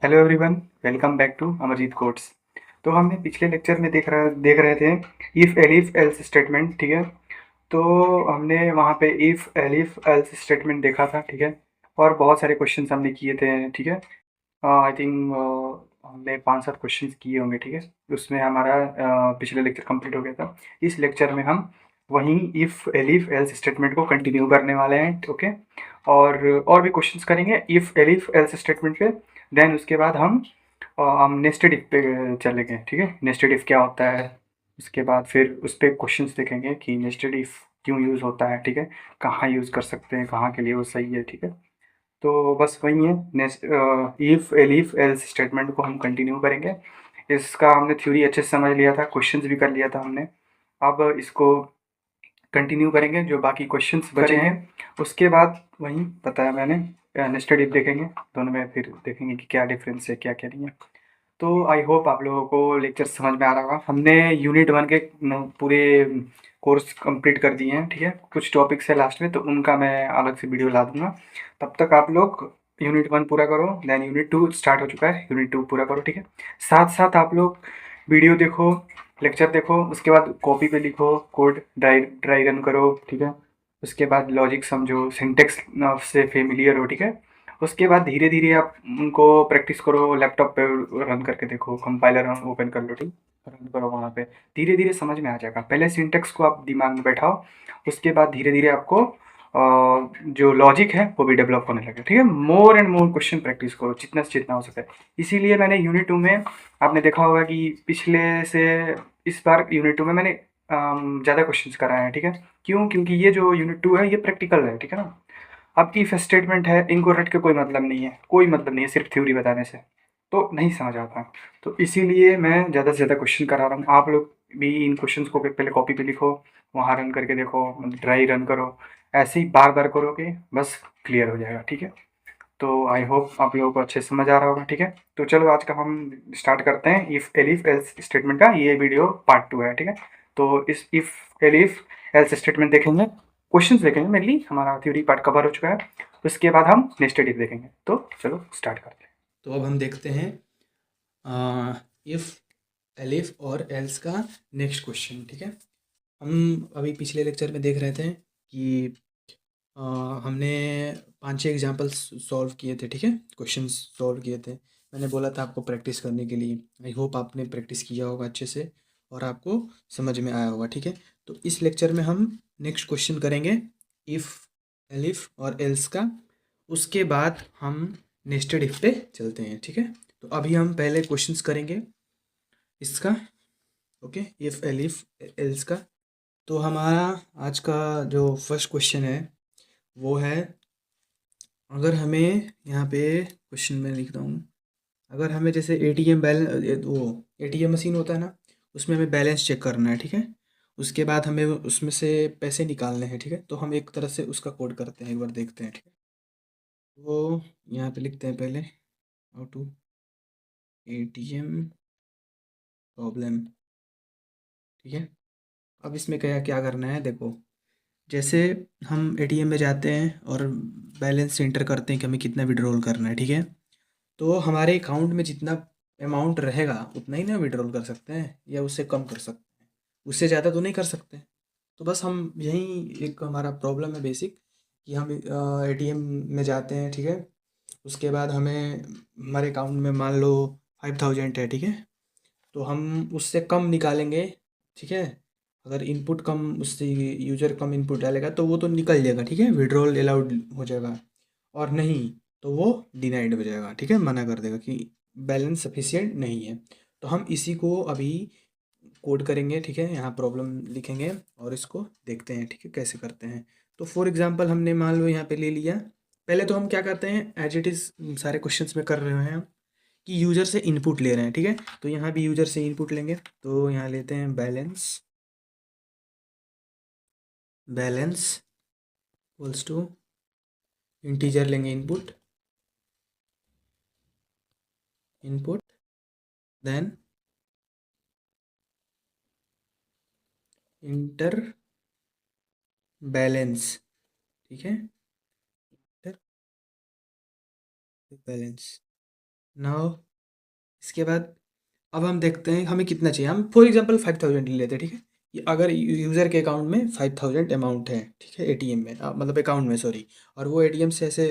Hello everyone, welcome back to Amarjeet quotes. तो हमने पिछले लेक्चर में देख रहे थे इफ़ एलिफ एल्स स्टेटमेंट, ठीक है। तो हमने वहाँ पे इफ़ एलिफ एल्स स्टेटमेंट देखा था, ठीक है। और बहुत सारे क्वेश्चंस हमने किए थे, ठीक है। आई थिंक हमने 5-7 क्वेश्चंस किए होंगे, ठीक है। उसमें हमारा पिछले लेक्चर कंप्लीट हो गया था। इस लेक्चर में हम वहीं इफ़ एलिफ एल्स स्टेटमेंट को कंटिन्यू करने वाले हैं, ओके। और भी क्वेश्चंस करेंगे इफ़ एलिफ एल्स स्टेटमेंट पे। देन उसके बाद हम नेस्टेड इफ पे चलेंगे, ठीक है। नेस्टेड इफ क्या होता है, उसके बाद फिर उस पर क्वेश्चंस देखेंगे कि नेस्टेड इफ क्यों यूज़ होता है, ठीक है। कहाँ यूज़ कर सकते हैं, कहाँ के लिए वो सही है, ठीक है। तो बस वही है, next if elif else statement को हम कंटिन्यू करेंगे। इसका हमने थ्योरी अच्छे से समझ लिया था, क्वेश्चंस भी कर लिया था हमने। अब इसको कंटिन्यू करेंगे, जो बाकी क्वेश्चंस बचे हैं उसके बाद वही बताया मैंने, नेस्टेड इफ देखेंगे। दोनों में फिर देखेंगे कि क्या डिफरेंस है, क्या क्या नहीं है। तो आई होप आप लोगों को लेक्चर समझ में आ रहा होगा। हमने यूनिट 1 के पूरे कोर्स कंप्लीट कर दिए हैं, ठीक है। कुछ टॉपिक्स है लास्ट में, तो उनका मैं अलग से वीडियो ला दूंगा। तब तक आप लोग यूनिट 1 पूरा करो, देन यूनिट 2 स्टार्ट हो चुका है, यूनिट 2 पूरा करो, ठीक है। साथ साथ आप लोग वीडियो देखो, लेक्चर देखो, उसके बाद कॉपी पे लिखो, कोड ड्राई ड्राई रन करो, ठीक है। उसके बाद लॉजिक समझो, सिंटेक्स से फेमिलियर हो, ठीक है। उसके बाद धीरे धीरे आप उनको प्रैक्टिस करो, लैपटॉप पे रन करके देखो, कंपाइलर ओपन कर लो, ठीक। रन करो वहाँ पे, धीरे धीरे समझ में आ जाएगा। पहले सिंटेक्स को आप दिमाग में बैठाओ, उसके बाद धीरे धीरे आपको जो लॉजिक है वो भी डेवलप होने लगे, ठीक है। More and more question practice करो, जितना से जितना हो सके। इसीलिए मैंने यूनिट 2 में, आपने देखा होगा कि पिछले से इस बार यूनिट 2 में मैंने ज़्यादा क्वेश्चंस कराए हैं, ठीक है। क्यों? क्योंकि ये जो यूनिट 2 है ये प्रैक्टिकल है, ठीक है ना। अब इफ स्टेटमेंट है, इनको रट के कोई मतलब नहीं है, कोई मतलब नहीं है, सिर्फ थ्योरी बताने से तो नहीं समझ आता। तो इसीलिए मैं ज़्यादा से ज़्यादा क्वेश्चन करा रहा हूँ। आप लोग भी इन क्वेश्चंस को पहले कॉपी पे लिखो, वहाँ रन करके देखो, ड्राई रन करो। ऐसे ही बार बार करोगे, बस क्लियर हो जाएगा, ठीक है। तो आई होप आप लोगों को अच्छे से समझ आ रहा होगा, ठीक है। तो चलो आज का हम स्टार्ट करते हैं इफ़ एलिफ एल्स स्टेटमेंट का। ये वीडियो पार्ट 2 है, ठीक है। तो इस इफ़ एलिफ एल्स स्टेटमेंट देखेंगे, क्वेश्चंस देखेंगे, मेनली हमारा थ्योरी पार्ट कवर हो चुका है। उसके बाद हम नेस्टेड इफ देखेंगे। तो चलो स्टार्ट करते हैं। तो अब हम देखते हैं इफ़ एलिफ और एल्स का नेक्स्ट क्वेश्चन। ठीक है, हम अभी पिछले लेक्चर में देख रहे थे कि अ, हमने 5-6 एग्जांपल्स सॉल्व किए थे। ठीक है, क्वेश्चंस सॉल्व किए थे। मैंने बोला था आपको प्रैक्टिस करने के लिए। आई होप आपने प्रैक्टिस किया होगा अच्छे से और आपको समझ में आया होगा। ठीक है, तो इस लेक्चर में हम नेक्स्ट क्वेश्चन करेंगे इफ़ एलिफ और एल्स का। उसके बाद हम नेस्टेड इफ पे चलते हैं। ठीक है, तो अभी हम पहले क्वेश्चंस करेंगे इसका। ओके, इफ एलिफ एल्स का। तो हमारा आज का जो फर्स्ट क्वेश्चन है वो है, अगर हमें यहाँ पे क्वेश्चन में लिखता हूँ, अगर हमें जैसे एटीएम बैलेंस, वो एटीएम मशीन होता है ना, उसमें हमें बैलेंस चेक करना है। ठीक है, उसके बाद हमें उसमें से पैसे निकालने हैं। ठीक है, तो हम एक तरह से उसका कोड करते हैं, एक बार देखते हैं। ठीक है, वो यहाँ पे लिखते हैं पहले, हाउ टू एटीएम प्रॉब्लम। ठीक है, अब इसमें क्या क्या करना है देखो। जैसे हम एटीएम में जाते हैं और बैलेंस एंटर करते हैं कि हमें कितना विड्रॉल करना है। ठीक है, तो हमारे अकाउंट में जितना अमाउंट रहेगा उतना ही ना विड्रॉल कर सकते हैं, या उससे कम कर सकते हैं, उससे ज़्यादा तो नहीं कर सकते। तो बस हम यही एक हमारा प्रॉब्लम है बेसिक, कि हम एटीएम में जाते हैं। ठीक है, उसके बाद हमें हमारे अकाउंट में मान लो 5000 है। ठीक है, तो हम उससे कम निकालेंगे। ठीक है, अगर इनपुट कम, उससे यूज़र कम इनपुट डालेगा तो वो तो निकल जाएगा। ठीक है, विड्रॉल अलाउड हो जाएगा, और नहीं तो वो डिनाइड हो जाएगा। ठीक है, मना कर देगा कि बैलेंस सफिशिएंट नहीं है। तो हम इसी को अभी कोड करेंगे। ठीक है, यहाँ प्रॉब्लम लिखेंगे और इसको देखते हैं। ठीक है, कैसे करते हैं। तो फॉर एग्जांपल हमने मान लो यहाँ पे ले लिया। पहले तो हम क्या करते हैं, एज इट इज़ सारे क्वेश्चंस में कर रहे हैं हम, कि यूज़र से इनपुट ले रहे हैं। ठीक है, तो यहाँ भी यूज़र से इनपुट लेंगे। तो यहाँ लेते हैं balance, balance equals to integer लेंगे input, input then enter balance. ठीक है, इंटर बैलेंस। नाउ इसके बाद अब हम देखते हैं हमें कितना चाहिए। हम फॉर एग्जांपल 5000 ले लेते हैं, ठीक है। ये अगर यूज़र के अकाउंट में 5000 अमाउंट है, ठीक है, एटीएम में, मतलब अकाउंट में सॉरी, और वो एटीएम से ऐसे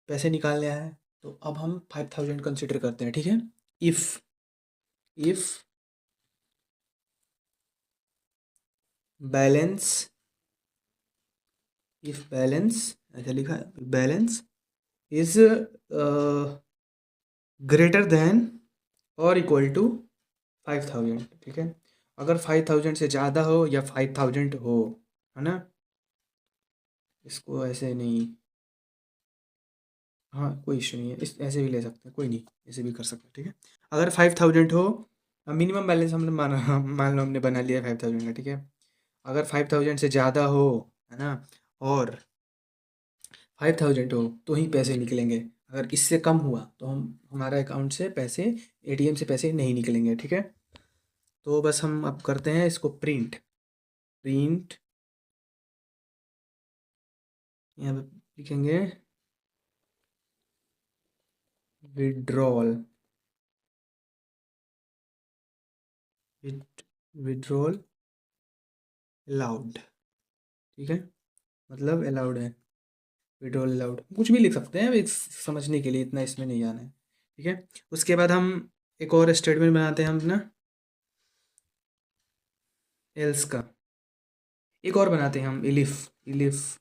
पैसे निकालने आया है, तो अब हम 5000 कंसिडर करते हैं, ठीक है। If if balance if balance ऐसा लिखा है, बैलेंस इज़ ग्रेटर देन और इक्वल टू 5000, ठीक है। अगर 5000 से ज़्यादा हो या 5000 हो, है ना, इसको ऐसे नहीं, हाँ कोई इशू नहीं है, इस ऐसे भी ले सकते हैं, कोई नहीं, ऐसे भी कर सकते हैं, ठीक है। अगर 5000 हो, मिनिमम बैलेंस हमने माना, मान लो हमने बना लिया 5000 का, ठीक है। अगर 5000 से ज़्यादा हो, है ना, और 5000 हो तो ही पैसे निकलेंगे। अगर इससे कम हुआ तो हम हमारा अकाउंट से पैसे, एटीएम से पैसे नहीं निकलेंगे, ठीक है। तो बस हम अब करते हैं इसको प्रिंट। प्रिंट यहाँ पे लिखेंगे विड्रॉल, विड्रॉल अलाउड, ठीक है, मतलब अलाउड है, विड्रॉल अलाउड, कुछ भी लिख सकते हैं समझने के लिए, इतना इसमें नहीं जाना है, ठीक है। उसके बाद हम एक और स्टेटमेंट बनाते हैं हम अपना एल्स का, एक और बनाते हैं हम इलिफ, इलिफ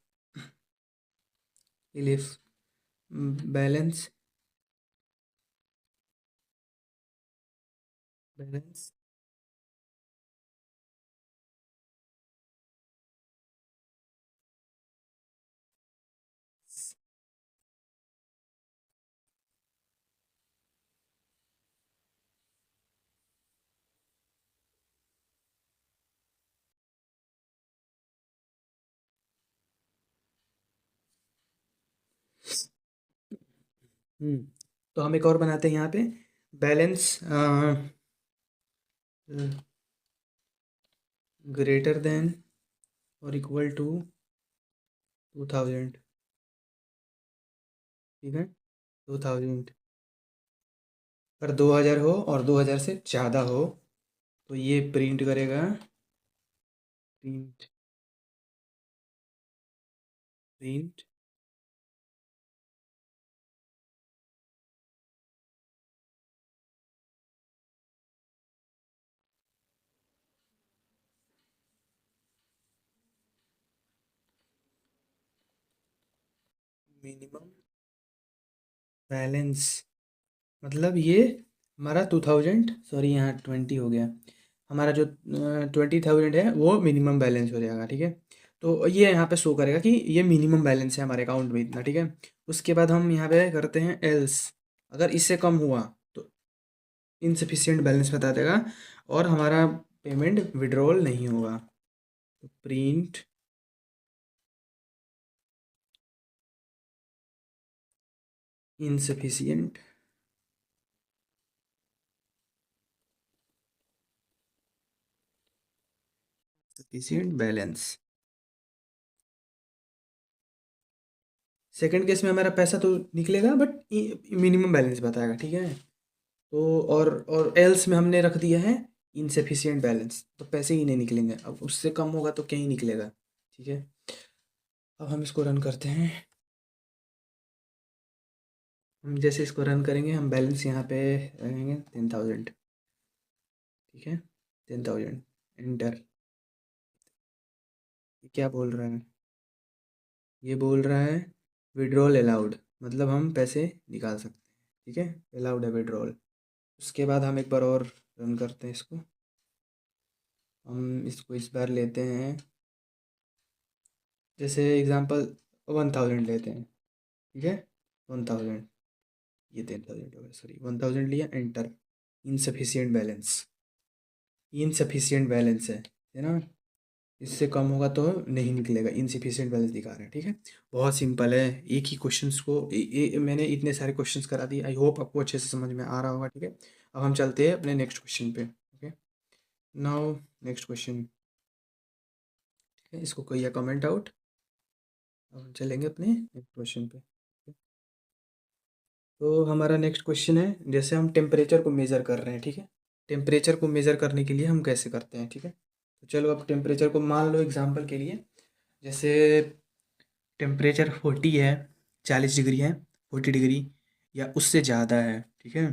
इलिफ बैलेंस, बैलेंस तो हम एक और बनाते हैं यहाँ पे बैलेंस ग्रेटर देन और इक्वल टू 2000, ठीक है, 2000। अगर 2000 हो और 2000 से ज़्यादा हो तो ये प्रिंट करेगा, प्रिंट प्रिंट मिनिमम बैलेंस, मतलब ये हमारा 2000, सॉरी यहाँ 20 हो गया, हमारा जो 20,000 है वो मिनिमम बैलेंस हो जाएगा, ठीक है। तो ये यहाँ पे शो करेगा कि ये मिनिमम बैलेंस है हमारे अकाउंट में इतना, ठीक है। उसके बाद हम यहाँ पे करते हैं एल्स, अगर इससे कम हुआ तो इनसफिशियंट बैलेंस बता देगा और हमारा पेमेंट विड्रॉल नहीं होगा। तो print insufficient sufficient balance, second case में हमारा पैसा तो निकलेगा बट मिनिमम बैलेंस बताएगा, ठीक है। तो और एल्स में हमने रख दिया है इनसफिशियंट बैलेंस, तो पैसे ही नहीं निकलेंगे, अब उससे कम होगा तो क्या ही निकलेगा, ठीक है। अब हम इसको रन करते हैं, हम जैसे इसको रन करेंगे हम बैलेंस यहाँ पे रहेंगे 10,000, ठीक है, 10,000 एंटर। ये क्या बोल रहा है, ये बोल रहा है विड्रॉल अलाउड, मतलब हम पैसे निकाल सकते हैं, ठीक है, अलाउड है विड्रॉल। उसके बाद हम एक बार और रन करते हैं इसको, हम इसको इस बार लेते हैं, जैसे एग्जांपल 1000 लेते हैं, ठीक है, 1000, ये 10,000 हो गया, सॉरी 1000 लिया, enter. Insufficient balance, insufficient balance है ना, इससे कम होगा तो नहीं निकलेगा, इनसफिशियंट बैलेंस दिखा रहा है, ठीक है। बहुत सिंपल है, एक ही क्वेश्चंस को मैंने इतने सारे क्वेश्चंस करा दिए, आई होप आपको अच्छे से समझ में आ रहा होगा, ठीक है। अब हम चलते हैं अपने नेक्स्ट क्वेश्चन पे, ओके। नाउ नेक्स्ट क्वेश्चन, ठीक है, इसको कहिए कमेंट आउट। अब हम चलेंगे अपने नेक्स्ट क्वेश्चन पे, okay? तो हमारा नेक्स्ट क्वेश्चन है, जैसे हम टेम्परेचर को मेज़र कर रहे हैं, ठीक है। टेम्परेचर को मेज़र करने के लिए हम कैसे करते हैं, ठीक है। तो चलो अब टेम्परेचर को मान लो एग्जांपल के लिए, जैसे टेम्परेचर 40 है, 40 डिग्री है, 40 डिग्री या उससे ज़्यादा है, ठीक है।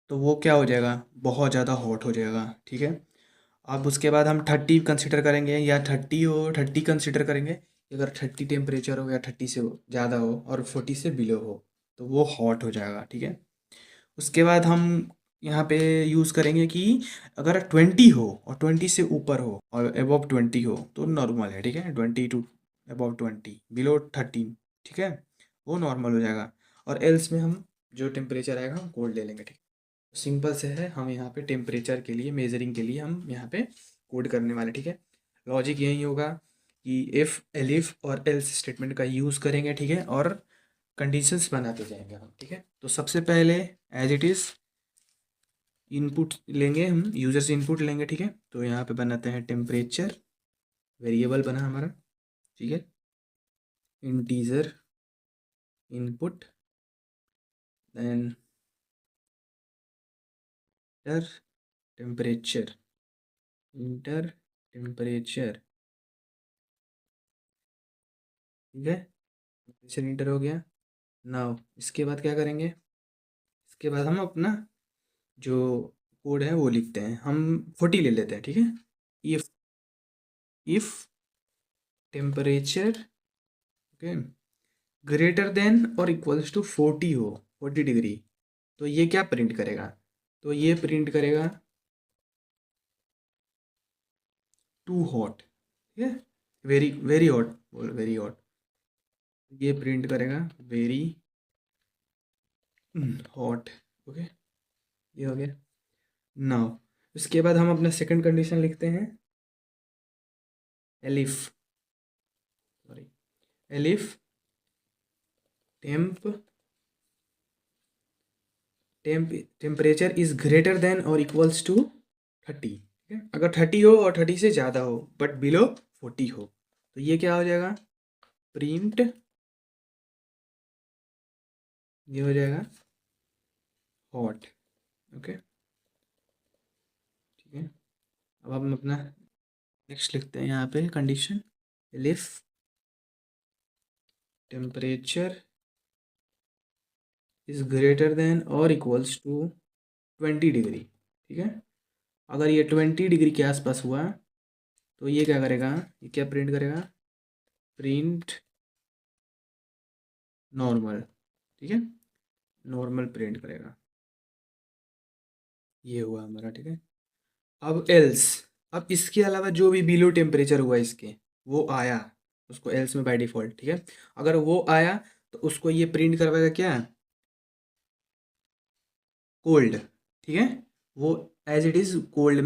तो वो क्या हो जाएगा, बहुत ज़्यादा हॉट हो जाएगा, ठीक है। अब उसके बाद हम 30 कंसिडर करेंगे, या 30 हो, 30 कंसिडर करेंगे। अगर 30 टेम्परेचर हो या 30 से ज़्यादा हो और 40 से बिलो हो, तो वो हॉट हो जाएगा, ठीक है। उसके बाद हम यहाँ पे यूज़ करेंगे कि अगर 20 हो और 20 से ऊपर हो और अबव 20 हो तो नॉर्मल है, ठीक है। 20 टू अबव 20, बिलो 13, ठीक है, वो नॉर्मल हो जाएगा। और एल्स में हम जो टेम्परेचर आएगा हम कोल्ड ले लेंगे, ठीक है। सिंपल से है, हम यहाँ पे टेम्परेचर के लिए मेजरिंग के लिए हम यहाँ पे कोड करने वाले, ठीक है। लॉजिक यही होगा कि इफ़ एलिफ और एल्स स्टेटमेंट का यूज़ करेंगे, ठीक है, और कंडीशंस बनाते जाएंगे हम, ठीक है। तो सबसे पहले एज इट इज़ इनपुट लेंगे, हम यूज़र से इनपुट लेंगे, ठीक है। तो यहाँ पे बनाते हैं टेम्परेचर, वेरिएबल बना हमारा, ठीक है। Integer input, then enter temperature, enter temperature, ठीक है। टेम्परेचर इंटर हो गया। नाउ इसके बाद क्या करेंगे, इसके बाद हम अपना जो कोड है वो लिखते हैं, हम 40 ले लेते हैं, ठीक है। If temperature, okay, greater than और इक्वल्स टू 40 हो, 40 डिग्री, तो ये क्या प्रिंट करेगा, तो ये प्रिंट करेगा टू हॉट, ठीक है। Very very hot, very hot, ये प्रिंट करेगा वेरी हॉट, ओके, ये हो गया। नाउ उसके बाद हम अपना सेकंड कंडीशन लिखते हैं, elif, sorry, elif temp temperature is greater than और इक्वल्स टू 30, ठीक है। अगर 30 हो और 30 से ज़्यादा हो बट बिलो 40 हो, तो ये क्या हो जाएगा, प्रिंट, ये हो जाएगा हॉट, ओके, ठीक है। अब हम अपना नेक्स्ट लिखते हैं यहाँ पे condition, if temperature is greater than और इक्वल्स टू 20 डिग्री, ठीक है। अगर ये 20 डिग्री के आसपास हुआ तो ये क्या करेगा, ये क्या प्रिंट करेगा, प्रिंट नॉर्मल, ठीक है, नॉर्मल प्रिंट करेगा। ये हुआ हमारा, ठीक है। अब एल्स, अब इसके अलावा जो भी बिलो टेम्परेचर हुआ इसके, वो आया, उसको एल्स में बाय डिफ़ॉल्ट, ठीक है। अगर वो आया तो उसको ये प्रिंट करवाएगा क्या, कोल्ड, ठीक है। वो एज इट इज़ कोल्ड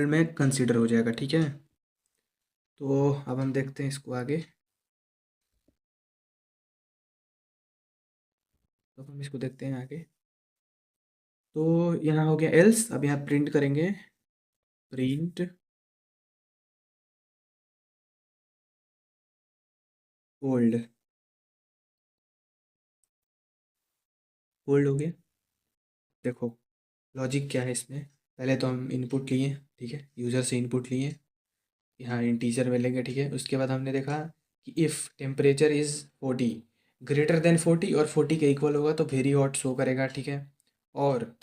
में कंसिडर हो जाएगा, ठीक है। तो अब हम देखते हैं इसको आगे, तो हम इसको देखते हैं आगे। तो यहाँ हो गया एल्स, अब यहाँ प्रिंट करेंगे, प्रिंट कोल्ड, कोल्ड हो गया। देखो लॉजिक क्या है इसमें, पहले तो हम इनपुट लिए, ठीक है, यूज़र से इनपुट लिए, यहाँ इंटीजर में लेंगे, ठीक है। उसके बाद हमने देखा कि if temperature is 40 greater then 40 और 40 के इक्वल होगा तो वेरी हॉट शो करेगा, ठीक है। और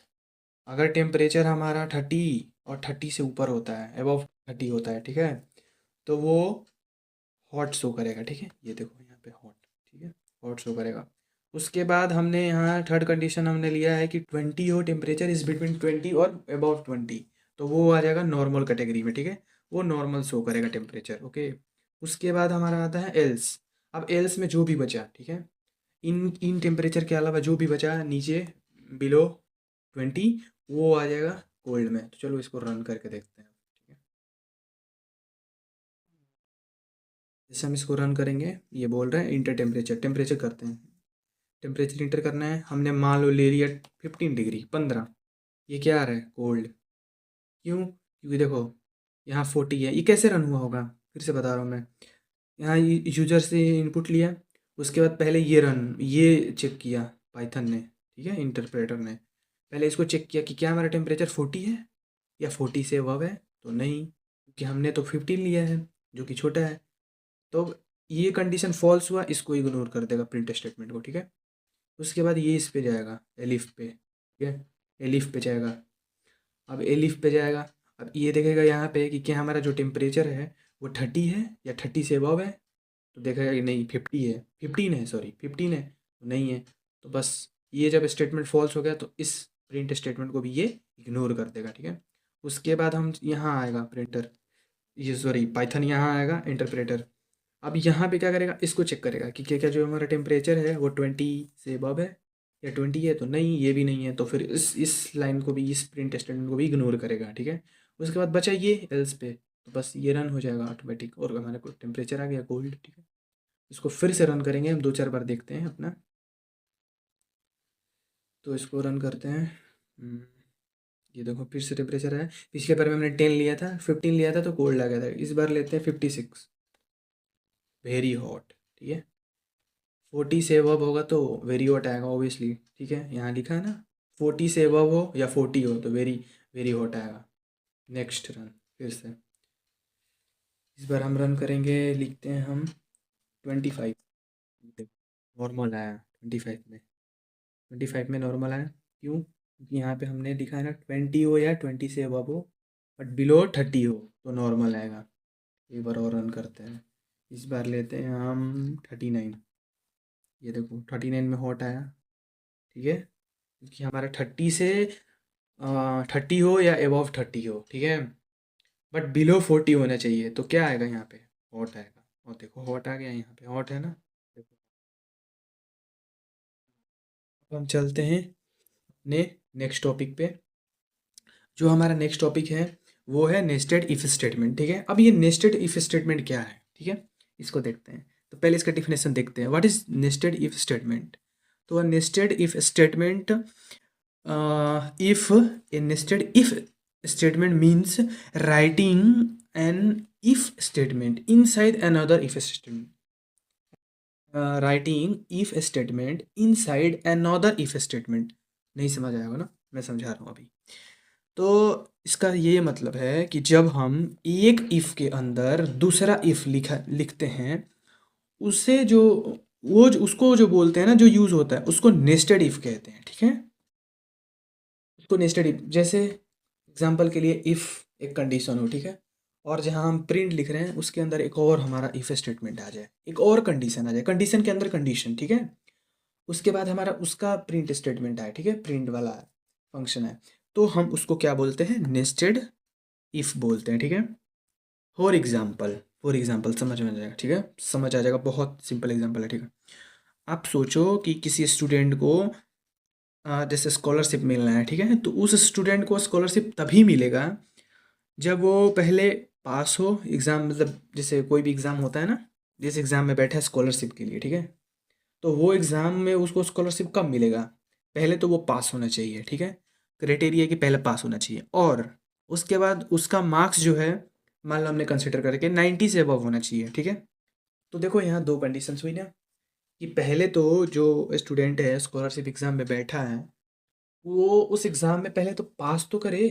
अगर टेम्परेचर हमारा 30 और 30 से ऊपर होता है, अबव 30 होता है, ठीक है, तो वो हॉट शो करेगा, ठीक है। ये देखो यहाँ पे हॉट, ठीक है, हॉट शो करेगा। उसके बाद हमने यहाँ थर्ड कंडीशन हमने लिया है कि 20 हो, टेम्परेचर इज बिटवीन 20 और अबव 20, तो वो आ जाएगा नॉर्मल कैटेगरी में, ठीक है, वो नॉर्मल शो करेगा टेम्परेचर, ओके। उसके बाद हमारा आता है एल्स, अब एल्स में जो भी बचा, ठीक है, इन इन टेम्परेचर के अलावा जो भी बचा नीचे बिलो 20, वो आ जाएगा कोल्ड में। तो चलो इसको रन करके देखते हैं, ठीक है। जैसे हम इसको रन करेंगे, ये बोल रहे हैं इंटर टेम्परेचर, टेम्परेचर करते हैं, टेम्परेचर इंटर करना है, हमने मान लो ले लिया 15 डिग्री, 15, ये क्या आ रहा है, कोल्ड, क्यों, क्योंकि देखो यहाँ 40 है, ये कैसे रन हुआ होगा, फिर से बता रहा हूँ मैं। यहाँ यूजर से इनपुट लिया, उसके बाद पहले ये रन, ये चेक किया, पाइथन ने, ठीक है, इंटरप्रेटर ने पहले इसको चेक किया कि क्या हमारा टेम्परेचर 40 है या 40 से अबव है, तो नहीं, क्योंकि हमने तो 15 लिया है जो कि छोटा है। तो ये कंडीशन फॉल्स हुआ, इसको इग्नोर कर देगा प्रिंट स्टेटमेंट को, ठीक है। उसके बाद ये इस पे जाएगा, एलिफ पे, ठीक है, एलिफ पे जाएगा। अब एलिफ पे जाएगा, अब ये देखेगा यहाँ पे कि क्या हमारा जो टेम्परेचर है वो 30 है या 30 से अबव है, तो देखेगा कि नहीं 50 है, 15 है, सॉरी 15 है, तो नहीं है। तो बस ये जब स्टेटमेंट फॉल्स हो गया तो इस प्रिंट स्टेटमेंट को भी ये इग्नोर कर देगा, ठीक है। उसके बाद हम यहाँ आएगा प्रिंटर, ये सॉरी पाइथन यहाँ आएगा इंटरप्रेटर। अब यहाँ पे क्या करेगा, इसको चेक करेगा कि क्या क्या जो हमारा टेम्परेचर है वो 20 से अबव है या 20 है, तो नहीं ये भी नहीं है, तो फिर इस लाइन को भी, इस प्रिंट स्टेटमेंट को भी इग्नोर करेगा, ठीक है। उसके बाद बचा ये एल्स पे, तो बस ये रन हो जाएगा ऑटोमेटिक और हमारे को टेम्परेचर आ गया कोल्ड, ठीक है। इसको फिर से रन करेंगे, हम 2-4 बार देखते हैं अपना। तो इसको रन करते हैं। ये देखो फिर से टेम्परेचर है, पिछले बार में हमने 10 लिया था, 15 लिया था तो कोल्ड आ गया था, इस बार लेते हैं 56, वेरी हॉट, ठीक है। 40 से अबव होगा तो वेरी हॉट आएगा ऑब्वियसली, ठीक है, यहाँ लिखा है ना, 40 से अबव हो या 40 हो तो वेरी वेरी हॉट आएगा। नेक्स्ट रन, फिर से इस बार हम रन करेंगे, लिखते हैं हम 25, नॉर्मल आया 25 में, 25 में नॉर्मल आया, क्यों, क्योंकि यहाँ पे हमने लिखा है ना 20 हो या 20 से अबव हो, बट बिलो 30 हो तो नॉर्मल आएगा। एक बार और रन करते हैं, इस बार लेते हैं हम 39, ये देखो 39 में हॉट आया, ठीक है, क्योंकि हमारा 30 से 30 हो या एबव 30 हो, ठीक है, बट बिलो 40 होना चाहिए, तो क्या आएगा यहाँ पे, हॉट आएगा। और देखो हॉट आ गया, यहाँ पे हॉट है ना, देखो। अब हम चलते हैं अपने नेक्स्ट टॉपिक पे। जो हमारा नेक्स्ट टॉपिक है वो है नेस्टेड इफ स्टेटमेंट, ठीक है। अब ये नेस्टेड इफ स्टेटमेंट क्या है, ठीक है, इसको देखते हैं। तो पहले इसका डिफिनेशन देखते हैं, what is nested if statement. तो nested if statement, if a nested if statement means writing an if statement inside another if statement, writing if statement inside another if statement। नहीं समझ आएगा ना, मैं समझा रहा हूँ अभी। तो इसका ये मतलब है कि जब हम एक इफ के अंदर दूसरा इफ लिखते हैं, उसे जो उसको जो बोलते हैं ना, जो यूज़ होता है उसको नेस्टेड इफ कहते हैं, ठीक है। उसको नेस्टेड इफ, जैसे एग्जाम्पल के लिए इफ़ एक कंडीशन हो, ठीक है, और जहाँ हम प्रिंट लिख रहे हैं उसके अंदर एक और हमारा इफ़ स्टेटमेंट आ जाए, एक और कंडीशन आ जाए, कंडीशन के अंदर कंडीशन, ठीक है। उसके बाद हमारा उसका प्रिंट स्टेटमेंट आए, ठीक है, प्रिंट वाला फंक्शन है, तो हम उसको क्या बोलते हैं, नेस्टेड इफ़ बोलते हैं, ठीक है। फॉर एग्जाम्पल समझ में आ जाएगा, ठीक है, समझ आ जाएगा, बहुत सिंपल एग्जाम्पल है, ठीक है। आप सोचो कि किसी स्टूडेंट को जैसे स्कॉलरशिप मिलना है, ठीक है, तो उस स्टूडेंट को स्कॉलरशिप तभी मिलेगा जब वो पहले पास हो एग्ज़ाम, मतलब जैसे कोई भी एग्ज़ाम होता है ना, जिस एग्ज़ाम में बैठा है स्कॉलरशिप के लिए, ठीक है, तो वो एग्ज़ाम में उसको स्कॉलरशिप कब मिलेगा, पहले तो वो पास होना चाहिए, ठीक है, क्राइटेरिया कि पहले पास होना चाहिए, और उसके बाद उसका मार्क्स जो है, मान लो हमने कंसिडर करके 90 से अबव होना चाहिए, ठीक है। तो देखो यहाँ दो कंडीशंस हुई ना, कि पहले तो जो स्टूडेंट है स्कॉलरशिप एग्ज़ाम में बैठा है, वो उस एग्ज़ाम में पहले तो पास तो करे,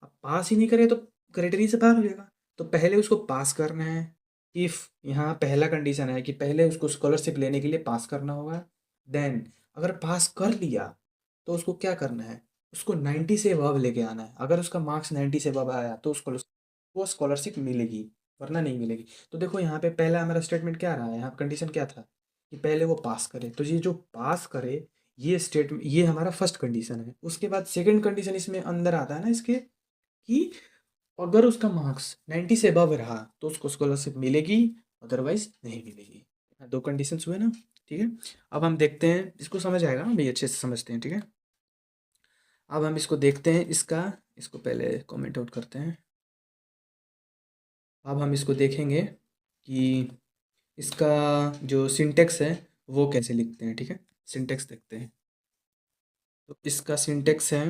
अब पास ही नहीं करे तो क्राइटेरिया से बाहर हो जाएगा, तो पहले उसको पास करना है। इफ़ यहाँ पहला कंडीशन है कि पहले उसको स्कॉलरशिप लेने के लिए पास करना होगा, देन अगर पास कर लिया तो उसको क्या करना है, उसको 90 से अबव लेके आना है, अगर उसका मार्क्स 90 से अबव आया तो उसको वो स्कॉलरशिप मिलेगी, वरना नहीं मिलेगी। तो देखो यहाँ पे पहला हमारा स्टेटमेंट क्या रहा है, यहाँ कंडीशन क्या था कि पहले वो पास करे, तो ये जो पास करे, ये स्टेटमेंट, ये हमारा फर्स्ट कंडीशन है। उसके बाद सेकंड कंडीशन इसमें अंदर आता है ना इसके, कि अगर उसका मार्क्स 90 से अबव रहा तो उसको स्कॉलरशिप मिलेगी, अदरवाइज नहीं मिलेगी। दो कंडीशंस हुए ना, ठीक है। अब हम देखते हैं, इसको समझ आएगा ना भाई, अच्छे से समझते हैं, ठीक है। अब हम इसको देखते हैं, इसको पहले कमेंट आउट करते हैं। अब हम इसको देखेंगे कि इसका जो सिंटेक्स है वो कैसे लिखते हैं, ठीक है, सिंटेक्स देखते हैं। तो इसका सिंटेक्स है,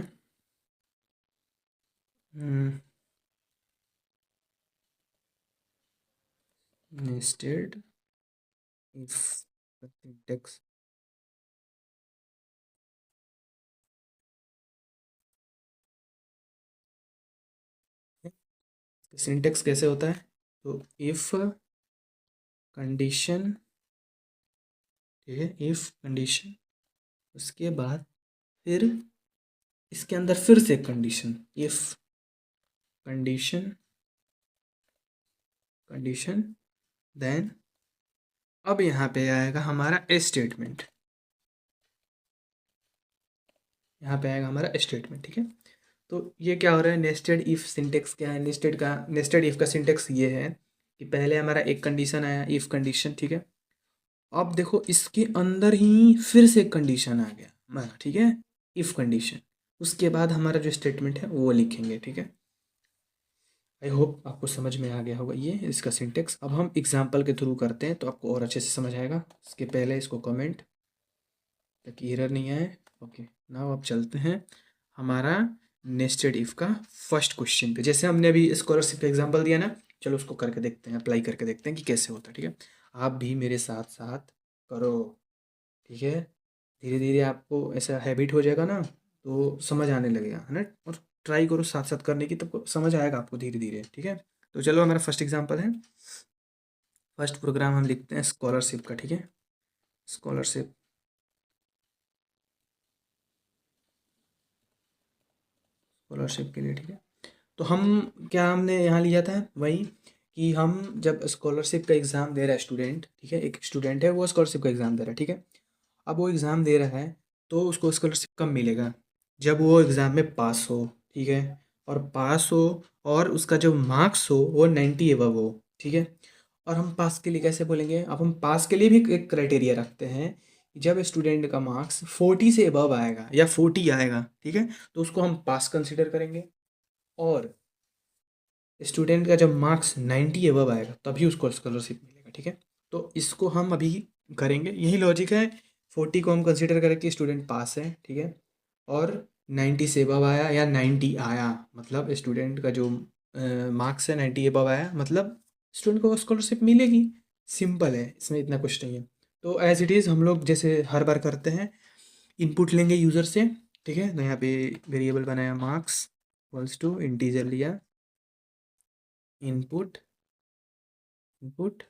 नेस्टेड इफ, सिंटेक्स सिंटेक्स कैसे होता है, तो इफ़ कंडीशन, ठीक है, इफ़ कंडीशन, उसके बाद फिर इसके अंदर फिर से condition, if condition, condition, then अब यहाँ पे आएगा हमारा स्टेटमेंट, यहाँ पे आएगा हमारा स्टेटमेंट, ठीक है। तो ये क्या हो रहा है, नेस्टेड इफ सिंटेक्स क्या है, नेस्टेड इफ का सिंटेक्स ये है कि पहले हमारा एक कंडीशन आया, इफ कंडीशन, ठीक है। अब देखो इसके अंदर ही फिर से एक कंडीशन आ गया हमारा, ठीक है, इफ कंडीशन। उसके बाद हमारा जो स्टेटमेंट है वो लिखेंगे, ठीक है। आई होप आपको समझ में आ गया होगा ये इसका सिंटेक्स। अब हम एग्जाम्पल के थ्रू करते हैं तो आपको और अच्छे से समझ आएगा। इसके पहले इसको कमेंट, ताकि एरर नहीं आए। ओके, नाउ अब चलते हैं हमारा नेस्टेड इफ का फर्स्ट क्वेश्चन पे। जैसे हमने अभी स्कॉलरशिप का एग्जांपल दिया ना, चलो उसको करके देखते हैं, अप्लाई करके देखते हैं कि कैसे होता है, ठीक है। आप भी मेरे साथ साथ करो, ठीक है। धीरे धीरे आपको ऐसा हैबिट हो जाएगा ना, तो समझ आने लगेगा, है ना। और ट्राई करो साथ साथ करने की, तब समझ आएगा आपको धीरे धीरे, ठीक है। तो चलो हमारा फर्स्ट एग्जाम्पल है, फर्स्ट प्रोग्राम हम लिखते हैं स्कॉलरशिप का, ठीक है। स्कॉलरशिप, स्कॉलरशिप के लिए, ठीक है। तो हम क्या हमने यहाँ लिया था वही, कि हम जब स्कॉलरशिप का एग्ज़ाम दे रहा है स्टूडेंट, ठीक है, एक स्टूडेंट है वो स्कॉलरशिप का एग्ज़ाम दे रहा है, ठीक है। अब वो एग्ज़ाम दे रहा है तो उसको स्कॉलरशिप कब मिलेगा, जब वो एग्ज़ाम में पास हो, ठीक है। और पास हो और उसका जो मार्क्स हो वो 90 एबव हो, ठीक है। और हम पास के लिए कैसे बोलेंगे, अब हम पास के लिए भी एक क्राइटेरिया रखते हैं कि जब स्टूडेंट का मार्क्स 40 से एबव आएगा या 40 आएगा, ठीक है, तो उसको हम पास कंसिडर करेंगे। और स्टूडेंट का जब मार्क्स 90 एबव आएगा तभी उसको स्कॉलरशिप मिलेगा, ठीक है। तो इसको हम अभी करेंगे, यही लॉजिक है। 40 को हम कंसिडर करें कि स्टूडेंट पास है, ठीक है। और 90 से एबव आया या 90 आया, मतलब स्टूडेंट का जो मार्क्स है 90 एबव आया, मतलब स्टूडेंट को स्कॉलरशिप मिलेगी। सिंपल है, इसमें इतना कुछ नहीं है। तो एज इट इज़ हम लोग जैसे हर बार करते हैं, इनपुट लेंगे यूज़र से, ठीक है। तो यहाँ पे वेरिएबल बनाया मार्क्स इक्वल्स टू इंटीजर लिया, input, input,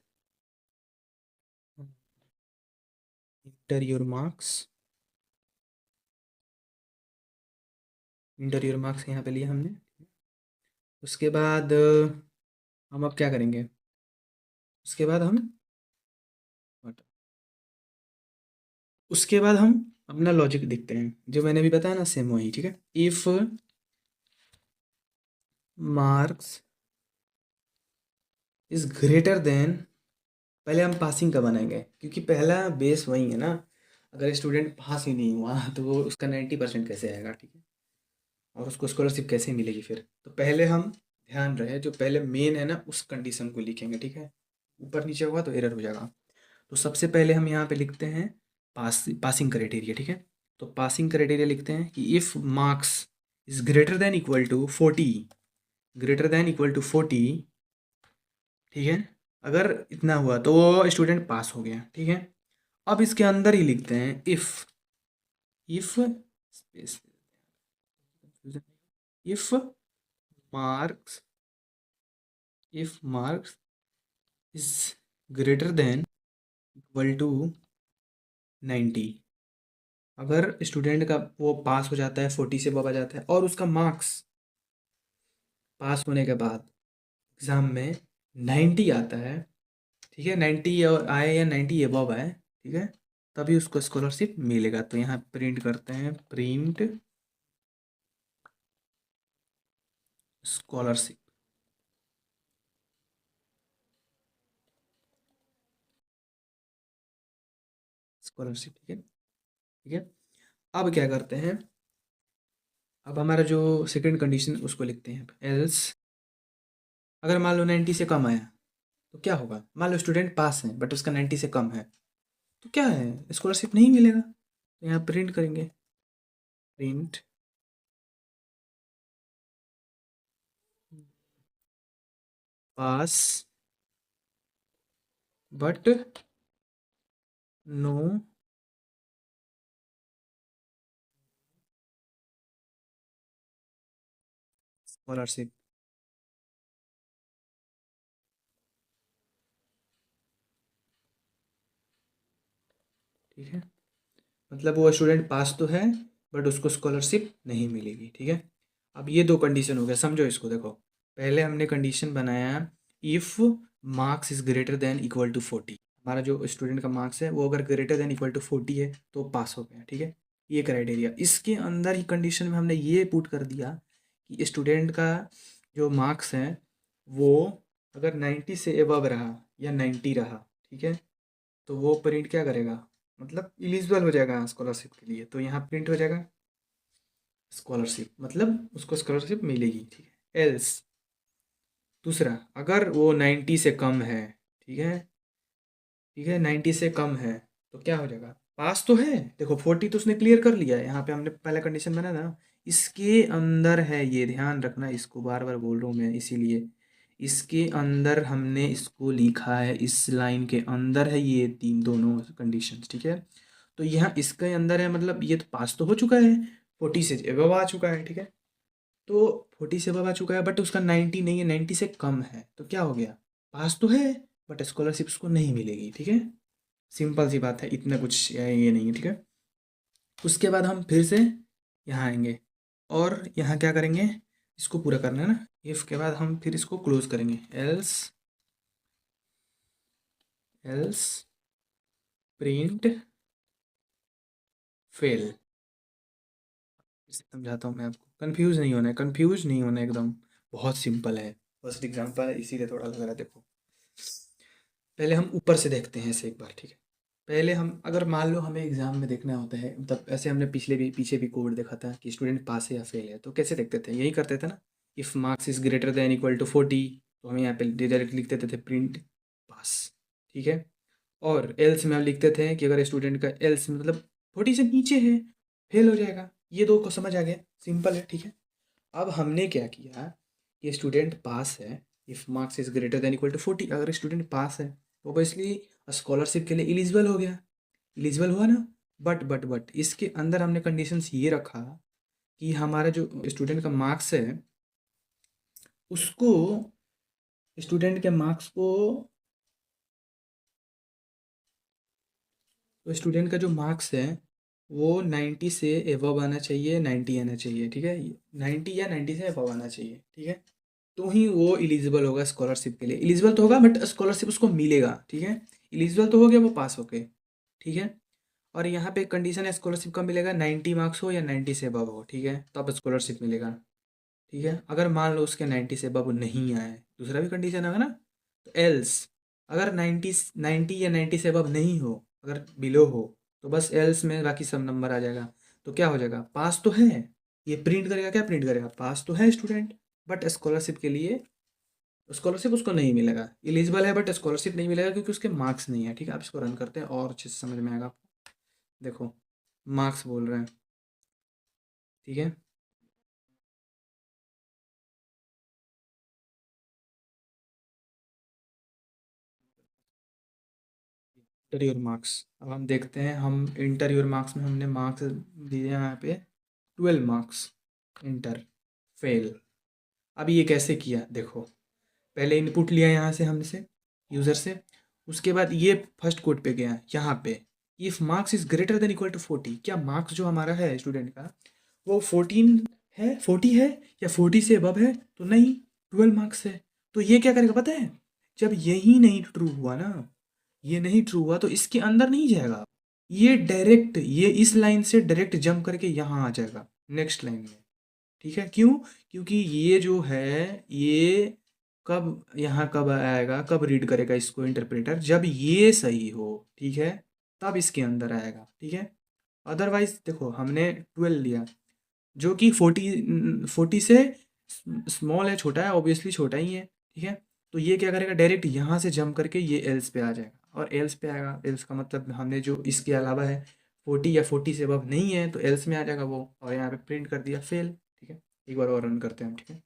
inter your marks, inter your marks यहाँ पे लिया हमने। उसके बाद हम अब क्या करेंगे, उसके बाद हम उसके बाद हम अपना लॉजिक देखते हैं, जो मैंने अभी बताया ना सेम वही, ठीक है। If marks is greater then, पहले हम पासिंग का बनाएंगे क्योंकि पहला बेस वही है ना। अगर स्टूडेंट पास ही नहीं हुआ तो वो उसका 90% कैसे आएगा, ठीक है। और उसको स्कॉलरशिप कैसे मिलेगी फिर। तो पहले हम ध्यान रहे जो पहले मेन है ना उस कंडीशन को लिखेंगे, ठीक है। ऊपर नीचे हुआ तो एरर हो जाएगा। तो सबसे पहले हम यहाँ पे लिखते हैं पासिंग क्राइटेरिया, ठीक है। तो पासिंग क्राइटेरिया लिखते हैं कि if marks is greater than equal to 40, greater than equal to 40, ठीक है। अगर इतना हुआ तो वो स्टूडेंट पास हो गया, ठीक है। अब इसके अंदर ही लिखते हैं if space, if marks, if marks is greater than equal to 90, अगर स्टूडेंट का वो पास हो जाता है 40 से बाबा जाता है और उसका मार्क्स पास होने के बाद एग्ज़ाम में 90 आता है, ठीक है, 90 और आए या 90 एबव आए, ठीक है, तभी उसको स्कॉलरशिप मिलेगा। तो यहाँ प्रिंट करते हैं, प्रिंट स्कॉलरशिप, स्कॉलरशिप, ठीक है, ठीक है। अब क्या करते हैं, अब हमारा जो सेकंड कंडीशन उसको लिखते हैं एल्स, अगर मान लो 90 से कम आया तो क्या होगा, मान लो स्टूडेंट पास है बट उसका 90 से कम है, तो क्या है, स्कॉलरशिप नहीं मिलेगा। तो यहाँ प्रिंट करेंगे, print pass but no scholarship, ठीक है, मतलब वो स्टूडेंट पास तो है बट उसको स्कॉलरशिप नहीं मिलेगी। ठीक है, अब ये दो कंडीशन हो गया, समझो इसको। देखो, पहले हमने कंडीशन बनाया if marks is greater than equal to 40, हमारा जो स्टूडेंट का मार्क्स है वो अगर ग्रेटर देन इक्वल टू 40 है तो पास हो गया। ठीक है, ये क्राइटेरिया, इसके अंदर ही कंडीशन में हमने ये पुट कर दिया कि स्टूडेंट का जो मार्क्स है वो अगर 90 से एबव रहा या 90 रहा, ठीक है, तो वो प्रिंट क्या करेगा, मतलब इलिजिबल हो जाएगा स्कॉलरशिप के लिए। तो यहाँ प्रिंट हो जाएगा स्कॉलरशिप, मतलब उसको स्कॉलरशिप मिलेगी। ठीक है, एल्स दूसरा, अगर वो 90 से कम है, ठीक है, ठीक है, 90 से कम है तो क्या हो जाएगा, पास तो है। देखो 40 तो उसने क्लियर कर लिया है, यहाँ पे हमने पहला कंडीशन बनाया था ना, इसके अंदर है, ये ध्यान रखना, इसको बार बार बोल रहा हूँ मैं इसीलिए, इसके अंदर हमने इसको लिखा है, इस लाइन के अंदर है ये तीन दोनों कंडीशंस। ठीक है, तो यहाँ इसके अंदर है, मतलब ये तो पास तो हो चुका है, 40 से एबव आ चुका है। ठीक है, तो 40 से अबव आ चुका है बट उसका 90 नहीं है, 90 से कम है, तो क्या हो गया, पास तो है बट स्कॉलरशिप उसको नहीं मिलेगी। ठीक है, सिंपल सी बात है, इतना कुछ ये नहीं है। ठीक है, उसके बाद हम फिर से यहाँ आएंगे और यहाँ क्या करेंगे, इसको पूरा करना है ना, इफ के बाद हम फिर इसको क्लोज करेंगे, एल्स, एल्स प्रिंट फेल। समझाता हूँ मैं आपको, कंफ्यूज नहीं होना है, कंफ्यूज नहीं होना है एकदम, बहुत सिंपल है, फर्स्ट एग्जाम्पल है इसीलिए थोड़ा लग रहा है। देखो, पहले हम ऊपर से देखते हैं इसे एक बार। ठीक है, पहले हम, अगर मान लो हमें एग्जाम में देखना होता है, मतलब ऐसे हमने पिछले भी पीछे भी कोड देखा था कि स्टूडेंट पास है या फेल है, तो कैसे देखते थे, यही करते थे ना, if marks is greater than equal to 40, तो हम यहाँ पे डायरेक्ट लिख देते थे प्रिंट पास। ठीक है, और एल्स में हम लिखते थे कि अगर स्टूडेंट का एल्स मतलब 40 से नीचे है, फेल हो जाएगा। ये दो को समझ आ गया, सिंपल है। ठीक है, अब हमने क्या किया, ये स्टूडेंट पास है, if marks is greater than equal to 40, अगर स्टूडेंट पास है तो ऑब्वियसली स्कॉलरशिप के लिए एलिजिबल हो गया, एलिजिबल हुआ ना। बट इसके अंदर हमने कंडीशंस ये रखा कि हमारा जो स्टूडेंट का मार्क्स है उसको, स्टूडेंट के मार्क्स को, तो स्टूडेंट का जो मार्क्स है वो 90 से एबव आना चाहिए, 90 आना चाहिए। ठीक है, 90 या 90 से एबव आना चाहिए। ठीक है, तो ही वो एलिजिबल होगा स्कॉलरशिप के लिए, एलिजिबल तो होगा बट स्कॉलरशिप उसको मिलेगा। ठीक है, एलिजिबल तो हो गया, वो पास हो गए। ठीक है, और यहाँ पे कंडीशन है स्कॉलरशिप कब मिलेगा, 90 मार्क्स हो या 90 से अबव हो। ठीक है, तब स्कॉलरशिप मिलेगा। ठीक है, अगर मान लो उसके 90 से अबव नहीं आए, दूसरा भी कंडीशन होगा ना, तो एल्स, अगर 90 90 या 90 से अबव नहीं हो, अगर बिलो हो, तो बस एल्स में बाकी सब नंबर आ जाएगा। तो क्या हो जाएगा, पास तो है, ये प्रिंट करेगा, क्या प्रिंट करेगा, पास तो है स्टूडेंट बट स्कॉलरशिप के लिए, स्कॉलरशिप उसको नहीं मिलेगा, एलिजिबल है बट स्कॉलरशिप नहीं मिलेगा क्योंकि उसके मार्क्स नहीं है। ठीक है, आप इसको रन करते हैं और अच्छे से समझ में आएगा आपको। देखो, मार्क्स बोल रहे हैं, ठीक है, इंटरव्यूअर मार्क्स, अब हम देखते हैं, हम इंटरव्यूअर मार्क्स में हमने मार्क्स दिए हैं यहाँ पे 12 मार्क्स, इंटर फेल। अब ये कैसे किया, देखो, पहले इनपुट लिया यहाँ से हमसे, यूज़र से, उसके बाद ये फर्स्ट कोड पे गया यहाँ पे, if marks is greater than equal to 40, क्या मार्क्स जो हमारा है स्टूडेंट का वो 14 है, 40 है या 40 से अबव है, तो नहीं, 12 मार्क्स है। तो ये क्या करेगा पता है, जब यही नहीं ट्रू हुआ ना, ये नहीं ट्रू हुआ तो इसके अंदर नहीं जाएगा, ये डायरेक्ट, ये इस लाइन से डायरेक्ट जंप करके यहाँ आ जाएगा नेक्स्ट लाइन में। ठीक है, क्यों, क्योंकि ये जो है ये कब यहाँ कब आएगा, कब रीड करेगा इसको इंटरप्रेटर, जब ये सही हो। ठीक है, तब इसके अंदर आएगा। ठीक है, अदरवाइज देखो हमने 12 लिया जो कि 40 से स्मॉल है, छोटा है, ऑब्वियसली छोटा ही है। ठीक है, तो ये क्या करेगा, डायरेक्ट यहाँ से जंप करके ये एल्स पे आ जाएगा, और एल्स पे आएगा, एल्स का मतलब हमने जो इसके अलावा है 40 या 40 से अबव नहीं है तो एल्स में आ जाएगा वो, और यहाँ पे प्रिंट कर दिया फेल। ठीक है, एक बार और रन करते हैं हम। ठीक है,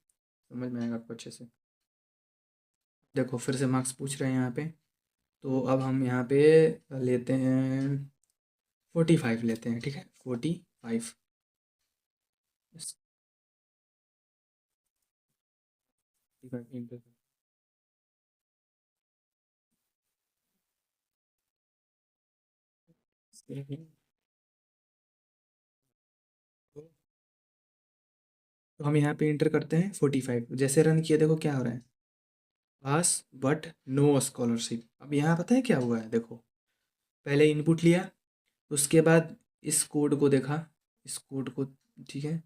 समझ में आएगा आपको अच्छे से। देखो फिर से मार्क्स पूछ रहे हैं यहाँ पे, तो अब हम यहाँ पे लेते हैं 45 लेते हैं। ठीक है, 45, तो हम यहाँ पे इंटर करते हैं 45, जैसे रन किया देखो क्या हो रहा है, पास बट नो स्कॉलरशिप। अब यहाँ पता है क्या हुआ है, देखो पहले इनपुट लिया, उसके बाद इस कोड को देखा, इस कोड को, ठीक है,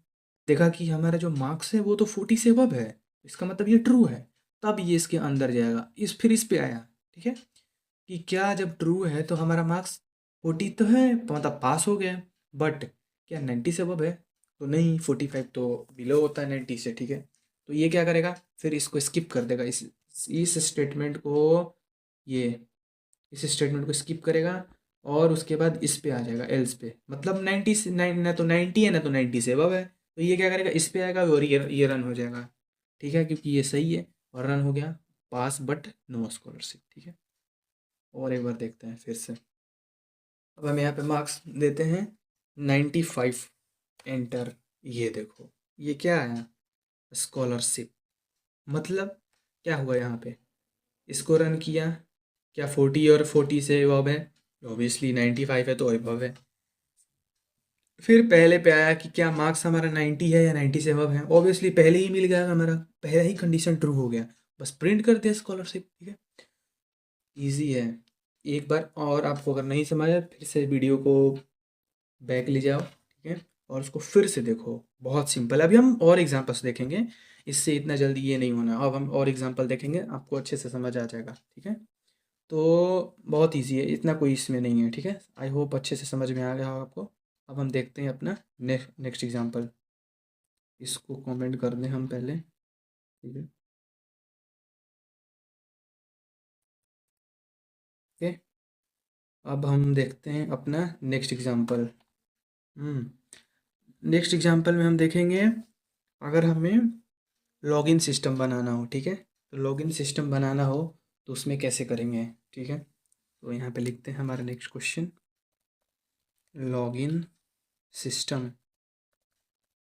देखा कि हमारा जो मार्क्स है वो तो 40 से अबव है, इसका मतलब ये ट्रू है। तब ये इसके अंदर जाएगा, फिर इस पे आया, ठीक है, कि क्या जब ट्रू है तो हमारा मार्क्स 40 तो है, मतलब पास हो गया, बट क्या 90 से अबव है, तो नहीं, 45 तो बिलो होता है 90 से, ठीक है। तो ये क्या करेगा, फिर इसको स्किप कर देगा, इस स्टेटमेंट को, ये इस स्टेटमेंट को स्किप करेगा, और उसके बाद इस पे आ जाएगा, एल्स पे, मतलब 90 से ना तो 90 है ना तो 90 से अबव है, तो ये क्या करेगा, इस पे आएगा और ये रन हो जाएगा, ठीक है, क्योंकि ये सही है, और रन हो गया, पास बट नो स्कॉलरशिप, ठीक है। और एक बार देखते हैं फिर से। अब हम यहाँ पे मार्क्स देते हैं 95, एंटर। ये देखो, ये क्या आया, स्कॉलरशिप, मतलब क्या हुआ यहाँ पे, इसको रन किया, क्या 40 और 40 से अबव है, ऑब्वियसली 95 है तो अबव है। फिर पहले पे आया कि क्या मार्क्स हमारा 90 है या 90 से अबव है, ऑब्वियसली पहले ही मिल गया, हमारा पहला ही कंडीशन ट्रू हो गया, बस प्रिंट कर दिया स्कॉलरशिप, ठीक है। ईजी है। एक बार और आपको अगर नहीं समझ आया, फिर से वीडियो को बैक ले जाओ, ठीक है, और उसको फिर से देखो, बहुत सिंपल है। अभी हम और एग्जांपल्स देखेंगे, इससे इतना जल्दी ये नहीं होना, अब हम और एग्जांपल देखेंगे, आपको अच्छे से समझ आ जाएगा, ठीक है। तो बहुत इजी है, इतना कोई इसमें नहीं है, ठीक है। आई होप अच्छे से समझ में आ गया हो आपको। अब हम देखते हैं अपना नेक्स्ट एग्जांपल, इसको कमेंट कर दें हम पहले, ठीक है, ओके। अब हम देखते हैं अपना नेक्स्ट एग्जांपल। नेक्स्ट एग्जांपल में हम देखेंगे, अगर हमें लॉगिन सिस्टम बनाना हो, ठीक है, तो लॉगिन सिस्टम बनाना हो तो उसमें कैसे करेंगे, ठीक है। तो यहाँ पे लिखते हैं हमारा next question, login system,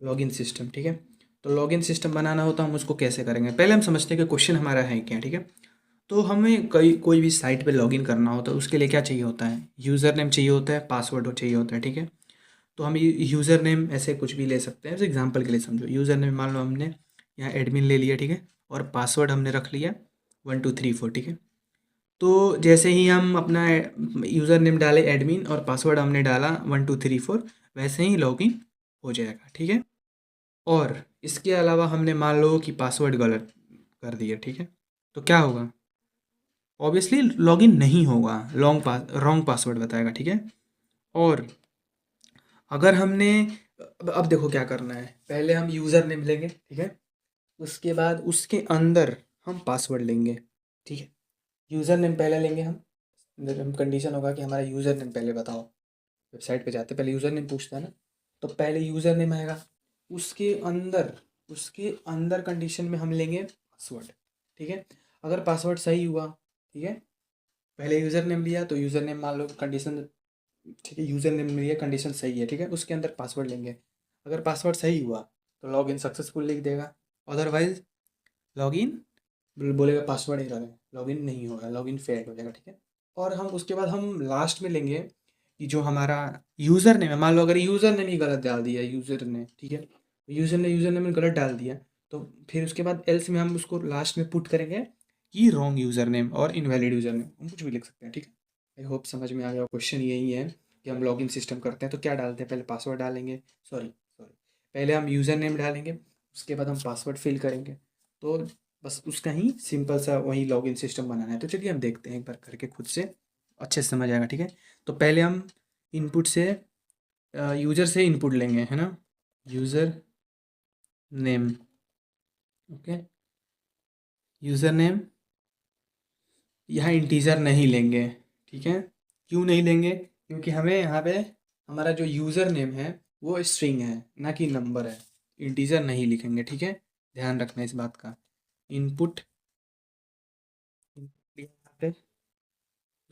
login system, ठीक है। तो लॉगिन सिस्टम बनाना हो तो हम उसको कैसे करेंगे, पहले हम समझते हैं कि क्वेश्चन हमारा है क्या, ठीक है। तो हमें कोई भी साइट पे लॉगिन करना होता है, उसके लिए क्या चाहिए होता है, यूज़र नेम चाहिए होता है, पासवर्ड चाहिए होता है, ठीक है। तो हम यूज़र नेम ऐसे कुछ भी ले सकते हैं, जैसे एग्जांपल के लिए समझो, यूज़र नेम मान लो हमने यहाँ एडमिन ले लिया, ठीक है, और पासवर्ड हमने रख लिया 1234, ठीक है। तो जैसे ही हम अपना यूज़र नेम डाले एडमिन और पासवर्ड हमने डाला 1234, वैसे ही लॉगिन हो जाएगा, ठीक है। और इसके अलावा हमने मान लो कि पासवर्ड गलत कर दिया, ठीक है, तो क्या होगा, ऑब्वियसली लॉगिन नहीं होगा, रॉन्ग पासवर्ड बताएगा, ठीक है। और अगर हमने, अब देखो क्या करना है, पहले हम यूज़र नेम लेंगे, ठीक है, उसके बाद उसके अंदर हम पासवर्ड लेंगे, ठीक है। यूज़र नेम पहले लेंगे हम कंडीशन होगा कि हमारा यूज़र नेम पहले बताओ, वेबसाइट पे जाते पहले यूज़र नेम पूछता है ना, तो पहले यूज़र नेम आएगा, उसके अंदर उसके अंदर कंडीशन में हम लेंगे पासवर्ड, ठीक है। अगर पासवर्ड सही हुआ, ठीक है, पहले यूज़र नेम लिया तो यूज़र नेम मान लो कंडीशन, ठीक है, यूज़र नेम लिया कंडीशन सही है, ठीक है, उसके अंदर पासवर्ड लेंगे, अगर पासवर्ड सही हुआ तो लॉगिन सक्सेसफुल लिख देगा, अदरवाइज लॉगिन बोलेगा पासवर्ड एरर है, लॉगिन नहीं होगा, लॉगिन फेल हो जाएगा, ठीक है। और हम उसके बाद हम लास्ट में लेंगे कि जो हमारा यूज़र नेम है, मान लो अगर यूज़र नेम ही गलत डाल दिया यूज़र ने, ठीक है, यूज़र नेम गलत डाल दिया, तो फिर उसके बाद एल्स में हम उसको लास्ट में पुट करेंगे कि रॉन्ग यूज़र नेम और इनवैलिड यूज़र नेम, हम कुछ भी लिख सकते हैं, ठीक है। आई होप समझ में आ गया, क्वेश्चन यही है कि हम लॉगिन सिस्टम करते हैं तो क्या डालते हैं, पहले पासवर्ड डालेंगे, सॉरी सॉरी, पहले हम यूज़र नेम डालेंगे, उसके बाद हम पासवर्ड फिल करेंगे, तो बस उसका ही सिंपल सा वही लॉगिन सिस्टम बनाना है। तो चलिए हम देखते हैं एक बार करके खुद से, अच्छे से समझ आएगा, ठीक है। तो पहले हम इनपुट से, यूज़र से इनपुट लेंगे, है ना, user name, okay, user name, यहाँ इंटीजर नहीं लेंगे, ठीक है। क्यों नहीं लेंगे, क्योंकि हमें यहाँ पे हमारा जो यूज़र नेम है वो स्ट्रिंग है ना कि नंबर है, इंटीजर नहीं लिखेंगे, ठीक है, ध्यान रखना इस बात का। इनपुट यहाँ पे,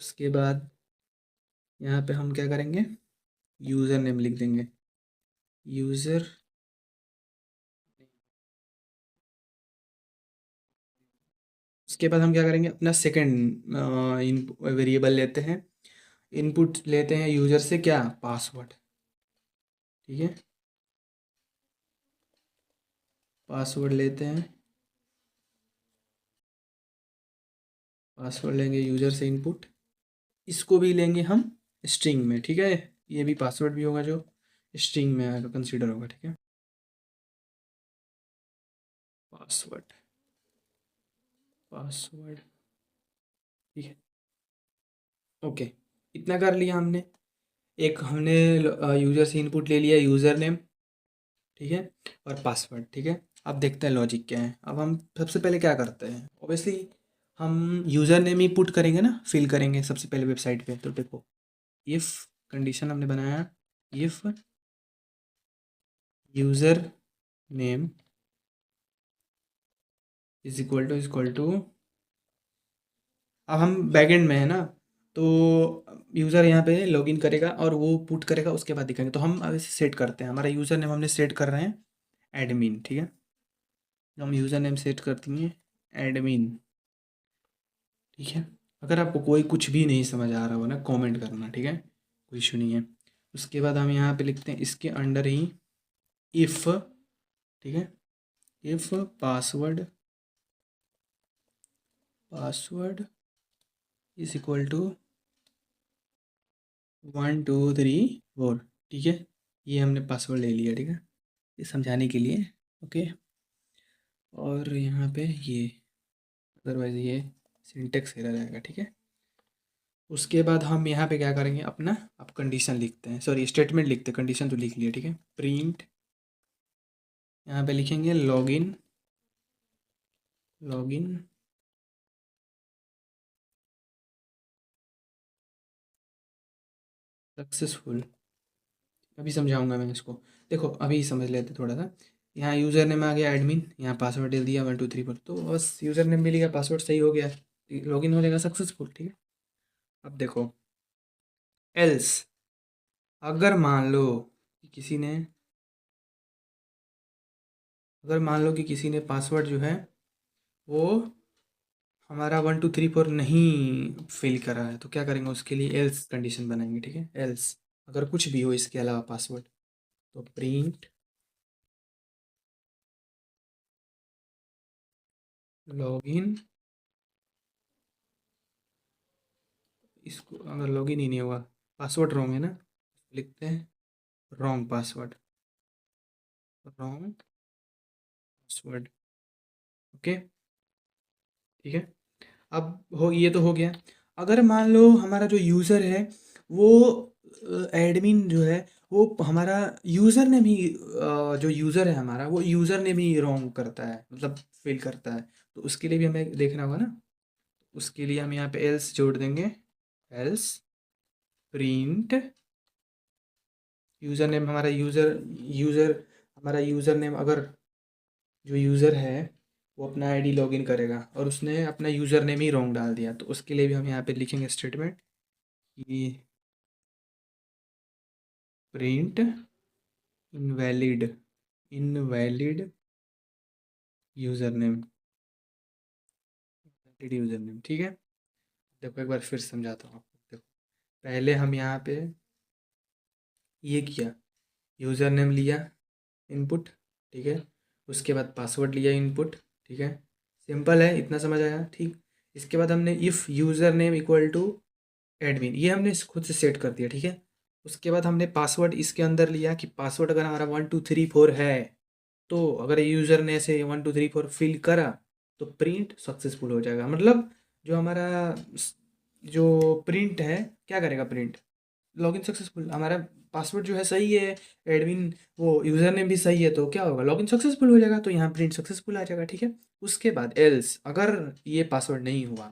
उसके बाद यहाँ पे हम क्या करेंगे, यूज़र नेम लिख देंगे, यूज़र, उसके बाद हम क्या करेंगे, अपना सेकंड इन वेरिएबल लेते हैं, इनपुट लेते हैं यूज़र से क्या, पासवर्ड, ठीक है। पासवर्ड लेते हैं, पासवर्ड लेंगे यूज़र से इनपुट, इसको भी लेंगे हम स्ट्रिंग में, ठीक है। ये भी पासवर्ड भी होगा जो स्ट्रिंग में आएगा, कंसीडर होगा, ठीक है। पासवर्ड, पासवर्ड, ठीक है, ओके। इतना कर लिया हमने। एक हमने यूज़र से इनपुट ले लिया, यूज़र नेम, ठीक है, और पासवर्ड, ठीक है। अब देखते हैं लॉजिक क्या है। अब हम सबसे पहले क्या करते हैं, ऑब्वियसली हम यूज़र नेम ही पुट करेंगे ना, फिल करेंगे सबसे पहले वेबसाइट पे। तो देखो, इफ़ कंडीशन हमने बनाया, if user name is equal to, अब हम बैकएंड में है ना, तो यूज़र यहाँ पे लॉगिन करेगा और वो पुट करेगा, उसके बाद दिखाएंगे। तो हम अब इसे सेट करते हैं, हमारा यूज़र नेम हमने सेट कर रहे हैं एडमिन, ठीक है। तो हम यूज़र नेम सेट कर देंगे एडमिन, ठीक है। अगर आपको कोई कुछ भी नहीं समझ आ रहा हो ना, कमेंट करना, ठीक है, कोई इशू नहीं है। उसके बाद हम यहाँ पे लिखते हैं इसके अंडर ही इफ़, ठीक है, if password, password is equal to 1 2 3 4, ठीक है। ये हमने पासवर्ड ले लिया, ठीक है, ये समझाने के लिए, ओके। और यहाँ पे ये, अदरवाइज ये सिंटेक्स एरर आएगा, ठीक है। उसके बाद हम यहाँ पे क्या करेंगे, अपना अब कंडीशन लिखते हैं, सॉरी स्टेटमेंट लिखते हैं, कंडीशन तो लिख लिया, ठीक है। प्रिंट, यहाँ पे लिखेंगे लॉगिन, लॉगिन सक्सेसफुल। अभी समझाऊंगा मैं इसको, देखो अभी समझ लेते थोड़ा सा। यहाँ यूज़र नेम आ गया एडमिन, यहाँ पासवर्ड दे दिया 1 2 3 4, तो बस यूज़र नेम मिल गया, पासवर्ड सही हो गया, लॉगिन हो जाएगा सक्सेसफुल, ठीक है। अब देखो, एल्स, अगर मान लो कि किसी ने, अगर मान लो कि किसी ने पासवर्ड जो है वो हमारा 1 2 3 4 नहीं फिल करा है, तो क्या करेंगे, उसके लिए एल्स कंडीशन बनाएंगे, ठीक है। एल्स अगर कुछ भी हो इसके अलावा पासवर्ड, तो प्रिंट लॉगिन, इसको अगर लॉगिन ही नहीं हुआ, पासवर्ड रॉन्ग है ना, लिखते हैं wrong password, wrong password, okay, ठीक है। अब हो, ये तो हो गया। अगर मान लो हमारा जो यूज़र है वो एडमिन जो है, वो हमारा यूज़र नेम ही जो यूज़र है हमारा, वो यूज़र नेम ही रॉन्ग करता है, मतलब फिल करता है, तो उसके लिए भी हमें देखना होगा ना। उसके लिए हम यहाँ पे एल्स जोड़ देंगे, एल्स प्रिंट यूज़र नेम, हमारा यूज़र, यूज़र हमारा यूज़र नेम, अगर जो यूज़र है वो अपना आईडी लॉगिन करेगा और उसने अपना यूज़र नेम ही रॉन्ग डाल दिया, तो उसके लिए भी हम यहाँ पे लिखेंगे स्टेटमेंट कि print invalid, invalid user name, valid user name, ठीक है। देखो एक बार फिर समझाता हूँ आपको, देखो पहले हम यहाँ पे ये किया, यूज़र नेम लिया इनपुट, ठीक है। उसके बाद पासवर्ड लिया इनपुट, ठीक है। सिंपल है, इतना समझ आया, ठीक। इसके बाद हमने if user name equal to admin, ये हमने खुद से सेट कर दिया, ठीक है। उसके बाद हमने पासवर्ड इसके अंदर लिया कि पासवर्ड अगर हमारा 1 2 3 4 है, तो अगर यूज़र ने ऐसे 1 2 3 4 फिल करा तो प्रिंट सक्सेसफुल हो जाएगा, मतलब जो हमारा जो प्रिंट है, क्या करेगा प्रिंट, लॉगिन सक्सेसफुल, हमारा पासवर्ड जो है सही है, एडमिन वो यूज़र नेम भी सही है, तो क्या होगा, लॉगिन सक्सेसफुल हो जाएगा, तो यहाँ प्रिंट सक्सेसफुल आ जाएगा, ठीक है। उसके बाद एल्स, अगर ये पासवर्ड नहीं हुआ,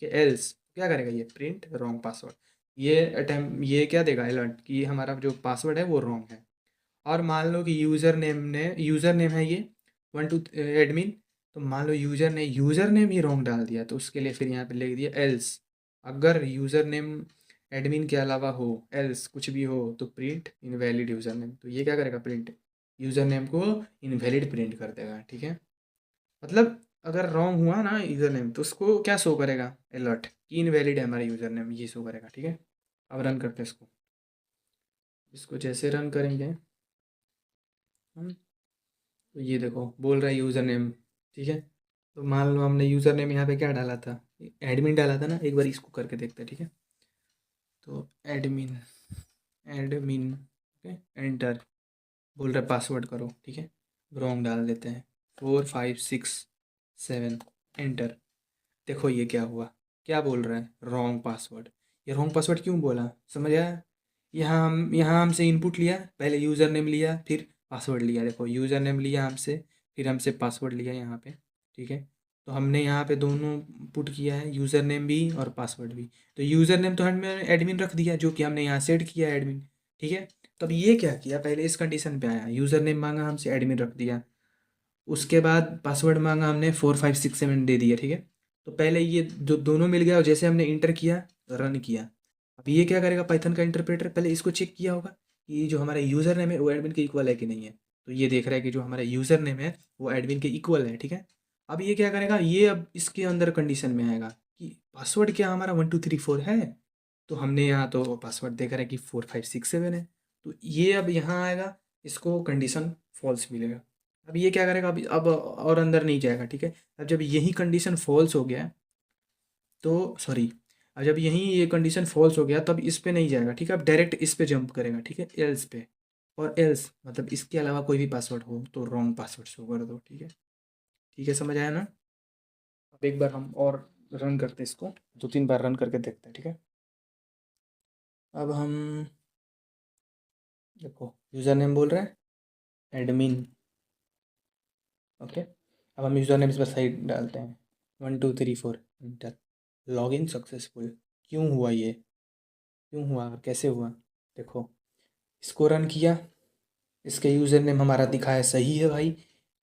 ठीक है, एल्स क्या करेगा, ये प्रिंट रॉन्ग पासवर्ड, ये अटैम्प, ये क्या देगा अलर्ट कि हमारा जो पासवर्ड है वो रॉन्ग है। और मान लो कि यूज़र नेम है ये 1 2 एडमिन, तो मान लो यूज़र ने यूज़र नेम ही रॉन्ग डाल दिया, तो उसके लिए फिर यहाँ पे लिख दिया एल्स, अगर यूज़र नेम एडमिन के अलावा हो, एल्स कुछ भी हो, तो प्रिंट इनवैलिड यूज़र नेम, तो ये क्या करेगा, प्रिंट यूज़र नेम को इनवैलिड प्रिंट कर देगा, ठीक है। मतलब अगर रॉन्ग हुआ ना यूज़र नेम, तो उसको क्या शो करेगा, अलर्ट कि इनवैलिड है हमारा यूज़र नेम, ये शो करेगा, ठीक है। अब रन करते हैं इसको। इसको जैसे रन करेंगे हम, तो ये देखो बोल रहा है यूज़र नेम, ठीक है। तो मान लो हमने यूज़र नेम यहाँ पे क्या डाला था, एडमिन डाला था ना, एक बार इसको करके देखते हैं, ठीक है। तो एडमिन, एडमिन, ओके, एंटर। बोल रहा है पासवर्ड करो, ठीक है। रॉन्ग डाल देते हैं, 4567, एंटर। देखो ये क्या हुआ, क्या बोल रहा है, रॉन्ग पासवर्ड। ये रॉन्ग पासवर्ड क्यों बोला, समझ आया। यहाँ हमसे इनपुट लिया, पहले यूज़र नेम लिया फिर पासवर्ड लिया। देखो यूज़र नेम लिया हमसे, फिर हमसे पासवर्ड लिया यहाँ पे, ठीक है। तो हमने यहाँ पे दोनों पुट किया है, यूज़र नेम भी और पासवर्ड भी। तो यूज़र नेम तो हमने एडमिन रख दिया, जो कि हमने यहाँ सेट किया है एडमिन, ठीक है। तो अब ये क्या किया, पहले इस कंडीशन पे आया, यूज़र नेम मांगा हमसे, एडमिन रख दिया। उसके बाद पासवर्ड मांगा हमने, 4567 दे दिया, ठीक है। तो पहले ये जो दोनों मिल गया और जैसे हमने इंटर किया, रन किया। अब ये क्या करेगा, पाइथन का इंटरप्रेटर पहले इसको चेक किया होगा कि जो हमारा यूज़र नेम है वो एडमिन के इक्वल है कि नहीं है। तो ये देख रहा है कि जो हमारा यूज़र नेम है वो एडमिन के इक्वल है, ठीक है। अब ये क्या करेगा, ये अब इसके अंदर कंडीशन में आएगा कि पासवर्ड क्या हमारा 1234 है। तो हमने यहाँ तो पासवर्ड देखा है कि 4567 है। तो ये अब यहाँ आएगा, इसको कंडीशन फॉल्स मिलेगा। अब ये क्या करेगा, अब और अंदर नहीं जाएगा, ठीक है। अब जब यही कंडीशन फॉल्स हो गया, तो सॉरी, अब जब यही ये कंडीशन फॉल्स हो गया तब इस पे नहीं जाएगा, ठीक है। अब डायरेक्ट इस पे जंप करेगा, ठीक है, एल्स पे। और एल्स मतलब इसके अलावा कोई भी पासवर्ड हो तो रॉन्ग पासवर्ड शो कर दो, ठीक है। ठीक है, समझ आया ना। अब एक बार हम और रन करते हैं इसको, 2-3 बार रन करके देखते हैं, ठीक है। अब हम देखो यूज़र नेम बोल रहा है एडमिन, ओके। अब हम यूज़र नेम इस पर सही डालते हैं, 1234, इंटर। Login successful. क्यों हुआ ये, क्यों हुआ और कैसे हुआ, देखो इसको रन किया, इसके यूज़र नेम हमारा दिखाया सही है भाई,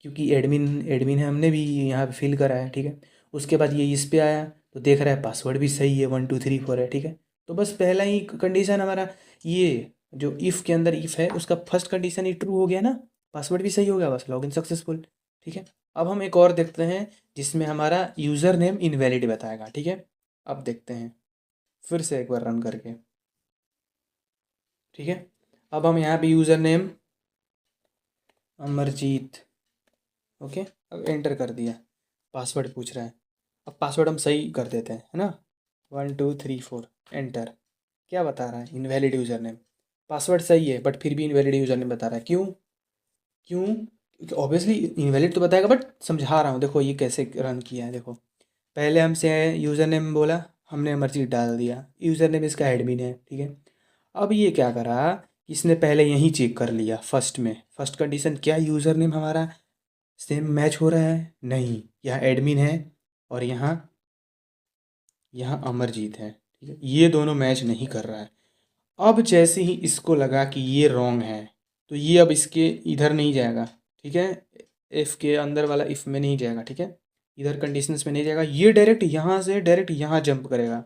क्योंकि एडमिन एडमिन है, हमने भी यहाँ पे फिल करा है, ठीक है। उसके बाद ये इस पे आया तो देख रहा है पासवर्ड भी सही है, 1234 है, ठीक है। तो बस पहला ही कंडीशन हमारा, ये जो इफ़ के अंदर इफ़ है उसका फर्स्ट कंडीशन ही ट्रू हो गया ना, पासवर्ड भी सही हो गया, बस लॉगिन सक्सेसफुल, ठीक है। अब हम एक और देखते हैं जिसमें हमारा यूज़र नेम इनवैलिड बताएगा, ठीक है। अब देखते हैं फिर से एक बार रन करके, ठीक है। अब हम यहाँ पे यूज़र नेम अमरजीत, ओके। अब एंटर कर दिया, पासवर्ड पूछ रहा है। अब पासवर्ड हम सही कर देते हैं, है ना, 1234, एंटर। क्या बता रहा है, इनवैलिड यूज़र नेम। पासवर्ड सही है बट फिर भी इनवैलिड यूज़र नेम बता रहा है, क्यों, क्यों, क्योंकि ऑब्वियसली इनवैलिड तो बताएगा, बट समझा रहा हूँ, देखो ये कैसे रन किया है। देखो पहले हमसे यूज़र नेम बोला, हमने अमरजीत डाल दिया, यूज़र नेम इसका एडमिन है, ठीक है। अब ये क्या करा, इसने पहले यहीं चेक कर लिया फर्स्ट में, फर्स्ट कंडीशन क्या, यूज़र नेम हमारा सेम मैच हो रहा है, नहीं, यहाँ एडमिन है और यहाँ यहाँ अमरजीत है, ठीक है, ये दोनों मैच नहीं कर रहा है। अब जैसे ही इसको लगा कि ये रॉन्ग है, तो ये अब इसके इधर नहीं जाएगा, ठीक है, इफ़ के अंदर वाला इफ़ में नहीं जाएगा, ठीक है, इधर कंडीशंस में नहीं जाएगा, ये डायरेक्ट यहाँ से डायरेक्ट यहाँ जंप करेगा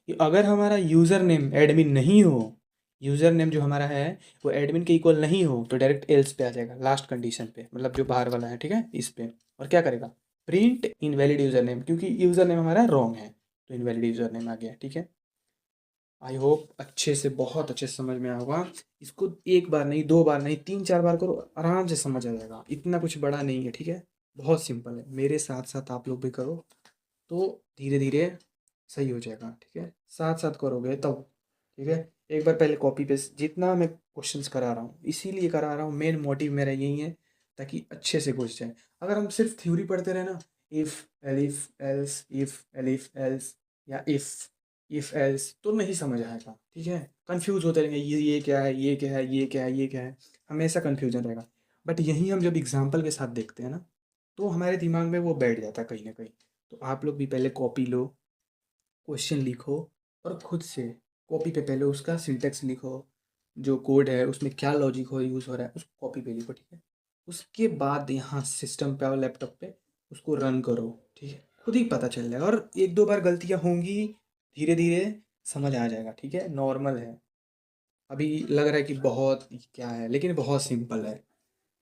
कि अगर हमारा यूज़र नेम एडमिन नहीं हो, यूज़र नेम जो हमारा है वो एडमिन के इक्वल नहीं हो, तो डायरेक्ट एल्स पे आ जाएगा, लास्ट कंडीशन पे, मतलब जो बाहर वाला है, ठीक है, इस पे। और क्या करेगा, प्रिंट इनवैलिड यूज़र नेम, क्योंकि यूज़र नेम हमारा रॉन्ग है, तो इनवैलिड यूज़र नेम आ गया, ठीक है। आई होप अच्छे से, बहुत अच्छे से समझ में आया होगा। इसको एक बार नहीं, दो बार नहीं, 3-4 बार करो, आराम से समझ आ जाएगा, इतना कुछ बड़ा नहीं है, ठीक है। बहुत सिंपल है, मेरे साथ साथ आप लोग भी करो तो धीरे धीरे सही हो जाएगा, ठीक है। साथ साथ करोगे तब, ठीक है। एक बार पहले कॉपी पेस्ट, जितना मैं क्वेश्चंस करा रहा हूँ इसीलिए करा रहा हूँ, मेन मोटिव मेरा यही है ताकि अच्छे से घुस जाए। अगर हम सिर्फ थ्योरी पढ़ते रहे ना, if elif else, if elif else, या इफ़ एल्स, तो नहीं समझ आएगा, ठीक है। कंफ्यूज होते रहेंगे, ये क्या है, ये क्या है, ये क्या है, ये क्या है, हमेशा कन्फ्यूजन रहेगा। बट यही हम जब एग्जाम्पल के साथ देखते हैं ना, तो हमारे दिमाग में वो बैठ जाता है कहीं ना कहीं। तो आप लोग भी पहले कॉपी लो, क्वेश्चन लिखो, और खुद से कॉपी पे पहले उसका सिंटेक्स लिखो, जो कोड है उसमें क्या लॉजिक हो यूज़ हो रहा है उसको कॉपी पे लिखो, ठीक है। उसके बाद यहाँ सिस्टम पे और लैपटॉप पे उसको रन करो, ठीक है, खुद ही पता चल जाएगा। और 1-2 बार गलतियाँ होंगी, धीरे धीरे समझ आ जाएगा, ठीक है, नॉर्मल है। अभी लग रहा है कि बहुत क्या है, लेकिन बहुत सिंपल है,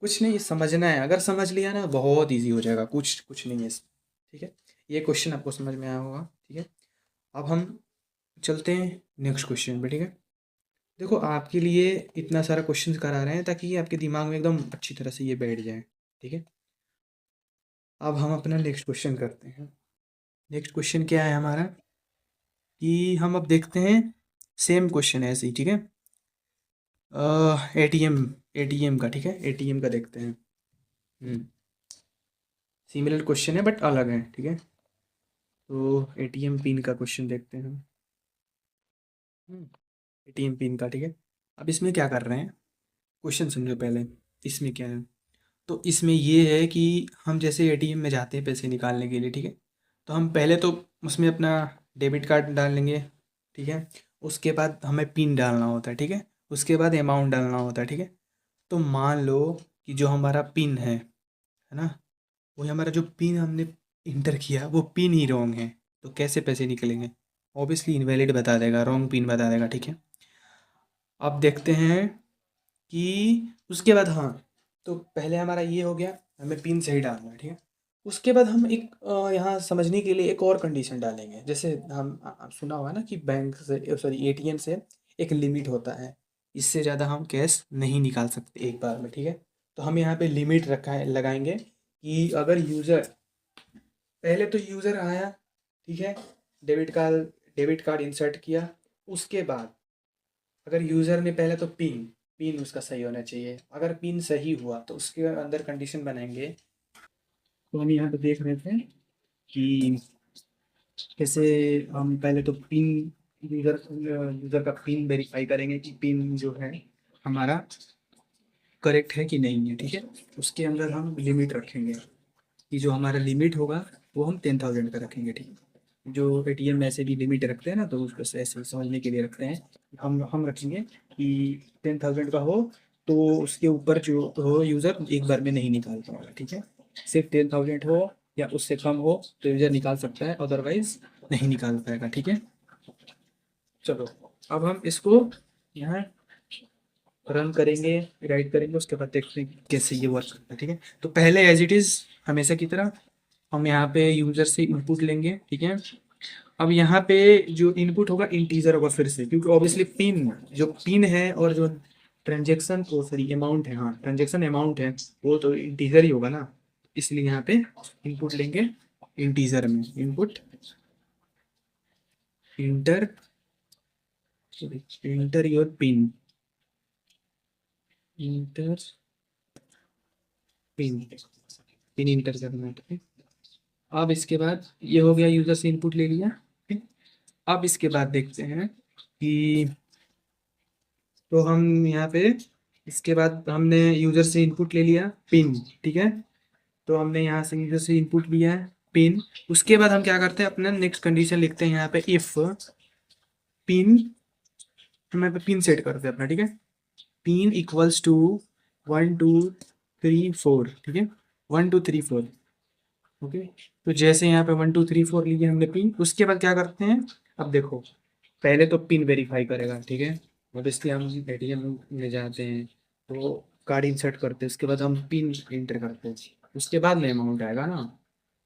कुछ नहीं, समझना है, अगर समझ लिया ना बहुत ईजी हो जाएगा, कुछ कुछ नहीं है इसमें, ठीक है। ये क्वेश्चन आपको समझ में आया होगा, ठीक है। अब हम चलते हैं नेक्स्ट क्वेश्चन पे, ठीक है। देखो आपके लिए इतना सारा क्वेश्चंस करा रहे हैं ताकि ये आपके दिमाग में एकदम अच्छी तरह से ये बैठ जाए। ठीक है, अब हम अपना नेक्स्ट क्वेश्चन करते हैं। नेक्स्ट क्वेश्चन क्या है हमारा कि हम अब देखते हैं सेम क्वेश्चन है ऐसे ही। ठीक है, एटीएम एटीएम का। ठीक है, एटीएम का देखते हैं। सिमिलर क्वेश्चन है बट अलग है। ठीक है, तो एटीएम पिन का क्वेश्चन देखते हैं हम। एटीएम पिन का। ठीक है, अब इसमें क्या कर रहे हैं, क्वेश्चन समझो पहले। इसमें क्या है, तो इसमें ये है कि हम जैसे एटीएम में जाते हैं पैसे निकालने के लिए। ठीक है, तो हम पहले तो उसमें अपना डेबिट कार्ड डाल लेंगे। ठीक है, उसके बाद हमें पिन डालना होता है। ठीक है, उसके बाद अमाउंट डालना होता है। ठीक है, तो मान लो कि जो हमारा पिन है ना, वो हमारा जो पिन हमने इंटर किया वो पिन ही रॉन्ग है। तो कैसे पैसे निकलेंगे, ऑब्वियसली इनवैलिड बता देगा, रॉन्ग पिन बता देगा। ठीक है, अब देखते हैं कि उसके बाद, हाँ, तो पहले हमारा ये हो गया, हमें पिन सही डालना है। ठीक है, उसके बाद हम एक यहाँ समझने के लिए एक और कंडीशन डालेंगे। जैसे हम सुना हुआ है ना कि बैंक से, सॉरी, एटीएम से एक लिमिट होता है, इससे ज़्यादा हम कैश नहीं निकाल सकते एक बार में। ठीक है, तो हम यहाँ पे लिमिट रखा है, लगाएंगे कि अगर यूज़र, पहले तो यूज़र आया, ठीक है, डेबिट कार्ड इंसर्ट किया, उसके बाद अगर यूज़र ने पहले तो पिन पिन उसका सही होना चाहिए। अगर पिन सही हुआ तो उसके अंदर कंडीशन बनाएंगे। तो हम यहाँ पे देख रहे थे कि कैसे हम पहले तो पिन, यूज़र यूज़र का पिन वेरीफाई करेंगे कि पिन जो है हमारा करेक्ट है कि नहीं है। ठीक है, उसके अंदर हम लिमिट रखेंगे कि जो हमारा लिमिट होगा वो हम 10,000 का रखेंगे। ठीक है, जो एटीएम में ऐसे भी लिमिट रखते हैं ना, तो उसको ऐसे समझने के लिए रखते हैं। हम रखेंगे कि 10,000 का हो तो उसके ऊपर जो हो यूज़र एक बार में नहीं निकाल पाएगा। ठीक है, सिर्फ 10,000 हो या उससे कम हो तो यूज़र निकाल सकता है, अदरवाइज नहीं निकाल पाएगा। ठीक है, चलो अब हम इसको यहाँ रन करेंगे, राइट करेंगे, उसके बाद देखते हैं कैसे ये वर्क करता है। ठीक है, तो पहले एज इट इज़ हमेशा की तरह हम यहाँ पे यूज़र से इनपुट लेंगे। ठीक है, अब यहाँ पे जो इनपुट होगा इंटीजर होगा फिर से, क्योंकि ऑब्वियसली पिन, जो पिन है और जो ट्रांजेक्शन, ओ सॉरी अमाउंट है, हाँ ट्रांजेक्शन अमाउंट है, वो तो इंटीजर ही होगा ना, इसलिए यहाँ पे इनपुट लेंगे इंटीजर में। Input inter, inter your pin, inter pin, pin inter करना है। ठीक है, अब इसके बाद ये हो गया, यूजर से इनपुट ले लिया। ठीक, अब इसके बाद देखते हैं कि, तो हम यहाँ पे, इसके बाद हमने यूजर से इनपुट ले लिया पिन। ठीक है, तो हमने यहाँ से यूजर से इनपुट लिया है पिन। उसके बाद हम क्या करते हैं, अपना नेक्स्ट कंडीशन लिखते हैं यहाँ पे, इफ पिन, हम यहाँ पे पिन सेट करते हैं अपना। ठीक है, पिन इक्वल्स टू 1 2 3 4। ठीक है, 1 2 3 4। ओके, तो जैसे यहाँ पे 1 2 3 4 लिए हमने पिन, उसके बाद क्या करते हैं, अब देखो पहले तो पिन वेरीफाई करेगा। ठीक है, ऑब्वियसली हम एटीएम में जाते हैं तो कार्ड इंसर्ट करते हैं, उसके बाद हम पिन इंटर करते हैं, उसके बाद में अमाउंट आएगा ना,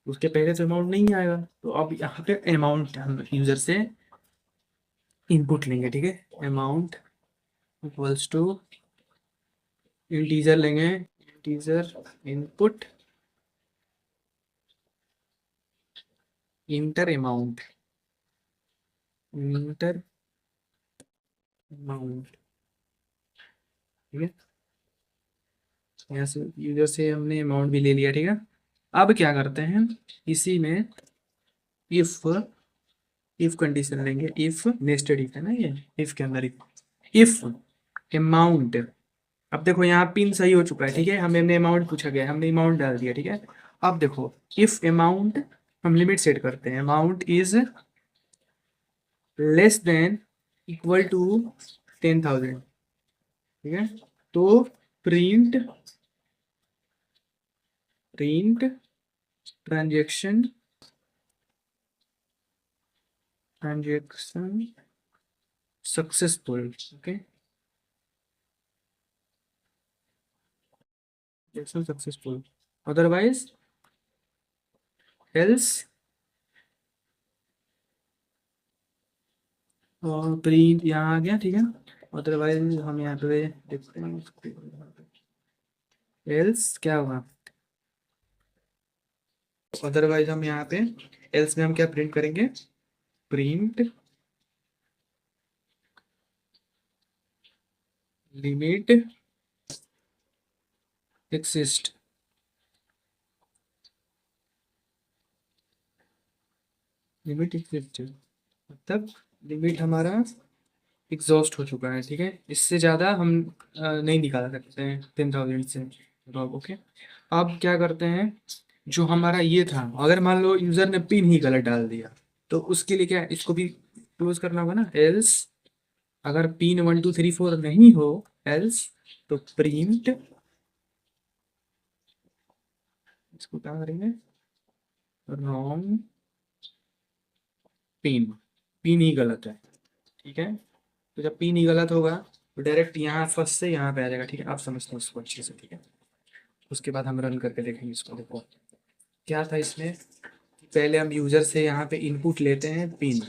उसके पहले तो अमाउंट नहीं आएगा। तो अब यहाँ पे अमाउंट हम यूज़र से इनपुट लेंगे। ठीक है, अमाउंट इक्वल्स टू इंटीजर लेंगे, integer input inter amount, inter amount. ठीक है, यहाँ से यूजर से हमने अमाउंट भी ले लिया। ठीक है, अब क्या करते हैं, इसी में इफ इफ कंडीशन लेंगे, इफ नेस्टेड इफ है ना, ये इफ के अंदर इफ अमाउंट। अब देखो यहाँ पिन सही हो चुका है। ठीक है, हमने अमाउंट पूछा गया, हमने अमाउंट डाल दिया। ठीक है, अब देखो इफ अमाउंट, हम लिमिट सेट करते हैं, amount is less than equal to 10,000। ठीक है, तो print print transaction transaction successful. Okay, transaction successful, otherwise else, और प्रिंट यहाँ आ गया। ठीक है, अदरवाइज हम यहाँ पे देखते हैं एल्स क्या होगा। अदरवाइज हम यहाँ पे एल्स में हम क्या प्रिंट करेंगे, print limit exist. Limit exist मतलब लिमिट हमारा एग्जॉस्ट हो चुका है, ठीक है, इससे ज़्यादा हम नहीं निकाल सकते हैं 10,000 से। तो ओके, अब क्या करते हैं, जो हमारा ये था, अगर मान लो यूज़र ने पिन ही गलत डाल दिया तो उसके लिए क्या, इसको भी क्लोज करना होगा ना। एल्स अगर पिन 1 2 3 4 नहीं हो, एल्स तो प्रिंट, इसको क्या करेंगे, रॉन्ग पिन, पिन ही गलत है, ठीक है। तो जब पिन ही गलत होगा तो डायरेक्ट यहाँ फर्स्ट से यहाँ पे आ जाएगा, ठीक है, आप समझते हो उसको अच्छे से, ठीक है। उसके बाद हम रन करके देखेंगे इसको। देखो क्या था इसमें, पहले हम यूजर से यहाँ पे इनपुट लेते हैं पिन,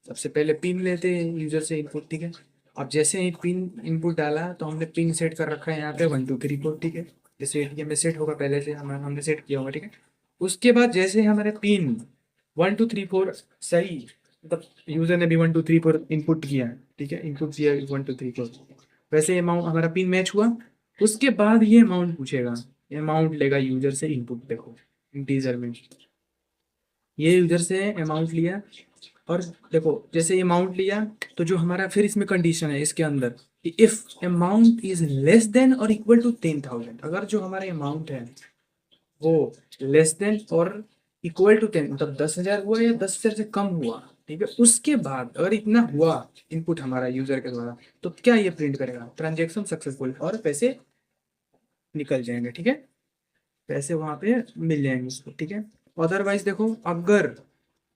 सबसे पहले पिन लेते हैं यूजर से इनपुट, ठीक है। अब जैसे ही पिन इनपुट डाला तो हमने पिन सेट कर रखा है यहाँ पे 1 2 3 4, ठीक है, जैसे एटीएम में सेट होगा पहले से हमने सेट किया होगा, ठीक है। उसके बाद जैसे हमारे पिन 1 2 3 4 सही, मतलब यूजर ने भी 1 2 3 4 इनपुट किया, ठीक है, इनपुट दिया 1 2 3 4, वैसे अमाउंट हमारा पिन मैच हुआ। उसके बाद ये अमाउंट पूछेगा, ये अमाउंट लेगा यूजर से इनपुट, देखो इंटीजर में ये यूजर से अमाउंट लिया, और देखो जैसे अमाउंट लिया तो जो हमारा फिर इसमें कंडीशन है इसके अंदर कि if amount is less then और इक्वल टू 10,000, अगर जो हमारा अमाउंट है वो लेस देन और इक्वल टू 10, मतलब 10,000 हुआ या 10,000 से कम हुआ, ठीक है, उसके बाद अगर इतना हुआ इनपुट हमारा यूजर के द्वारा, तो क्या ये प्रिंट करेगा, ट्रांजेक्शन सक्सेसफुल, और पैसे निकल जाएंगे, ठीक है, पैसे वहां पे मिल जाएंगे उसको, ठीक है। अदरवाइज देखो अगर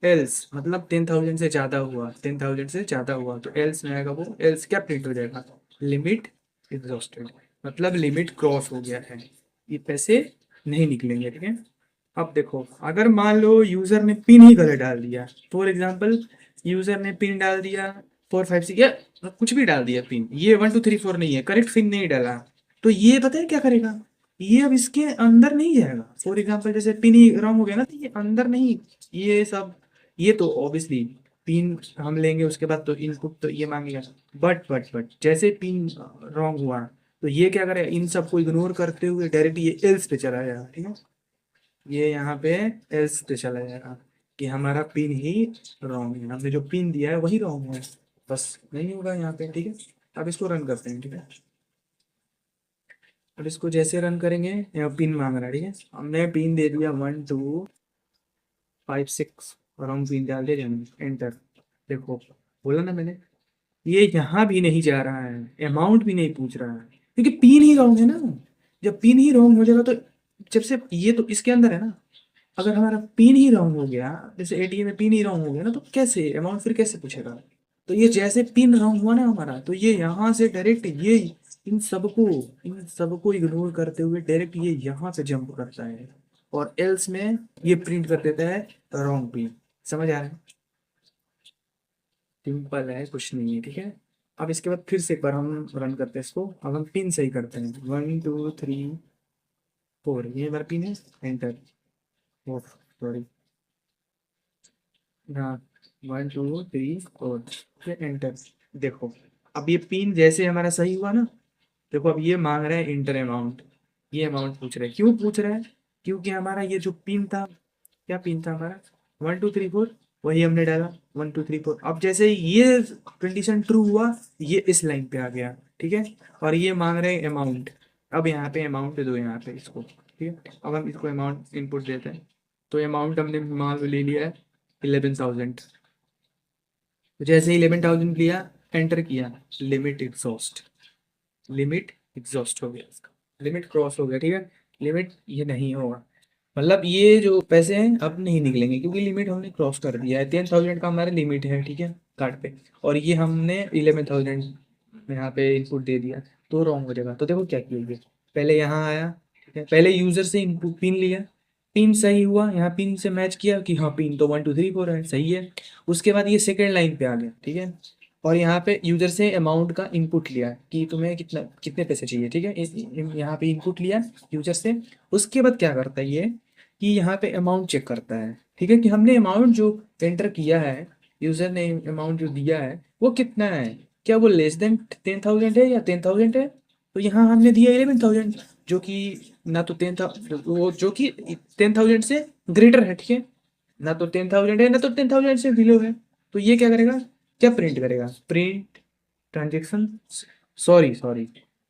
एल्स मतलब 10,000 से ज्यादा हुआ, 10,000 से ज्यादा हुआ तो एल्स में आएगा, वो एल्स क्या प्रिंट हो जाएगा, लिमिट एग्जॉस्टेड, मतलब लिमिट क्रॉस हो गया है, ये पैसे नहीं निकलेंगे, ठीक है। अब देखो अगर मान लो यूजर ने पिन ही गलत डाल दिया, फॉर एग्जाम्पल यूजर ने पिन डाल दिया 4 5 6 या कुछ भी डाल दिया पिन, ये 1 2 3 4 नहीं है, करेक्ट पिन नहीं डाला, तो ये पता है क्या करेगा, ये अब इसके अंदर नहीं जाएगा। फॉर एग्जाम्पल जैसे पिन ही रॉन्ग हो गया ना, तो ये अंदर नहीं, ये सब, ये तो ऑब्वियसली पिन हम लेंगे उसके बाद तो इनपुट तो ये मांगेगा, बट जैसे पिन रॉन्ग हुआ तो ये क्या करेगा, इन सबको इग्नोर करते हुए डायरेक्ट ये एल्स पे चला जाएगा, ठीक है, ये यहाँ पे एल्स पे चला जाएगा कि हमारा पिन ही रॉन्ग है, हमने जो पिन दिया है वही रॉन्ग है, बस नहीं होगा यहाँ पे, ठीक है। अब इसको रन करते हैं, ठीक है। अब इसको जैसे रन करेंगे, यहाँ पिन मांग रहा है, ठीक है, हमने पिन दे दिया 1 2 5 6 और हम पिन डाल दिया, एंटर। देखो बोला ना मैंने, ये यहाँ भी नहीं जा रहा है, अमाउंट भी नहीं पूछ रहा है, क्योंकि पिन ही रॉन्ग है ना। जब पिन ही रॉन्ग हो जाएगा तो जब से ये तो इसके अंदर है ना, अगर हमारा पिन ही रॉन्ग हो गया, जैसे एटीएम में पिन ही रॉन्ग हो गया ना, तो कैसे अमाउंट फिर कैसे पूछेगा। तो ये जैसे पिन रॉन्ग हुआ ना हमारा, तो ये यहाँ से डायरेक्ट ये इन सबको इन सबको इग्नोर करते हुए डायरेक्ट ये यहाँ से जंप करता है, और एल्स में ये प्रिंट कर देता है रॉन्ग पिन। समझ आ रहा है, सिंपल है, कुछ नहीं है, ठीक है। अब इसके बाद फिर से एक बार हम रन करते हैं इसको, अब हम पिन सही करते हैं 1 2 3 4, ये हमारा पिन है, एंटर, सॉरी, हाँ 1 2 3 4, फिर एंटर। देखो अब ये पिन जैसे हमारा सही हुआ ना, देखो अब ये मांग रहा है इंटर अमाउंट, ये अमाउंट पूछ रहा है, क्यों पूछ रहा है, क्योंकि हमारा ये जो पिन था, क्या पिन था हमारा 1 2 3 4, वही हमने डाला 1 2 3 4। अब जैसे ये कंडीशन ट्रू हुआ, ये इस लाइन पे आ गया, ठीक है, और ये मांग रहे हैं अमाउंट, अब यहाँ पे अमाउंट दे दो यहाँ पे इसको, ठीक है। अब हम इसको अमाउंट इनपुट देते हैं, तो अमाउंट हमने मान लो ले लिया है 11,000, तो जैसे ही 11,000 लिया, एंटर किया, लिमिट एग्जॉस्ट, लिमिट एग्जॉस्ट हो गया, इसका लिमिट क्रॉस हो गया, ठीक है, लिमिट ये नहीं होगा, मतलब ये जो पैसे हैं अब नहीं निकलेंगे, क्योंकि लिमिट हमने क्रॉस कर दिया है, 10,000 का हमारा लिमिट है, ठीक है, कार्ड पे, और ये हमने 11,000 यहाँ पे इनपुट दे दिया, तो रॉन्ग हो जाएगा। तो देखो क्या किया, पहले यहाँ आया, ठीक है, पहले यूजर से इनपुट पिन लिया, पिन सही हुआ, यहाँ पिन से मैच किया कि हाँ पिन तो 1 2 3 4 है, सही है। उसके बाद ये सेकेंड लाइन पे आ गया, ठीक है, और यहाँ पे यूज़र से अमाउंट का इनपुट लिया कि तुम्हें कितने पैसे चाहिए, ठीक है। यहाँ पे इनपुट लिया यूज़र से। उसके बाद क्या करता है ये कि यहाँ पे अमाउंट चेक करता है, ठीक है, कि हमने अमाउंट जो एंटर किया है, यूज़र ने अमाउंट जो दिया है वो कितना है, क्या वो लेस देन 10,000 है या 10,000 है। तो यहाँ हमने दिया 11,000, जो कि ना तो 10,000, वो जो कि 10,000 से ग्रेटर है, ठीक है, ना तो 10,000 है ना तो 10,000 से बिलो है। तो ये क्या करेगा, क्या प्रिंट करेगा, प्रिंट ट्रांजेक्शन, सॉरी सॉरी,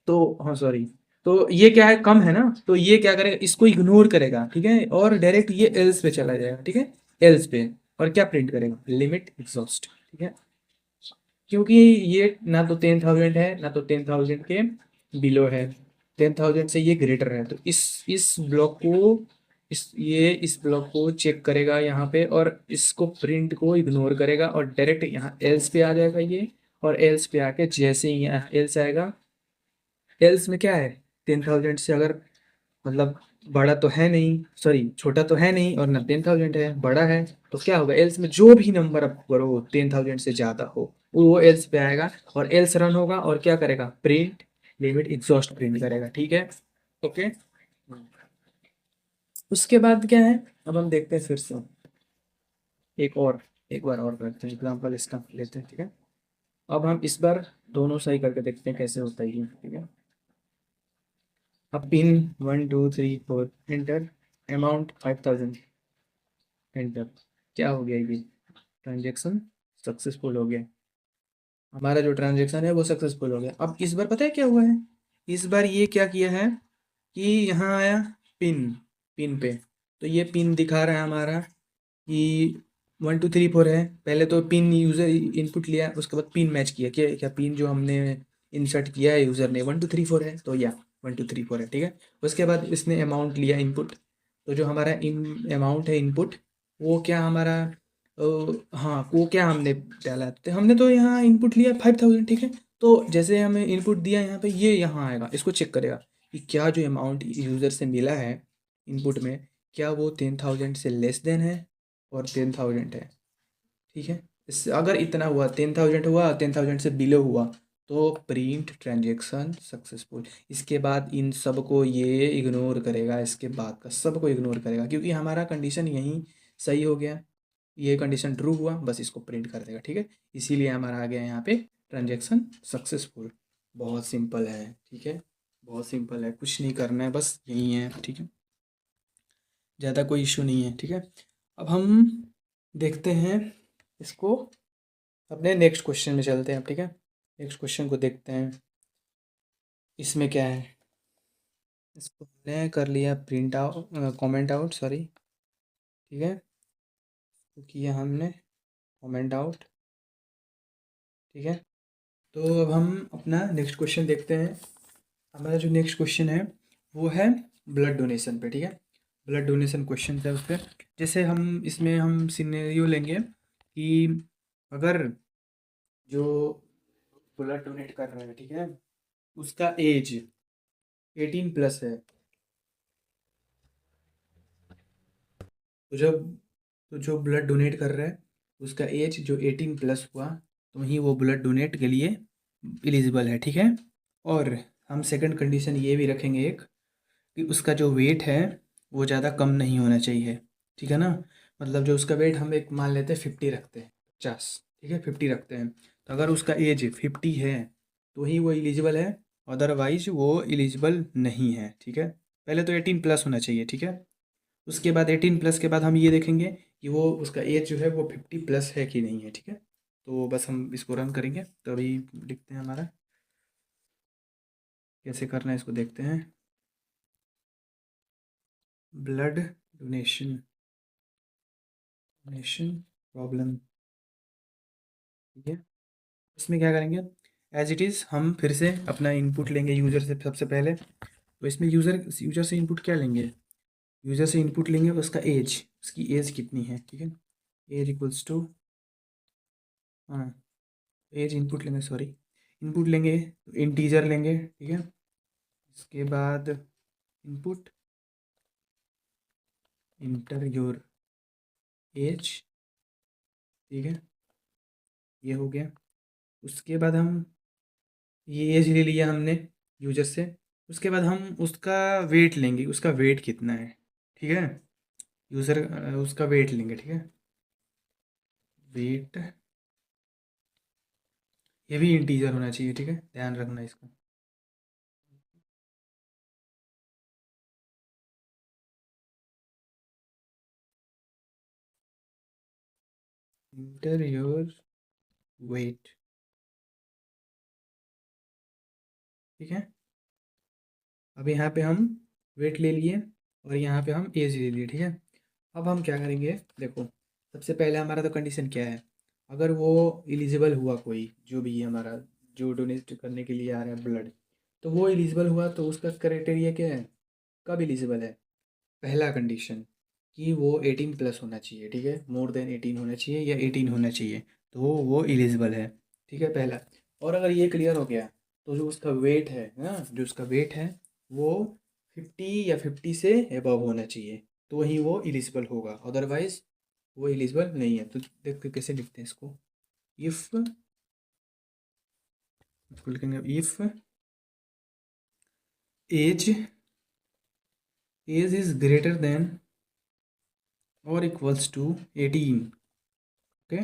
तो हाँ सॉरी, तो ये क्या है, कम है ना, तो ये क्या करेगा, इसको इग्नोर करेगा, ठीक है, और डायरेक्ट ये एल्स पे चला जाएगा, ठीक है, एल्स पे। और क्या प्रिंट करेगा, लिमिट एग्जॉस्ट, ठीक है, क्योंकि ये ना तो 10,000 है ना तो 10,000 के बिलो है, 10,000 से ये ग्रेटर है। तो इस ब्लॉक को, इस ब्लॉक को चेक करेगा यहाँ पे, और इसको प्रिंट को इग्नोर करेगा और डायरेक्ट यहाँ एल्स पे आ जाएगा ये। और एल्स पे आके जैसे ही यहाँ एल्स आएगा, एल्स में क्या है, 10,000 से अगर मतलब बड़ा तो है नहीं, सॉरी छोटा तो है नहीं, और ना 10,000 है, बड़ा है, तो क्या होगा, एल्स में जो भी नंबर आप करो 10,000 से ज़्यादा हो वो एल्स पे आएगा, और एल्स रन होगा और क्या करेगा, प्रिंट लिमिट एग्जॉस्ट प्रिंट करेगा, ठीक है। ओके, उसके बाद क्या है, अब हम देखते हैं फिर से एक बार और करते हैं, एग्जाम्पल इसका लेते हैं, ठीक है। अब हम इस बार दोनों सही करके देखते हैं कैसे होता है ये, ठीक है। अब पिन 1 2 3 4 एंटर, अमाउंट 5,000 एंटर, क्या हो गया ये, ट्रांजेक्शन सक्सेसफुल हो गया, हमारा जो ट्रांजेक्शन है वो सक्सेसफुल हो गया। अब इस बार पता है क्या हुआ है, इस बार ये क्या किया है कि यहाँ आया पिन, पिन पे, तो ये पिन दिखा रहा है हमारा कि 1 2 3 4 है। पहले तो पिन यूज़र इनपुट लिया, उसके बाद पिन मैच किया, क्या क्या पिन जो हमने इंसर्ट किया है यूज़र ने 1 2 3 4 है, तो या 1 2 3 4 है, ठीक है। उसके बाद इसने अमाउंट लिया इनपुट, तो जो हमारा इन अमाउंट है इनपुट, वो क्या हमारा हाँ वो क्या हमने डाला, तो हमने तो यहाँ इनपुट लिया 5,000, ठीक है। तो जैसे हमें इनपुट दिया यहाँ पे, ये यहाँ आएगा, इसको चेक करेगा कि क्या जो अमाउंट यूज़र से मिला है इनपुट में, क्या वो 10,000 से लेस देन है और 10,000 है, ठीक है। इससे अगर इतना हुआ, 10,000 हुआ, 10,000 से बिलो हुआ, तो प्रिंट ट्रांजेक्शन सक्सेसफुल। इसके बाद इन सब को ये इग्नोर करेगा, इसके बाद का सबको इग्नोर करेगा, क्योंकि हमारा कंडीशन यहीं सही हो गया, ये कंडीशन ट्रू हुआ, बस इसको प्रिंट कर देगा, ठीक है। इसीलिए हमारा आ गया यहाँ पे ट्रांजेक्शन सक्सेसफुल। बहुत सिंपल है, ठीक है, बहुत सिंपल है, कुछ नहीं करना है, बस यही है, ठीक है, ज़्यादा कोई इशू नहीं है, ठीक है। अब हम देखते हैं इसको, अपने नेक्स्ट क्वेश्चन में चलते हैं, ठीक है। नेक्स्ट क्वेश्चन को देखते हैं, इसमें क्या है, इसको हमने कर लिया print out, comment out, sorry, ठीक है, तो किया हमने कमेंट आउट, ठीक है। तो अब हम अपना नेक्स्ट क्वेश्चन देखते हैं। हमारा जो नेक्स्ट क्वेश्चन है वो है ब्लड डोनेशन पे, ठीक है, ब्लड डोनेशन क्वेश्चन है उस पर। जैसे हम इसमें हम सिनेरियो लेंगे कि अगर जो ब्लड डोनेट कर रहे हैं, ठीक है, उसका एज 18+ है, तो जब तो जो ब्लड डोनेट कर रहा है उसका एज जो 18+ हुआ, तो ही वो ब्लड डोनेट के लिए एलिजिबल है, ठीक है। और हम सेकंड कंडीशन ये भी रखेंगे एक, कि उसका जो वेट है वो ज़्यादा कम नहीं होना चाहिए, ठीक है ना। मतलब जो उसका वेट हम एक मान लेते हैं 50 रखते हैं, 50, ठीक है, 50 रखते हैं, तो अगर उसका एज 50 है तो ही वो एलिजिबल है, अदरवाइज वो एलिजिबल नहीं है, ठीक है। पहले तो 18+ होना चाहिए, ठीक है। उसके बाद 18+ के बाद हम ये देखेंगे कि वो उसका एज जो है वो 50+ है कि नहीं है, ठीक है। तो बस हम इसको रन करेंगे, तो अभी लिखते हैं हमारा कैसे करना है, इसको देखते हैं। ब्लड डोनेशन डोनेशन प्रॉब्लम, ठीक है। इसमें क्या करेंगे, एज इट इज़ हम फिर से अपना इनपुट लेंगे यूज़र से सबसे पहले। तो इसमें यूज़र यूज़र से इनपुट क्या लेंगे, यूज़र से इनपुट लेंगे उसका एज, उसकी एज कितनी है, ठीक है, एज इक्वल्स टू, हाँ, एज इनपुट लेंगे, सॉरी, इनपुट लेंगे, इंटीजर लेंगे, ठीक है। इसके बाद इनपुट, इंटर योर एज, ठीक है, ये हो गया। उसके बाद हम ये एज ले लिया हमने यूजर से। उसके बाद हम उसका वेट लेंगे, उसका वेट कितना है, ठीक है। यूज़र उसका वेट लेंगे, ठीक है। वेट ये भी इंटीजर होना चाहिए, ठीक है, ध्यान रखना इसका। इंटर योर वेट, ठीक है। अब यहाँ पे हम वेट ले लिए और यहाँ पे हम एज ले लिए, ठीक है। अब हम क्या करेंगे, देखो सबसे पहले हमारा तो कंडीशन क्या है, अगर वो एलिजिबल हुआ कोई, जो भी है हमारा, जो डोनेट करने के लिए आ रहा है ब्लड, तो वो एलिजिबल हुआ तो उसका क्राइटेरिया क्या है, कब एलिजिबल है। पहला कंडीशन कि वो 18+ होना चाहिए, ठीक है, मोर देन 18 होना चाहिए या 18 होना चाहिए, तो वो एलिजिबल है, ठीक है, पहला। और अगर ये क्लियर हो गया तो जो उसका वेट है ना, जो उसका वेट है वो 50 या 50 से एबव होना चाहिए, तो ही वो एलिजिबल होगा, अदरवाइज वो एलिजिबल नहीं है। तो देखते कैसे लिखते हैं इसको, इफ़, इसको लिखेंगे if age age is greater than और इक्वल्स टू 18, ओके।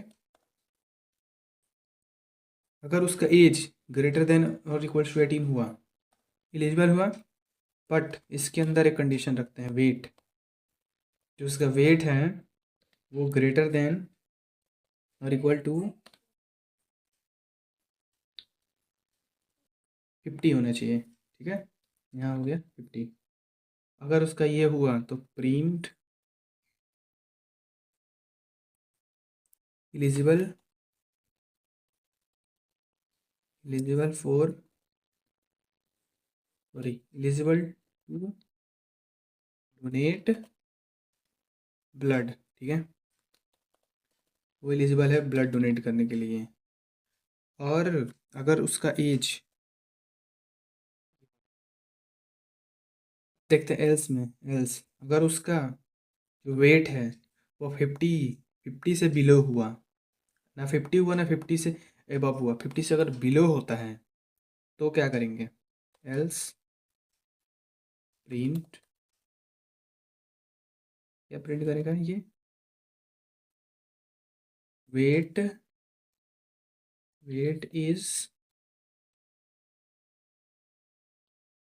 अगर उसका एज ग्रेटर देन और इक्वल्स टू 18 हुआ, एलिजिबल हुआ, बट इसके अंदर एक कंडीशन रखते हैं, वेट, जो उसका वेट है वो ग्रेटर देन और इक्वल टू 50 होना चाहिए, ठीक है। यहाँ हो गया 50। अगर उसका ये हुआ तो print eligible, eligible for, sorry, eligible to donate blood, ठीक है, वो एलिजिबल है ब्लड डोनेट करने के लिए। और अगर उसका एज, देखते हैं एल्स में, एल्स अगर उसका जो वेट है वो 50 से बिलो हुआ, ना 50 हुआ ना 50 से एबव हुआ, 50 से अगर बिलो होता है तो क्या करेंगे, एल्स प्रिंट, क्या प्रिंट करेगा ये, वेट, वेट इज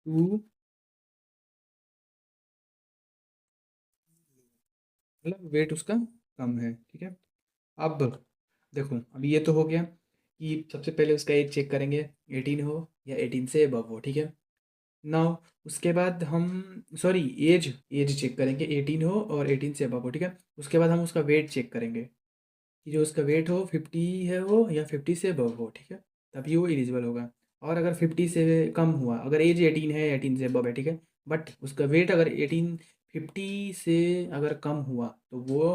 टू, मतलब वेट उसका कम है, ठीक है। अब देखो, अब ये तो हो गया कि सबसे पहले उसका एज चेक करेंगे, 18 हो या 18 से अबव हो, ठीक है। नाउ उसके बाद हम, सॉरी, एज, एज चेक करेंगे 18 हो और 18 से अबव हो, ठीक है। उसके बाद हम उसका वेट चेक करेंगे कि जो उसका वेट हो 50 है वो या 50 से अबव हो, ठीक है, तभी वो एलिजिबल होगा। और अगर 50 से कम हुआ, अगर एज 18 है, 18 से अबव है, ठीक है, बट उसका वेट अगर 18, 50 से अगर कम हुआ तो वो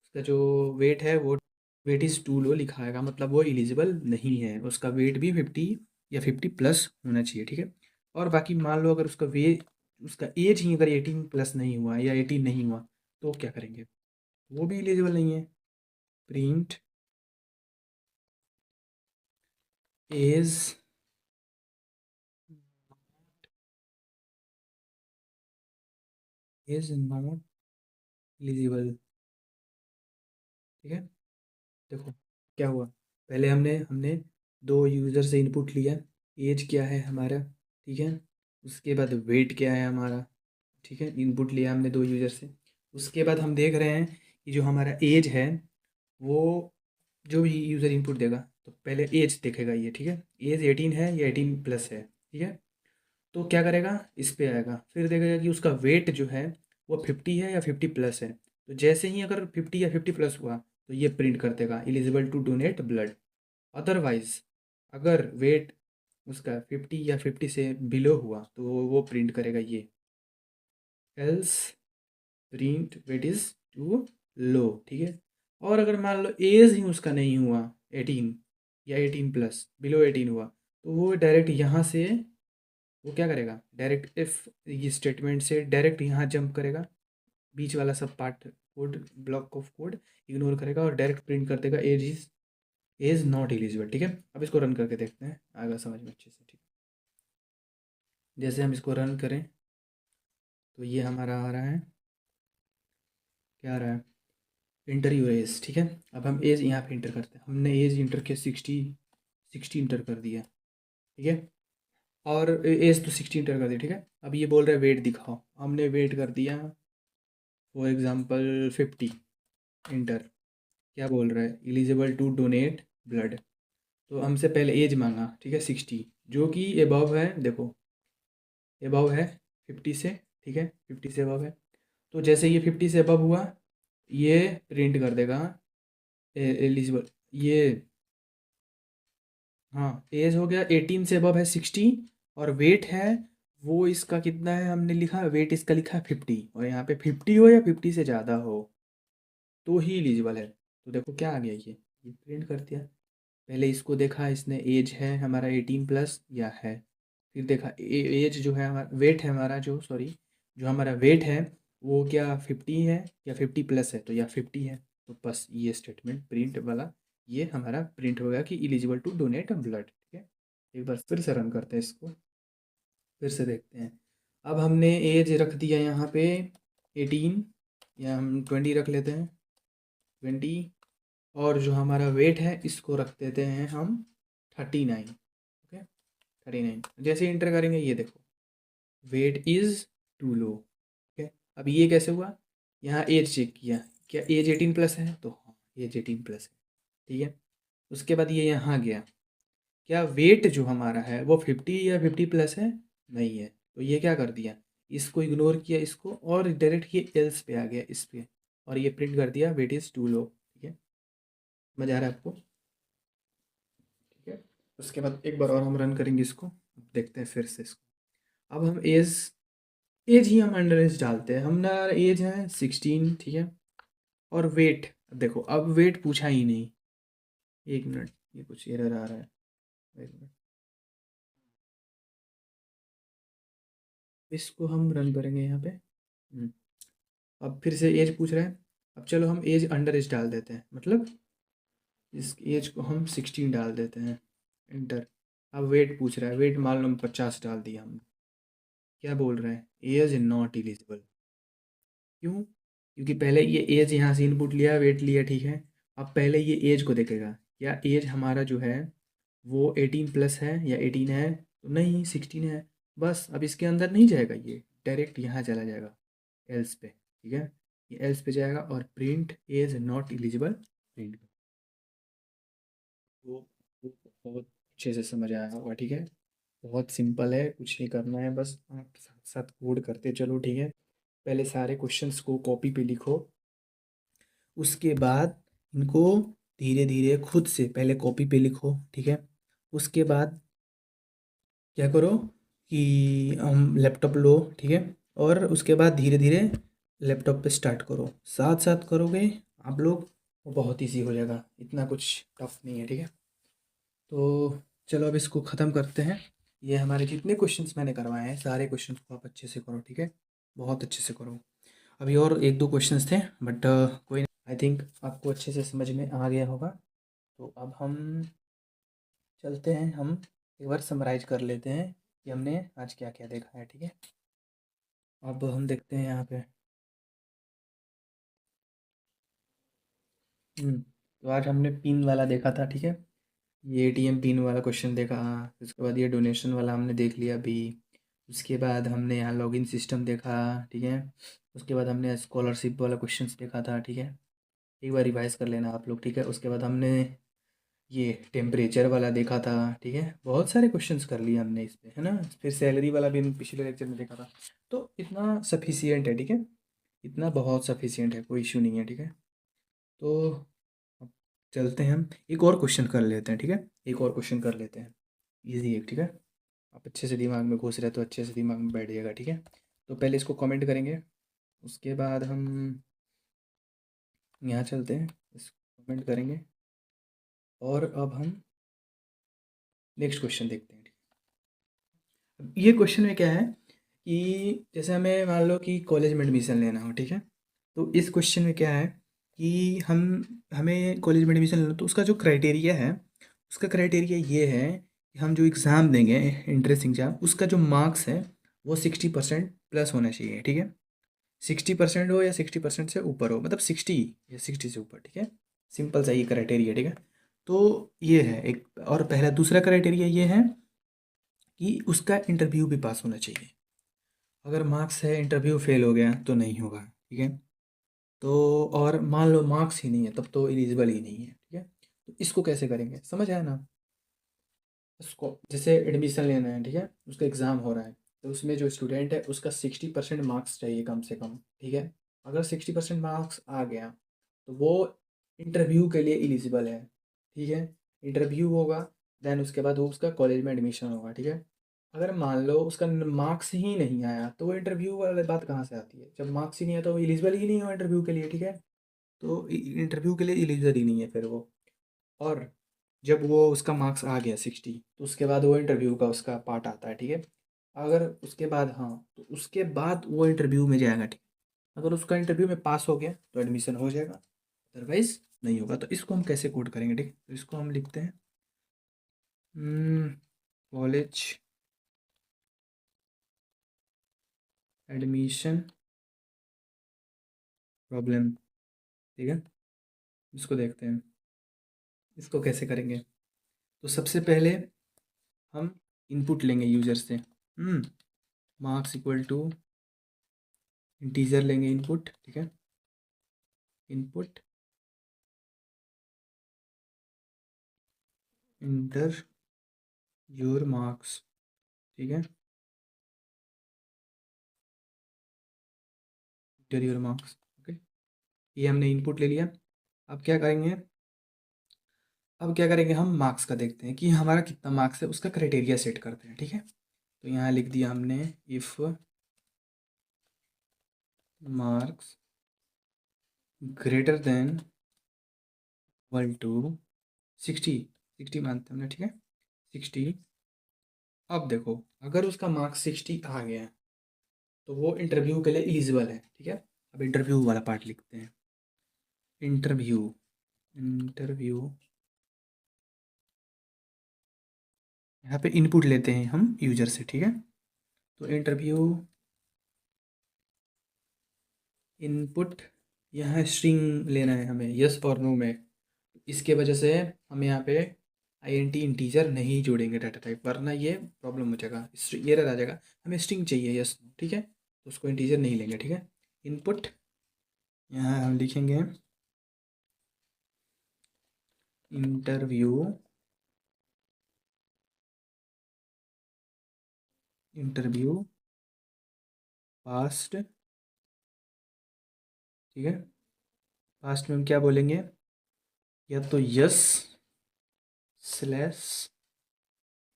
उसका जो वेट है वो वेट इज़ टू लो लिखाएगा, मतलब वो एलिजिबल नहीं है, उसका वेट भी 50 या 50+ होना चाहिए, ठीक है। और बाकी मान लो अगर उसका वेट, उसका एज ही अगर 18+ नहीं हुआ या 18 नहीं हुआ तो क्या करेंगे, वो भी एलिजिबल नहीं है। Print age is not eligible, ठीक है। देखो क्या हुआ, पहले हमने हमने दो यूज़र से इनपुट लिया, एज क्या है हमारा, ठीक है, उसके बाद वेट क्या है हमारा, ठीक है, इनपुट लिया हमने दो यूज़र से। उसके बाद हम देख रहे हैं कि जो हमारा एज है वो, जो भी यूज़र इनपुट देगा तो पहले एज देखेगा ये, ठीक है, एज 18 है या 18+ है, ठीक है। तो क्या करेगा, इस पे आएगा, फिर देखेगा कि उसका वेट जो है वो 50 है या 50+ है, तो जैसे ही अगर 50 या 50+ हुआ तो ये प्रिंट कर देगा eligible to donate blood. Otherwise अगर वेट उसका 50 या 50 से बिलो हुआ तो वो प्रिंट करेगा ये, else print weight is too low, ठीक है। और अगर मान लो एज ही उसका नहीं हुआ 18 या 18+, बिलो 18 हुआ, तो वो डायरेक्ट यहाँ से वो क्या करेगा, डायरेक्ट इफ ये स्टेटमेंट से डायरेक्ट यहाँ जंप करेगा, बीच वाला सब part code, block of code ignore करेगा और डायरेक्ट प्रिंट कर देगा age is is not eligible, ठीक है। अब इसको रन करके देखते हैं, आएगा समझ में अच्छे से, ठीक है। जैसे हम इसको रन करें तो ये हमारा आ रहा है, क्या आ रहा है, इंटर योर एज, ठीक है। अब हम एज यहाँ पे इंटर करते हैं, हमने एज इंटर किया 60 इंटर कर दिया, ठीक है। और एज तो 60 इंटर कर दी, ठीक है। अब ये बोल रहा है वेट दिखाओ, हमने वेट कर दिया फॉर एग्जांपल 50 इंटर। क्या बोल रहा है, एलिजिबल टू डोनेट ब्लड। तो हमसे पहले एज मांगा, ठीक है, 60, जो कि एबव है, देखो एबव है 50 से, ठीक है, 50 से एबव है। तो जैसे ये 50 से एबव हुआ, ये प्रिंट कर देगा एलिजिबल, ये, हाँ, एज हो गया 18 से अबव है 60, और वेट है वो इसका कितना है, हमने लिखा वेट इसका लिखा है 50, और यहाँ पे 50 हो या 50 से ज़्यादा हो तो ही एलिजिबल है। तो देखो क्या आ गया, ये प्रिंट कर दिया। पहले इसको देखा, इसने एज है हमारा 18 प्लस या है, फिर देखा एज जो है हमारा, वेट है हमारा जो, सॉरी, जो हमारा वेट है वो क्या 50 है या 50 प्लस है, तो या 50 है। तो बस ये स्टेटमेंट प्रिंट वाला ये हमारा प्रिंट हो गया कि एलिजिबल टू डोनेट ब्लड, ठीक है। एक बार फिर से रन करते हैं इसको, फिर से देखते हैं। अब हमने एज रख दिया यहाँ पे 18, या हम 20 रख लेते हैं, 20, और जो हमारा वेट है इसको रख देते हैं हम 39, ओके, 39। जैसे इंटर करेंगे ये देखो वेट इज़ टू लो, ठीक है। अब ये कैसे हुआ, यहाँ एज चेक किया, क्या एज 18 प्लस है, तो हाँ एज 18 प्लस है, ठीक है। उसके बाद ये यहाँ गया, क्या वेट जो हमारा है वो 50 या 50 प्लस है, नहीं है, तो ये क्या कर दिया, इसको इग्नोर किया इसको, और डायरेक्ट ये एल्स पे आ गया इस पे, और ये प्रिंट कर दिया वेट इज़ टू लो, ठीक है। मजा आ रहा है आपको, ठीक है। उसके बाद एक बार और हम रन करेंगे इसको, देखते हैं फिर से इसको। अब हम एज, एज ही हम अंडर एज डालते हैं, हमारा एज है 16, ठीक है। और वेट देखो, अब वेट पूछा ही नहीं, एक मिनट, ये कुछ एरर आ रहा है, एक मिनट, इसको हम रन करेंगे यहाँ पे। अब फिर से एज पूछ रहे हैं, अब चलो हम एज अंडर एज डाल देते हैं, मतलब इस एज को हम 16 डाल देते हैं, इंटर। अब वेट पूछ रहा है, वेट मान लो हम 50 डाल दिया हमने, क्या बोल रहे हैं, एज नॉट एलिजिबल। क्यों, क्योंकि पहले ये एज यहाँ से इनपुट लिया, वेट लिया, ठीक है। अब पहले ये एज को देखेगा, क्या एज हमारा जो है वो 18 प्लस है या 18 है, तो नहीं 16 है। बस अब इसके अंदर नहीं जाएगा, ये डायरेक्ट यहाँ चला जाएगा एल्स पे, ठीक है। ये एल्स पे जाएगा और print age not eligible print, वो बहुत अच्छे से समझ आया होगा, ठीक है। बहुत सिंपल है, कुछ नहीं करना है, बस आप साथ साथ कोड करते चलो, ठीक है। पहले सारे क्वेश्चंस को कॉपी पे लिखो, उसके बाद इनको धीरे धीरे खुद से पहले कॉपी पे लिखो, ठीक है। उसके बाद क्या करो कि हम लैपटॉप लो, ठीक है, और उसके बाद धीरे धीरे लैपटॉप पे स्टार्ट करो, साथ साथ करोगे आप लोग, वो बहुत इजी हो जाएगा, इतना कुछ टफ नहीं है, ठीक है। तो चलो अब इसको ख़त्म करते हैं। ये हमारे जितने क्वेश्चंस मैंने करवाए हैं सारे क्वेश्चंस को आप अच्छे से करो, ठीक है, बहुत अच्छे से करो। अभी और एक दो क्वेश्चंस थे, बट कोई नहीं, आई थिंक आपको अच्छे से समझ में आ गया होगा। तो अब हम चलते हैं, हम एक बार समराइज कर लेते हैं कि हमने आज क्या क्या देखा है, ठीक है। अब हम देखते हैं यहाँ पे, तो आज हमने पिन वाला देखा था, ठीक है। ये एटीएम पिन वाला क्वेश्चन देखा, उसके बाद ये डोनेशन वाला हमने देख लिया अभी। उसके बाद हमने यहाँ लॉगिन सिस्टम देखा, ठीक है। उसके बाद हमने स्कॉलरशिप वाला क्वेश्चंस देखा था, ठीक है। एक बार रिवाइज कर लेना आप लोग, ठीक है। उसके बाद हमने ये टेम्परेचर वाला देखा था, ठीक है। बहुत सारे क्वेश्चंस कर लिए हमने इस पे, है ना। फिर सैलरी वाला भी हमने पिछले लेक्चर में देखा था। तो इतना सफिशियंट है, ठीक है, इतना बहुत सफिशियंट है, कोई इशू नहीं है, ठीक है। तो अब चलते हैं, हम एक और क्वेश्चन कर लेते हैं, ठीक है। एक और क्वेश्चन कर लेते हैं, इजी है, ठीक है। आप अच्छे से दिमाग में घुस रहे तो अच्छे से दिमाग में बैठ जाएगा, ठीक है। तो पहले इसको कमेंट करेंगे, उसके बाद हम यहाँ चलते हैं, इसको कमेंट करेंगे, और अब हम नेक्स्ट क्वेश्चन देखते हैं। अब ये क्वेश्चन में क्या है कि जैसे हमें मान लो कि कॉलेज में एडमिशन लेना हो, ठीक है। तो इस क्वेश्चन में क्या है कि हम हमें कॉलेज में एडमिशन लेना, तो उसका जो क्राइटेरिया है, उसका क्राइटेरिया ये है कि हम जो एग्ज़ाम देंगे, एंट्रेंस एग्ज़ाम, उसका जो मार्क्स है वो 60% प्लस होना चाहिए, ठीक है। 60% हो या 60% से ऊपर हो, मतलब 60 या 60 से ऊपर, ठीक है। सिंपल सा ये क्राइटेरिया, ठीक है। तो ये है एक, और पहला दूसरा क्राइटेरिया ये है कि उसका इंटरव्यू भी पास होना चाहिए। अगर मार्क्स है, इंटरव्यू फेल हो गया तो नहीं होगा, ठीक है। तो और मान लो मार्क्स ही नहीं है, तब तो एलिजिबल ही नहीं है, ठीक है। तो इसको कैसे करेंगे, समझ आया ना। उसको जैसे एडमिशन लेना है, ठीक है, उसका एग्ज़ाम हो रहा है, तो उसमें जो स्टूडेंट है उसका 60% मार्क्स चाहिए कम से कम, ठीक है। अगर 60% मार्क्स आ गया तो वो इंटरव्यू के लिए एलिजिबल है, ठीक है। इंटरव्यू होगा, देन उसके बाद वो उसका कॉलेज में एडमिशन होगा, ठीक है। अगर मान लो उसका मार्क्स ही नहीं आया तो वो इंटरव्यू वाली बात कहाँ से आती है, जब मार्क्स ही नहीं आया तो वो एलिजिबल ही नहीं हो इंटरव्यू के लिए, ठीक है। तो इंटरव्यू के लिए एलिजिबल ही नहीं है फिर वो। और जब वो उसका मार्क्स आ गया 60, तो उसके बाद वो इंटरव्यू का उसका पार्ट आता है, ठीक है। अगर उसके बाद, हाँ, तो उसके बाद वो इंटरव्यू में जाएगा, ठीक है। अगर उसका इंटरव्यू में पास हो गया तो एडमिशन हो जाएगा, अदरवाइज नहीं होगा। तो इसको हम कैसे कोड करेंगे, ठीक है। तो इसको हम लिखते हैं कॉलेज एडमिशन प्रॉब्लम, ठीक है। इसको देखते हैं, इसको कैसे करेंगे। तो सबसे पहले हम इनपुट लेंगे यूजर से, मार्क्स इक्वल टू इंटीजर लेंगे इनपुट, ठीक है। इनपुट इंटर योर मार्क्स, ठीक है। Inter your marks, okay. ये हमने इनपुट ले लिया। अब क्या करेंगे, अब क्या करेंगे, हम मार्क्स का देखते हैं कि हमारा कितना मार्क्स है, उसका क्राइटेरिया सेट करते हैं, ठीक है। तो यहाँ लिख दिया हमने, if marks greater than equal to 60, 60 मानते हैं हमने, ठीक है, 60। अब देखो, अगर उसका मार्क्स 60 आ गया है तो वो इंटरव्यू के लिए एलिजिबल है, ठीक है। अब इंटरव्यू वाला पार्ट लिखते हैं, इंटरव्यू, इंटरव्यू, यहाँ पे इनपुट लेते हैं हम यूजर से, ठीक है। तो इंटरव्यू इनपुट, यहाँ स्ट्रिंग लेना है हमें, यस और नो में। इसके वजह से हम यहाँ पे आईएनटी इंटीजर नहीं जोड़ेंगे डाटा टाइप, वरना ये प्रॉब्लम हो जाएगा, एरर आ जाएगा। हमें स्ट्रिंग चाहिए, यस, ठीक है, तो उसको इंटीजर नहीं लेंगे, ठीक है। इनपुट, यहाँ हम लिखेंगे इंटरव्यू, इंटरव्यू पास्ट, ठीक है। पास्ट में हम क्या बोलेंगे, या तो यस स्लैश,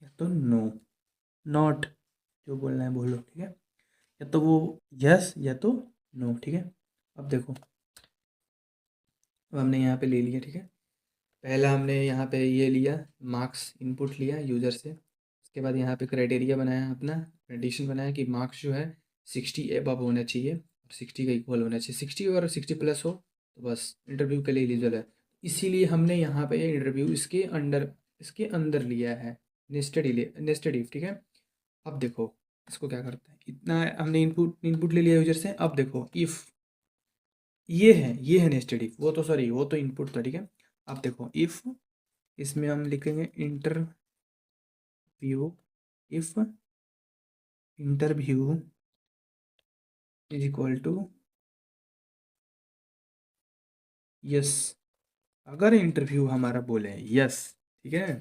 या तो नो, नॉट, जो बोलना है बोलो, ठीक है। या तो वो यस या तो नो, ठीक है। अब देखो, अब हमने यहाँ पे ले लिया, ठीक है। पहला हमने यहाँ पे ये लिया, मार्क्स इनपुट लिया यूज़र से। उसके बाद यहाँ पे क्राइटेरिया बनाया, अपना कंडीशन बनाया कि मार्क्स जो है 60 एबव होना चाहिए और 60 का इक्वल होना चाहिए। 60 और 60 प्लस हो तो बस इंटरव्यू के लिए एलिजिबल है। इसीलिए हमने यहाँ पे इंटरव्यू इसके अंदर लिया है, नेस्टेड इफ, ठीक है। अब देखो, इसको क्या करते हैं, इतना हमने इनपुट इनपुट ले लिया यूजर से। अब देखो, इफ़ ये है नेस्टेड इफ, वो तो सॉरी, वो तो इनपुट था, ठीक है। अब देखो, इफ़ इसमें हम लिखेंगे interview, if interview is equal to yes. अगर इंटरव्यू हमारा बोले यस, ठीक है,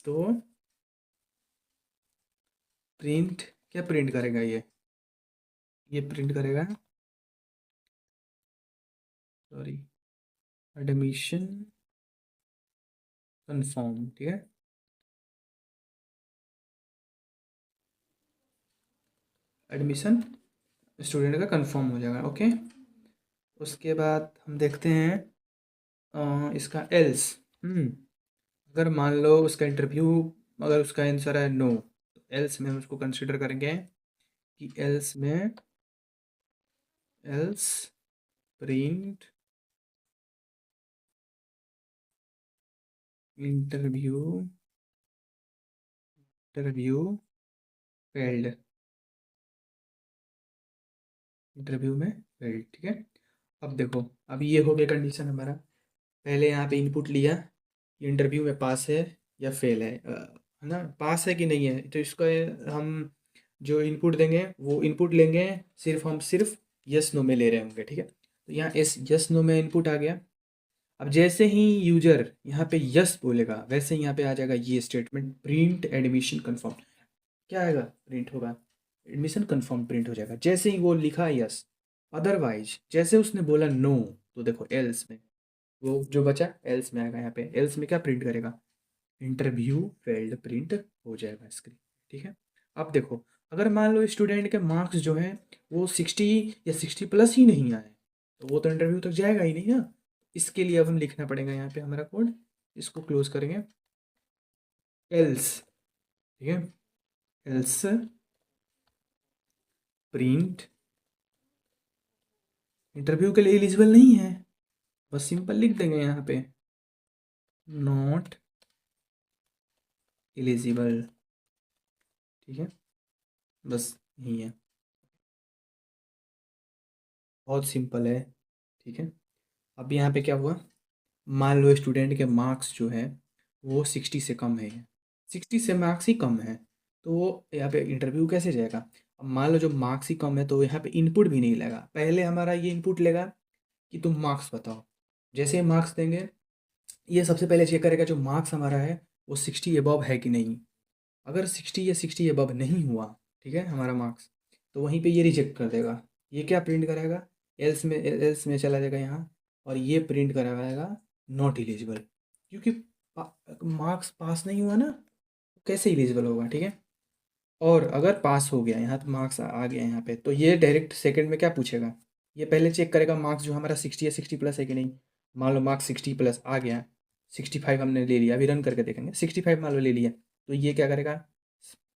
तो प्रिंट, क्या प्रिंट करेगा ये प्रिंट करेगा, सॉरी, एडमिशन कंफर्म, ठीक है। एडमिशन स्टूडेंट का कंफर्म हो जाएगा, ओके। उसके बाद हम देखते हैं इसका एल्स, अगर मान लो उसका इंटरव्यू, अगर उसका आंसर है नो, तो एल्स में हम उसको कंसिडर करेंगे कि एल्स में, else print interview interview failed, interview में फेल्ड, ठीक है। अब देखो, अब ये हो गया कंडीशन हमारा। पहले यहाँ पे इनपुट लिया, इंटरव्यू में पास है या फेल है ना, पास है कि नहीं है, तो इसको हम जो इनपुट देंगे वो इनपुट लेंगे, सिर्फ यस नो में ले रहे होंगे, ठीक है। तो यहाँ यस नो में इनपुट आ गया। अब जैसे ही यूजर यहाँ पे यस बोलेगा, वैसे ही यहाँ पे आ जाएगा ये स्टेटमेंट, प्रिंट एडमिशन कंफर्म। क्या आएगा, प्रिंट होगा, एडमिशन कंफर्म प्रिंट हो जाएगा जैसे ही वो लिखा यस। अदरवाइज जैसे उसने बोला नो, तो देखो एल्स में, वो जो बचा एल्स में आएगा। यहाँ पे एल्स में क्या प्रिंट करेगा, इंटरव्यू फेल्ड प्रिंट हो जाएगा स्क्रीन, ठीक है। अब देखो, अगर मान लो स्टूडेंट के मार्क्स जो हैं वो 60 या 60 प्लस ही नहीं आए, तो वो तो इंटरव्यू तक जाएगा ही नहीं ना। इसके लिए अब हम लिखना पड़ेगा यहाँ पे हमारा कोड, इसको क्लोज करेंगे, एल्स, ठीक है, एल्स प्रिंट इंटरव्यू के लिए एलिजिबल नहीं है, बस सिंपल लिख देंगे यहाँ पे नॉट एलिजिबल, ठीक है, बस यही है, बहुत सिंपल है, ठीक है। अब यहाँ पे क्या हुआ, मान लो स्टूडेंट के मार्क्स जो है वो 60 से कम है, 60 से मार्क्स ही कम है, तो वो यहाँ पे इंटरव्यू कैसे जाएगा। अब मान लो जो मार्क्स ही कम है तो यहाँ पे इनपुट भी नहीं लेगा, पहले हमारा ये इनपुट लेगा कि तुम मार्क्स बताओ। जैसे ही मार्क्स देंगे, ये सबसे पहले चेक करेगा जो मार्क्स हमारा है वो 60 एबव है कि नहीं। अगर 60 या 60 एबव नहीं हुआ, ठीक है, हमारा मार्क्स, तो वहीं पे ये रिजेक्ट कर देगा। ये क्या प्रिंट कराएगा, एल्स में चला जाएगा यहाँ, और ये प्रिंट कराएगा नॉट एलिजिबल, क्योंकि मार्क्स पास नहीं हुआ ना, तो कैसे एलिजिबल होगा, ठीक है। और अगर पास हो गया, यहाँ तो मार्क्स आ गया यहाँ पे, तो ये डायरेक्ट सेकंड में क्या पूछेगा, ये पहले चेक करेगा मार्क्स जो हमारा 60 या 60 प्लस है कि नहीं। मान लो मार्क्स 60 प्लस आ गया, 65 हमने ले लिया, अभी रन करके देखेंगे, 65 मान लो ले लिया, तो ये क्या करेगा,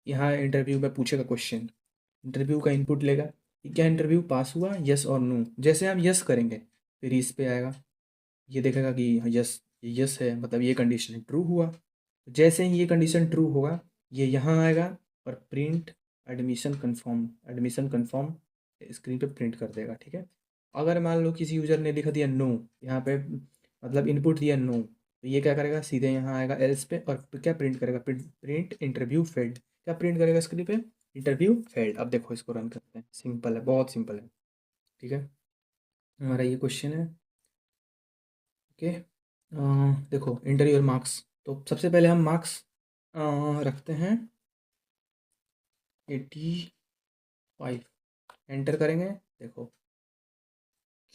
यहाँ इंटरव्यू में पूछेगा क्वेश्चन, इंटरव्यू का इनपुट लेगा कि क्या इंटरव्यू पास हुआ, यस और नो। जैसे हम यस करेंगे, फिर इस पे आएगा, ये देखेगा कि यस, यस है, मतलब ये कंडीशन ट्रू हुआ। जैसे ही ये कंडीशन ट्रू होगा, ये यहाँ आएगा और प्रिंट एडमिशन कन्फर्म स्क्रीन पे प्रिंट कर देगा, ठीक है। अगर मान लो किसी यूज़र ने लिख दिया नो, यहाँ पे मतलब इनपुट दिया नो, तो ये क्या करेगा, सीधे यहाँ आएगा एल्स पे, और क्या प्रिंट करेगा, प्रिंट इंटरव्यू फेल्ड। क्या प्रिंट करेगा स्क्रीन पे, इंटरव्यू फेल्ड। अब देखो इसको रन करते हैं, सिंपल है, बहुत सिंपल है, ठीक है। हमारा ये क्वेश्चन है, ओके। देखो इंटरव्यू और मार्क्स, तो सबसे पहले हम मार्क्स रखते हैं 85, एंटर करेंगे। देखो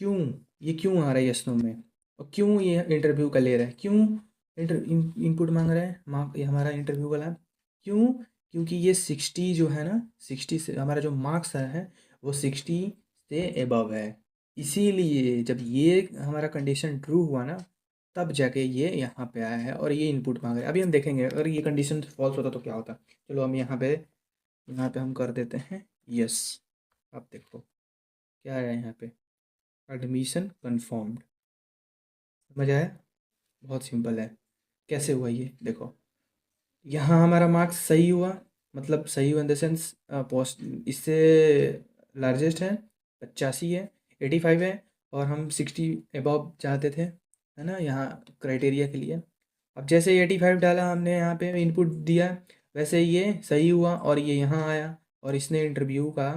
क्यों, ये क्यों आ रहा है यस नो में, और क्यों ये इंटरव्यू का ले रहा है, क्यों इनपुट मांग रहा है, मार्क ये हमारा इंटरव्यू वाला, क्यों, क्योंकि ये 60 जो है ना, 60 से हमारा जो मार्क्स है वो 60 से एबव है। इसीलिए जब ये हमारा कंडीशन ट्रू हुआ ना, तब जाके ये यहाँ पे आया है और ये इनपुट मांग रहा है। अभी हम देखेंगे अगर ये कंडीशन फॉल्स होता तो क्या होता। चलो हम यहाँ पे हम कर देते हैं यस। अब देखो क्या आया यहाँ पे, एडमिशन कन्फर्म्ड। समझ आया, बहुत सिंपल है। कैसे हुआ ये देखो, यहाँ हमारा मार्क्स सही हुआ, मतलब सही हुआ इन द सेंस पोस्ट इससे लार्जेस्ट है, 85 है, 85 है, और हम 60 अबव चाहते थे, है ना, यहाँ क्राइटेरिया के लिए। अब जैसे 85 डाला हमने, यहाँ पे इनपुट दिया, वैसे ये सही हुआ और ये यहाँ आया, और इसने इंटरव्यू का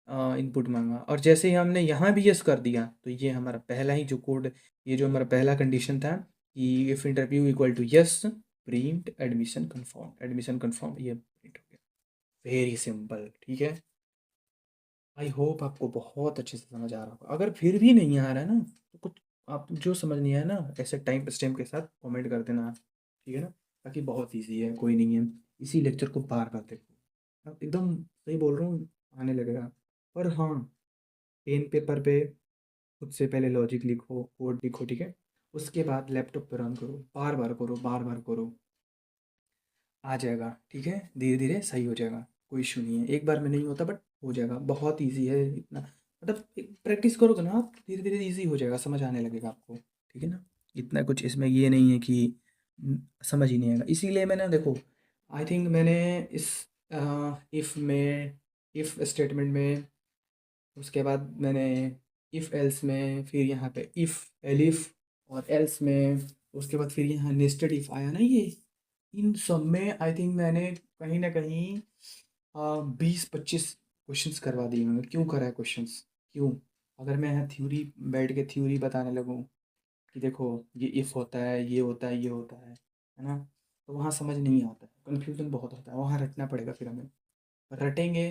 इनपुट मांगा, और जैसे ही हमने यहाँ भी यस कर दिया, तो ये हमारा पहला ही जो कोड, ये जो हमारा पहला कंडीशन था कि if interview equal to yes, print admission confirm, ये प्रिंट हो गया। वेरी सिंपल, ठीक है। आई होप आपको बहुत अच्छे से समझ आ रहा होगा। अगर फिर भी नहीं आ रहा है ना, तो कुछ आप जो समझ नहीं आया ना, ऐसे टाइम स्टैम्प के साथ कमेंट कर देना, ठीक है ना, ताकि बहुत ईजी है, कोई नहीं है, इसी लेक्चर को बार बार देखो, आप एकदम सही बोल रहा हूँ, आने लगेगा। पर हाँ, पेन पेपर पे खुद से पहले लॉजिक लिखो, कोड लिखो, ठीक है, उसके बाद लैपटॉप पर रन करो, बार बार करो, बार बार करो, आ जाएगा, ठीक है, धीरे धीरे सही हो जाएगा, कोई इशू नहीं है, एक बार में नहीं होता, बट हो जाएगा, बहुत इजी है इतना, मतलब प्रैक्टिस करोगे ना आप, धीरे धीरे इजी हो जाएगा, समझ आने लगेगा आपको, ठीक है ना। इतना कुछ इसमें ये नहीं है कि समझ ही नहीं आएगा। इसीलिए मैंने देखो, आई थिंक मैंने इस इफ़ में, इफ़ स्टेटमेंट में, उसके बाद मैंने इफ़ एल्स में, फिर यहाँ पे इफ़ एलिफ और एल्स में, उसके बाद फिर यहाँ नेस्टेड इफ़ आया ना ये, इन सब में आई थिंक मैंने कहीं ना कहीं 20-25 क्वेश्चंस करवा दिए होंगे। क्यों करा है क्वेश्चंस? क्यों? अगर मैं यहाँ थ्योरी बैठ के थ्योरी बताने लगूँ कि देखो ये इफ़ होता है, ये होता है, ये होता है ना, तो वहाँ समझ नहीं आता है, कन्फ्यूज़न बहुत होता है, वहाँ रटना पड़ेगा फिर हमें। रटेंगे,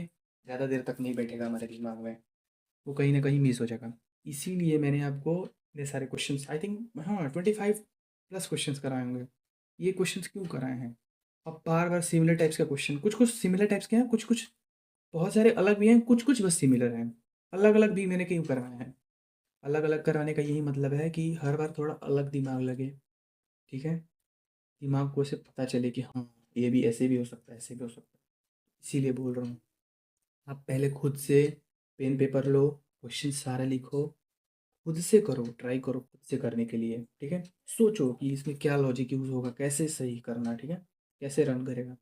ज़्यादा देर तक नहीं बैठेगा हमारे दिमाग में, वो कहीं न कहीं मिस हो जाएगा। इसीलिए मैंने आपको इतने सारे क्वेश्चंस, आई थिंक हाँ 25 प्लस क्वेश्चंस कराए होंगे। ये क्वेश्चंस क्यों कराए हैं? अब बार-बार सिमिलर टाइप्स का क्वेश्चन, कुछ-कुछ सिमिलर टाइप्स के हैं, कुछ-कुछ बहुत सारे अलग भी हैं, कुछ-कुछ बस सिमिलर हैं। अलग-अलग भी मैंने क्यों करवाए हैं? अलग-अलग कराने का यही मतलब है कि हर बार थोड़ा अलग दिमाग लगे, ठीक है? दिमाग को ऐसे पता चले कि हाँ, ये भी ऐसे भी हो सकता है, ऐसे भी हो सकता है। इसीलिए बोल रहा हूँ। आप पहले खुद से पेन पेपर लो, क्वेश्चन सारे लिखो, खुद से करो, ट्राई करो खुद से करने के लिए, ठीक है? सोचो कि इसमें क्या लॉजिक यूज़ होगा, कैसे सही करना, ठीक है? कैसे रन करेगा।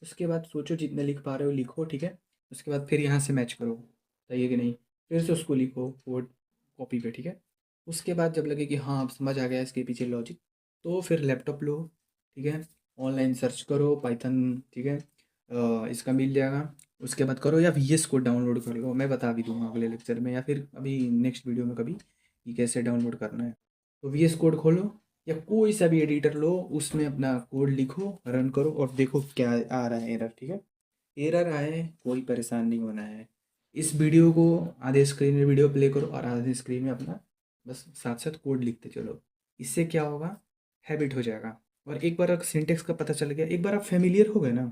उसके बाद सोचो, जितने लिख पा रहे हो लिखो, ठीक है? उसके बाद फिर यहाँ से मैच करो, सही है कि नहीं? फिर से उसको लिखो कोड कॉपी पे, ठीक है? उसके बाद जब लगे कि हाँ, अब समझ आ गया इसके पीछे लॉजिक, तो फिर लैपटॉप लो, ठीक है? ऑनलाइन सर्च करो पाइथन, ठीक है? इसका मिल जाएगा। उसके बाद करो, या वीएस कोड डाउनलोड कर लो, मैं बता भी दूंगा अगले लेक्चर में, या फिर अभी नेक्स्ट वीडियो में कभी, कि कैसे डाउनलोड करना है। तो वीएस कोड खोलो, या कोई सा भी एडिटर लो, उसमें अपना कोड लिखो, रन करो और देखो क्या आ रहा है एरर, ठीक है? एरर आए कोई परेशान नहीं होना है। इस वीडियो को आधे स्क्रीन में वीडियो प्ले करो और आधे स्क्रीन में अपना बस साथ साथ कोड लिखते चलो। इससे क्या होगा, हैबिट हो जाएगा। और एक बार अगर सिंटेक्स का पता चल गया, एक बार आप फेमिलियर हो गए ना,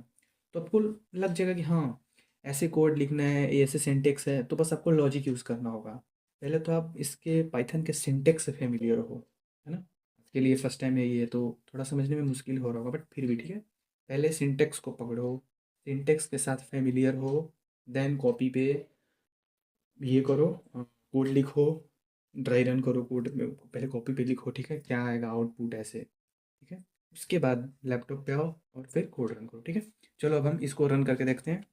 तो आपको लग जाएगा कि हाँ, ऐसे कोड लिखना है, ये ऐसे सिंटेक्स है, तो बस आपको लॉजिक यूज़ करना होगा। पहले तो आप इसके पाइथन के सिंटेक्स से फेमिलियर हो, है ना? आपके लिए फर्स्ट टाइम है ये, तो थोड़ा समझने में मुश्किल हो रहा होगा, बट फिर भी ठीक है। पहले सिंटेक्स को पकड़ो, सिंटेक्स के साथ फेमिलियर हो, देन कॉपी पे ये करो, कोड लिखो, ड्राई रन करो कोड में, पहले कॉपी पे लिखो, ठीक है? क्या आएगा आउटपुट ऐसे, ठीक है? उसके बाद लैपटॉप पे आओ और फिर कोड रन करो, ठीक है? चलो अब हम इसको रन करके देखते हैं।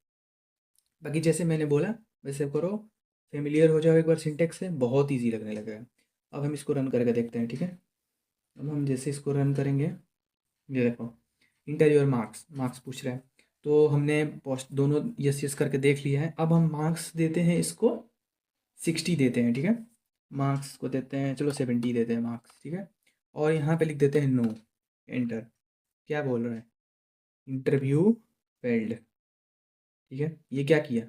बाकी जैसे मैंने बोला वैसे करो, फेमिलियर हो जाओ एक बार सिंटेक्स से, बहुत ईजी लगने लगेगा। अब हम इसको रन करके देखते हैं, ठीक है? अब हम जैसे इसको रन करेंगे, ये देखो, इंटर योर मार्क्स, मार्क्स पूछ रहा है। तो हमने पोस्ट दोनों यस यस करके देख लिया है। अब हम मार्क्स देते हैं इसको, 60 देते हैं, ठीक है? मार्क्स को देते हैं, चलो 70 देते हैं मार्क्स, ठीक है? और यहाँ पे लिख देते हैं नो, एंटर। क्या बोल रहा है? इंटरव्यू फेल्ड, ठीक है? ये क्या किया,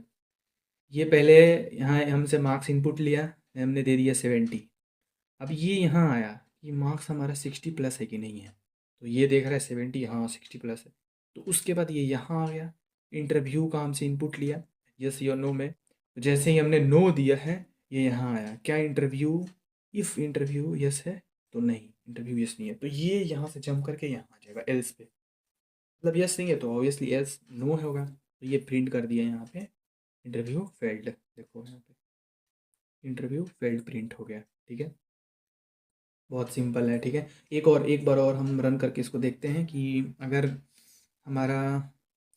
ये पहले यहाँ हमसे मार्क्स इनपुट लिया, हमने दे दिया 70। अब ये यहाँ आया कि मार्क्स हमारा 60 प्लस है कि नहीं है, तो ये देख रहा है 70, हाँ 60 प्लस है। तो उसके बाद ये यहाँ आ गया, इंटरव्यू का हमसे इनपुट लिया, यस या नो में। तो जैसे ही हमने नो दिया है, ये यहाँ आया, क्या इंटरव्यू, इफ़ इंटरव्यू यस है तो नहीं, इंटरव्यू यस नहीं है, तो ये यहाँ से जंप करके यहाँ आ जाएगा एल्स पे। मतलब यस नहीं है तो ऑब्वियसली एल्स नो होगा, तो ये प्रिंट कर दिया यहाँ पे, इंटरव्यू फेल्ड, देखो यहाँ पे इंटरव्यू फेल्ड प्रिंट हो गया, ठीक है? बहुत सिंपल है, ठीक है? एक बार और हम रन करके इसको देखते हैं कि अगर हमारा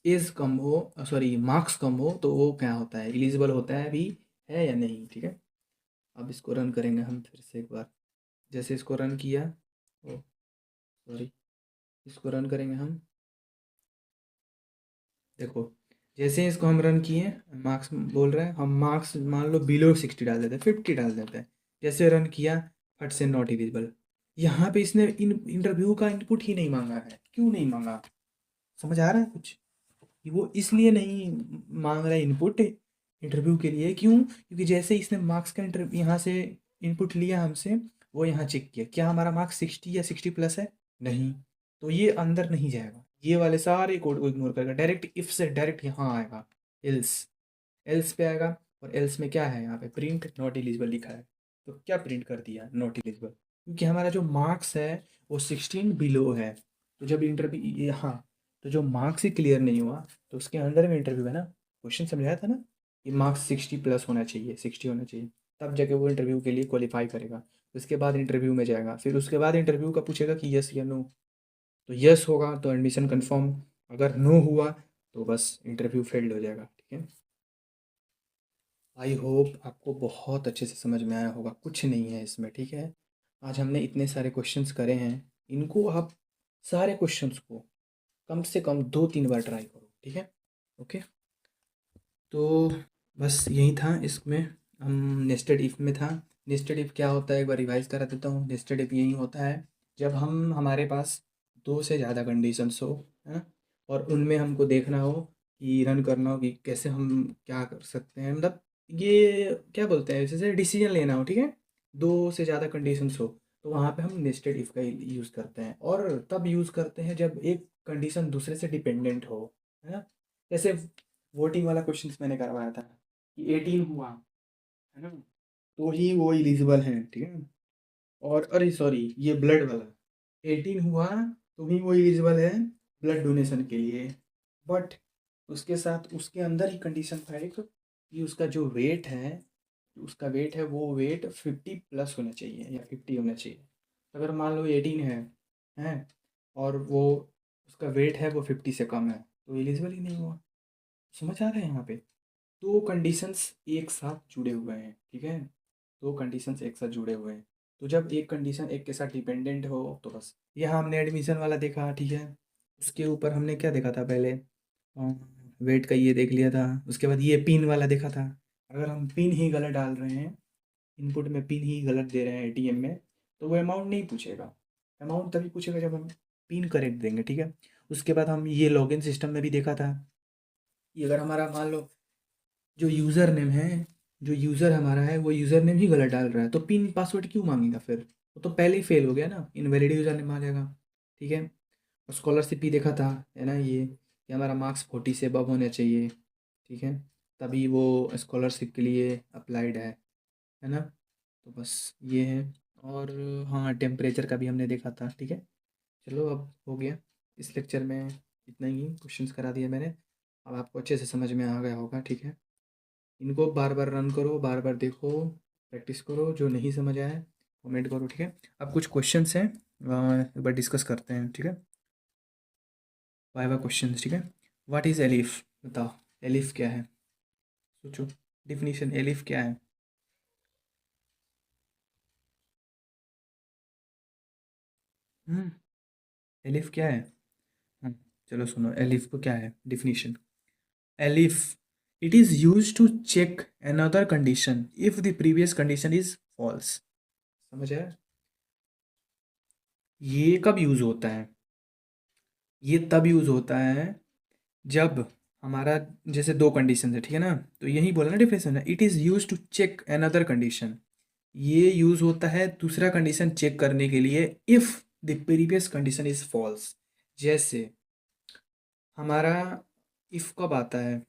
एज कम हो, सॉरी मार्क्स कम हो, तो वो क्या होता है, एलिजिबल होता है अभी, है या नहीं, ठीक है? अब इसको रन करेंगे हम फिर से एक बार। जैसे इसको रन किया, ओ सॉरी, इसको रन करेंगे हम, देखो जैसे इसको हम रन किए, मार्क्स बोल रहा है, हम मार्क्स मान लो बिलो 60 डाल देते हैं, 50 डाल देते हैं। जैसे रन किया, फट से नॉट एलिजिबल। यहाँ पे इसने इन इंटरव्यू का इनपुट ही नहीं मांगा है, क्यों नहीं मांगा? समझ आ रहा है कुछ? कि वो इसलिए नहीं मांग रहा है इनपुट इंटरव्यू के लिए, क्यों? क्योंकि जैसे इसने मार्क्स का इंटर यहाँ से इनपुट लिया हमसे, वो यहाँ चेक किया, क्या हमारा मार्क्स 60 या 60 प्लस है? नहीं, तो ये अंदर नहीं जाएगा, ये वाले सारे कोड को इग्नोर करेगा, डायरेक्ट इफ से डायरेक्ट यहाँ आएगा, एल्स, एल्स पे आएगा। और एल्स में क्या है, यहाँ पे प्रिंट नॉट एलिजिबल लिखा है, तो क्या प्रिंट कर दिया, नॉट एलिजिबल, क्योंकि हमारा जो मार्क्स है वो 16 बिलो है। तो जब इंटरव्यू यहाँ, तो जो मार्क्स ही क्लियर नहीं हुआ, तो उसके अंदर में इंटरव्यू है ना, क्वेश्चन समझाया था ना, ये मार्क्स 60 प्लस होना चाहिए, 60 होना चाहिए, तब जाके वो इंटरव्यू के लिए क्वालिफाई करेगा। उसके बाद इंटरव्यू में जाएगा, फिर उसके बाद इंटरव्यू का पूछेगा कि यस या नो, तो यस होगा तो एडमिशन कंफर्म, अगर नो हुआ तो बस इंटरव्यू फेल्ड हो जाएगा। ठीक है, आई होप आपको बहुत अच्छे से समझ में आया होगा, कुछ नहीं है इसमें। ठीक है, आज हमने इतने सारे क्वेश्चंस करे हैं, इनको आप सारे क्वेश्चंस को कम से कम 2-3 बार ट्राई करो। ठीक है, ओके। तो बस यही था इसमें, हम नेस्टेड इफ़ में था। नेस्टेड इफ़ क्या होता है एक बार रिवाइज करा देता हूँ। नेस्टेड इफ़ यही होता है जब हम हमारे पास दो से ज़्यादा कंडीशंस हो, है ना, और उनमें हमको देखना हो कि रन करना हो कि कैसे हम क्या कर सकते हैं, मतलब ये क्या बोलते हैं, जैसे डिसीजन लेना हो। ठीक है, दो से ज़्यादा कंडीशंस हो तो वहाँ पे हम नेस्टेड इफ़ का यूज़ करते हैं, और तब यूज़ करते हैं जब एक कंडीशन दूसरे से डिपेंडेंट हो, है ना। जैसे वोटिंग वाला क्वेश्चन मैंने करवाया था कि 18 हुआ, है ना, तो ही वो एलिजिबल है। ठीक है, और अरे सॉरी, ये ब्लड वाला 18 हुआ तो ही वो एलिजिबल है ब्लड डोनेशन के लिए। बट उसके साथ उसके अंदर ही कंडीशन था एक कि उसका जो वेट है, वो वेट 50+ होना चाहिए या 50 होना चाहिए। अगर मान लो 18 है और वो उसका वेट है वो 50 से कम है तो एलिजिबल ही नहीं हुआ। समझ आ रहा है यहाँ पे, दो कंडीशंस एक साथ जुड़े हुए हैं। ठीक है, दो कंडीशंस एक साथ जुड़े हुए हैं, तो जब एक कंडीशन एक के साथ डिपेंडेंट हो तो बस। यहाँ हमने एडमिशन वाला देखा, ठीक है, उसके ऊपर हमने क्या देखा था पहले, वेट का ये देख लिया था। उसके बाद ये पिन वाला देखा था, अगर हम पिन ही गलत डाल रहे हैं, इनपुट में पिन ही गलत दे रहे हैं एटीएम में, तो वो अमाउंट नहीं पूछेगा। अमाउंट तभी पूछेगा जब हम पिन करेक्ट देंगे। ठीक है, उसके बाद हम ये लॉगिन सिस्टम में भी देखा था कि अगर हमारा मान लो जो यूज़र नेम है, जो यूज़र हमारा है वो यूज़र नेम ही गलत डाल रहा है तो पिन पासवर्ड क्यों मांगेगा फिर, वो तो पहले ही फेल हो गया ना, इनवैलिड यूज़र नेम आ जाएगा। ठीक है, और स्कॉलरशिप भी देखा था, है ना, ये कि हमारा मार्क्स 40 से अबव होना चाहिए। ठीक है, तभी वो स्कॉलरशिप के लिए अप्लाइड है ना। तो बस ये है। और हाँ, टेम्परेचर का भी हमने देखा था। ठीक है, चलो अब हो गया, इस लेक्चर में इतना ही क्वेश्चंस करा दिए मैंने, अब आपको अच्छे से समझ में आ गया होगा। ठीक है, इनको बार बार रन करो, बार बार देखो, प्रैक्टिस करो, जो नहीं समझ आया कमेंट करो। ठीक है, अब कुछ क्वेश्चंस हैं, एक बार डिस्कस करते हैं। ठीक है, वाइवा क्वेश्चंस। ठीक है, व्हाट इज़ एलिफ, बताओ एलिफ क्या है, सोचो, डिफिनीशन एलिफ क्या है। हम्म, एलिफ क्या है। हम्म, चलो सुनो एलिफ को क्या है definition. Elif, it is use to check another condition if the previous condition is false. समझ आया, ये कब यूज होता है, ये तब यूज होता है जब हमारा जैसे दो कंडीशन है, ठीक है ना, तो यही बोला ना डिफिनेशन है, it is use to check another condition. ये यूज होता है दूसरा कंडीशन चेक करने के लिए if the previous condition is false. जैसे हमारा इफ कब आता है,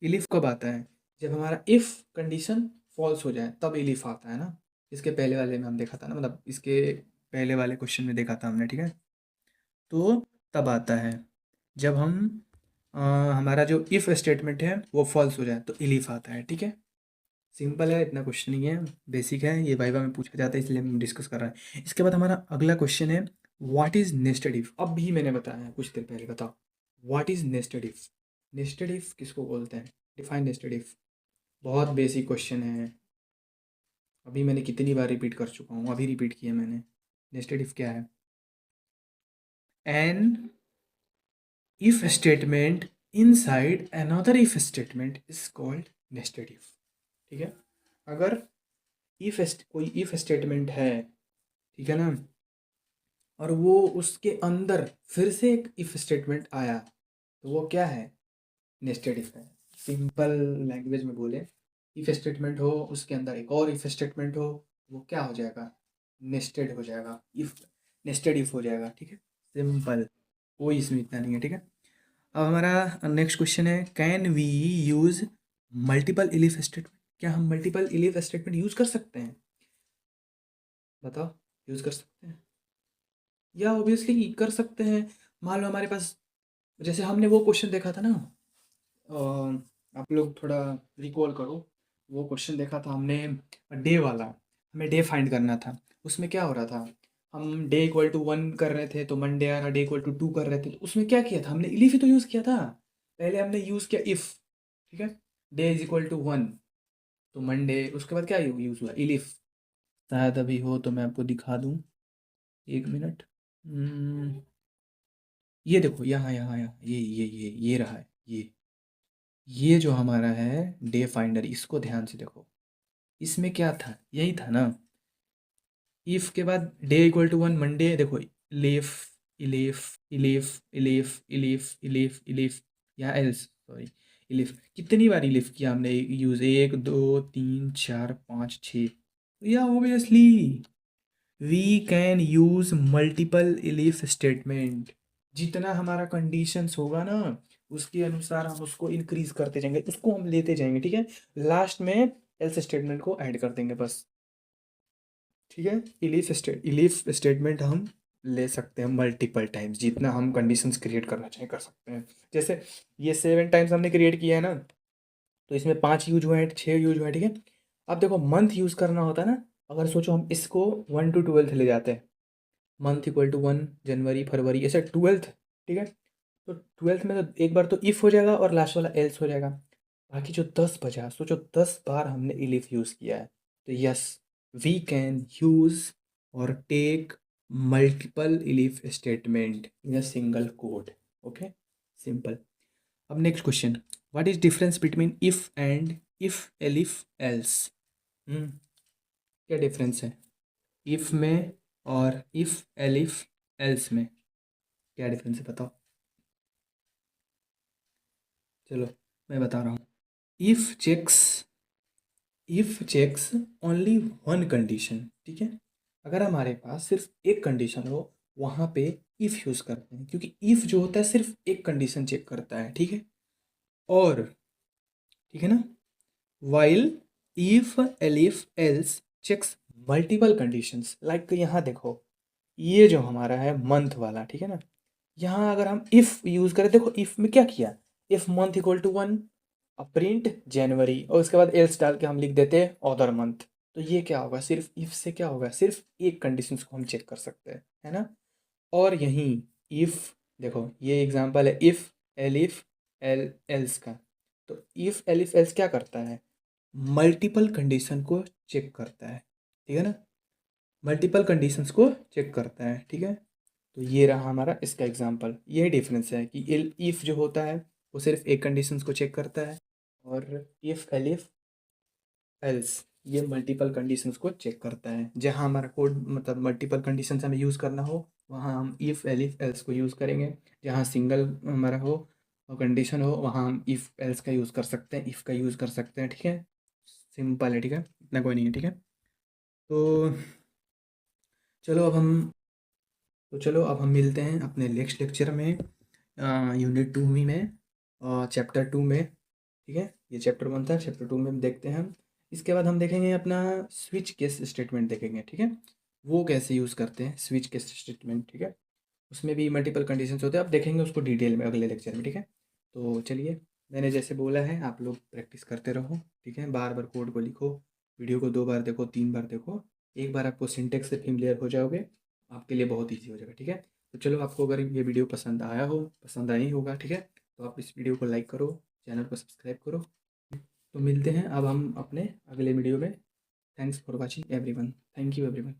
इलिफ कब आता है, जब हमारा इफ कंडीशन फॉल्स हो जाए तब इलिफ आता है ना। इसके पहले वाले में हम देखा था ना, मतलब इसके पहले वाले क्वेश्चन में देखा था हमने। ठीक है, तो तब आता है जब हम अ, हमारा जो इफ़ स्टेटमेंट है वो फॉल्स हो जाए तो इलीफ आता है। ठीक है, सिंपल है, इतना क्वेश्चन नहीं है, बेसिक है, ये वाइवा में पूछा जाता है इसलिए हम डिस्कस कर रहे हैं। इसके बाद हमारा अगला क्वेश्चन है, व्हाट इज़ नेस्टेड इफ। अब भी मैंने बताया है कुछ देर पहले, बताओ what is nested if. Nested if किसको बोलते हैं, डिफाइन नेस्टेड इफ। बहुत बेसिक क्वेश्चन है, अभी मैंने कितनी बार रिपीट कर चुका हूँ, अभी रिपीट किया मैंने। नेस्टेड इफ क्या है, N if statement inside another if statement is called nested if। ठीक है, अगर कोई if स्टेटमेंट है, ठीक है ना, और वो उसके अंदर फिर से एक if स्टेटमेंट आया तो वो क्या है, नेस्टेड इफ है। सिंपल लैंग्वेज में बोले, इफ स्टेटमेंट हो उसके अंदर एक और इफ स्टेटमेंट हो, वो क्या हो जाएगा, नेस्टेड हो जाएगा, इफ नेस्टेड इफ हो जाएगा। ठीक है, सिंपल, कोई इसमें इतना नहीं है। ठीक है, अब हमारा नेक्स्ट क्वेश्चन है, can we use multiple elif statement. क्या हम मल्टीपल इलिफ स्टेटमेंट यूज़ कर सकते हैं, बताओ, यूज़ कर सकते हैं, या ऑब्वियसली कर सकते हैं। मान लो हमारे पास, जैसे हमने वो क्वेश्चन देखा था ना, आप लोग थोड़ा रिकॉल करो, वो क्वेश्चन देखा था हमने डे वाला, हमें डे फाइंड करना था। उसमें क्या हो रहा था, हम डे इक्वल टू 1 कर रहे थे तो मंडे आ रहा, डे इक्वल टू 2 कर रहे थे तो उसमें क्या किया था हमने, इलीफ ही तो यूज़ किया था। पहले हमने यूज़ किया इफ़, ठीक है, डे इज इक्वल टू 1 तो मंडे, उसके बाद क्या यूज़ हुआ, इलीफ। शायद अभी हो तो मैं आपको दिखा दूँ, 1 मिनट। ये देखो, यहाँ ये रहा है, ये जो हमारा है डे फाइंडर, इसको ध्यान से देखो। इसमें क्या था, यही था ना, इफ के बाद डे इक्वल टू 1 मंडे, देखो इलीफ, इलीफ या एल्स, सॉरी, इलीफ। कितनी बार इलीफ किया हमने यूज, 1 2 3 4 5 6, या obviously we can use multiple elif statement. जितना हमारा कंडीशंस होगा ना, उसके अनुसार हम उसको इंक्रीज करते जाएंगे, उसको हम लेते जाएंगे, ठीक है। लास्ट में एल्स स्टेटमेंट को ऐड कर देंगे बस, ठीक है। इलीफ स्टेटमेंट हम ले सकते हैं मल्टीपल टाइम्स, जितना हम कंडीशंस क्रिएट करना चाहें कर सकते हैं। जैसे ये 7 टाइम्स हमने क्रिएट किया है ना, तो इसमें 5 यूज हुए हैं, 6 यूज हुए हैं, ठीक है। अब देखो मंथ यूज़ करना होता है ना, अगर सोचो हम इसको 1 to 12 ले जाते हैं, मंथ इक्वल टू 1 जनवरी फरवरी ऐसे 12th, ठीक है। तो 12th में तो एक बार तो इफ़ हो जाएगा और लास्ट वाला एल्स हो जाएगा। बाकी जो 10 बचा, सोचो 10 बार हमने इलिफ यूज़ किया है, तो यस वी कैन यूज़ और take multiple elif statement in a single code. Okay, simple. अब next question, what is difference between if and if elif else. क्या डिफरेंस है इफ में और इफ एलिफ एल्स में, क्या डिफरेंस है बताओ। चलो मैं बता रहा हूँ। If checks if checks only one condition, ठीक है। अगर हमारे पास सिर्फ एक कंडीशन हो, वहाँ पे इफ यूज़ करते हैं, क्योंकि इफ जो होता है सिर्फ एक कंडीशन चेक करता है, ठीक है। और ठीक है ना, while if elif else checks multiple conditions, like यहाँ देखो, ये जो हमारा है मंथ वाला, ठीक है ना, यहाँ अगर हम इफ यूज़ करें, देखो इफ में क्या किया, इफ मंथ इक्वल टू 1, अब प्रिंट जनवरी और उसके बाद एल्स डाल के हम लिख देते हैं अदर मंथ। तो ये क्या होगा, सिर्फ इफ से क्या होगा, सिर्फ एक कंडीशन को हम चेक कर सकते हैं, है ना। और यहीं इफ, देखो ये एग्जांपल है इफ एलिफ एल एल्स का। तो इफ एलिफ एल्स क्या करता है, मल्टीपल कंडीशन को चेक करता है, ठीक है ना, मल्टीपल कंडीशंस को चेक करता है, ठीक है। तो ये रहा हमारा इसका एग्जांपल। यही डिफरेंस है कि इफ जो होता है वो सिर्फ एक कंडीशंस को चेक करता है, और इफ एलिफ एल्स ये मल्टीपल कंडीशंस को चेक करता है। जहाँ हमारा कोड मतलब मल्टीपल कंडीशंस हमें यूज़ करना हो, वहाँ हम इफ़ एलिफ एल्स को यूज़ करेंगे। जहाँ सिंगल हमारा हो और कंडीशन हो, वहाँ हम इफ़ एल्स का यूज़ कर सकते हैं, इफ़ का यूज़ कर सकते हैं, ठीक है। सिंपल है, ठीक है, इतना कोई नहीं है, ठीक है। तो चलो अब हम चलो अब हम मिलते हैं अपने नेक्स्ट लेक्चर में, यूनिट 2 में, चैप्टर 2 में, ठीक है। ये चैप्टर 1 था, चैप्टर 2 में देखते हैं हम। इसके बाद हम देखेंगे अपना स्विच केस स्टेटमेंट देखेंगे, ठीक है। वो कैसे यूज़ करते हैं स्विच केस स्टेटमेंट, ठीक है। उसमें भी मल्टीपल कंडीशंस होते हैं, अब देखेंगे उसको डिटेल में अगले लेक्चर में, ठीक है। तो चलिए, मैंने जैसे बोला है आप लोग प्रैक्टिस करते रहो, ठीक है। बार बार कोड को लिखो, वीडियो को 2 बार देखो, 3 बार देखो, एक बार आपको सिंटेक्स से फेमिलियर हो जाओगे, आपके लिए बहुत ईजी हो जाएगा, ठीक है। तो चलो, आपको अगर ये वीडियो पसंद आया हो, पसंद आई होगा, ठीक है, तो आप इस वीडियो को लाइक करो, चैनल को सब्सक्राइब करो। तो मिलते हैं अब हम अपने अगले वीडियो में। Thanks for watching everyone, thank you everyone.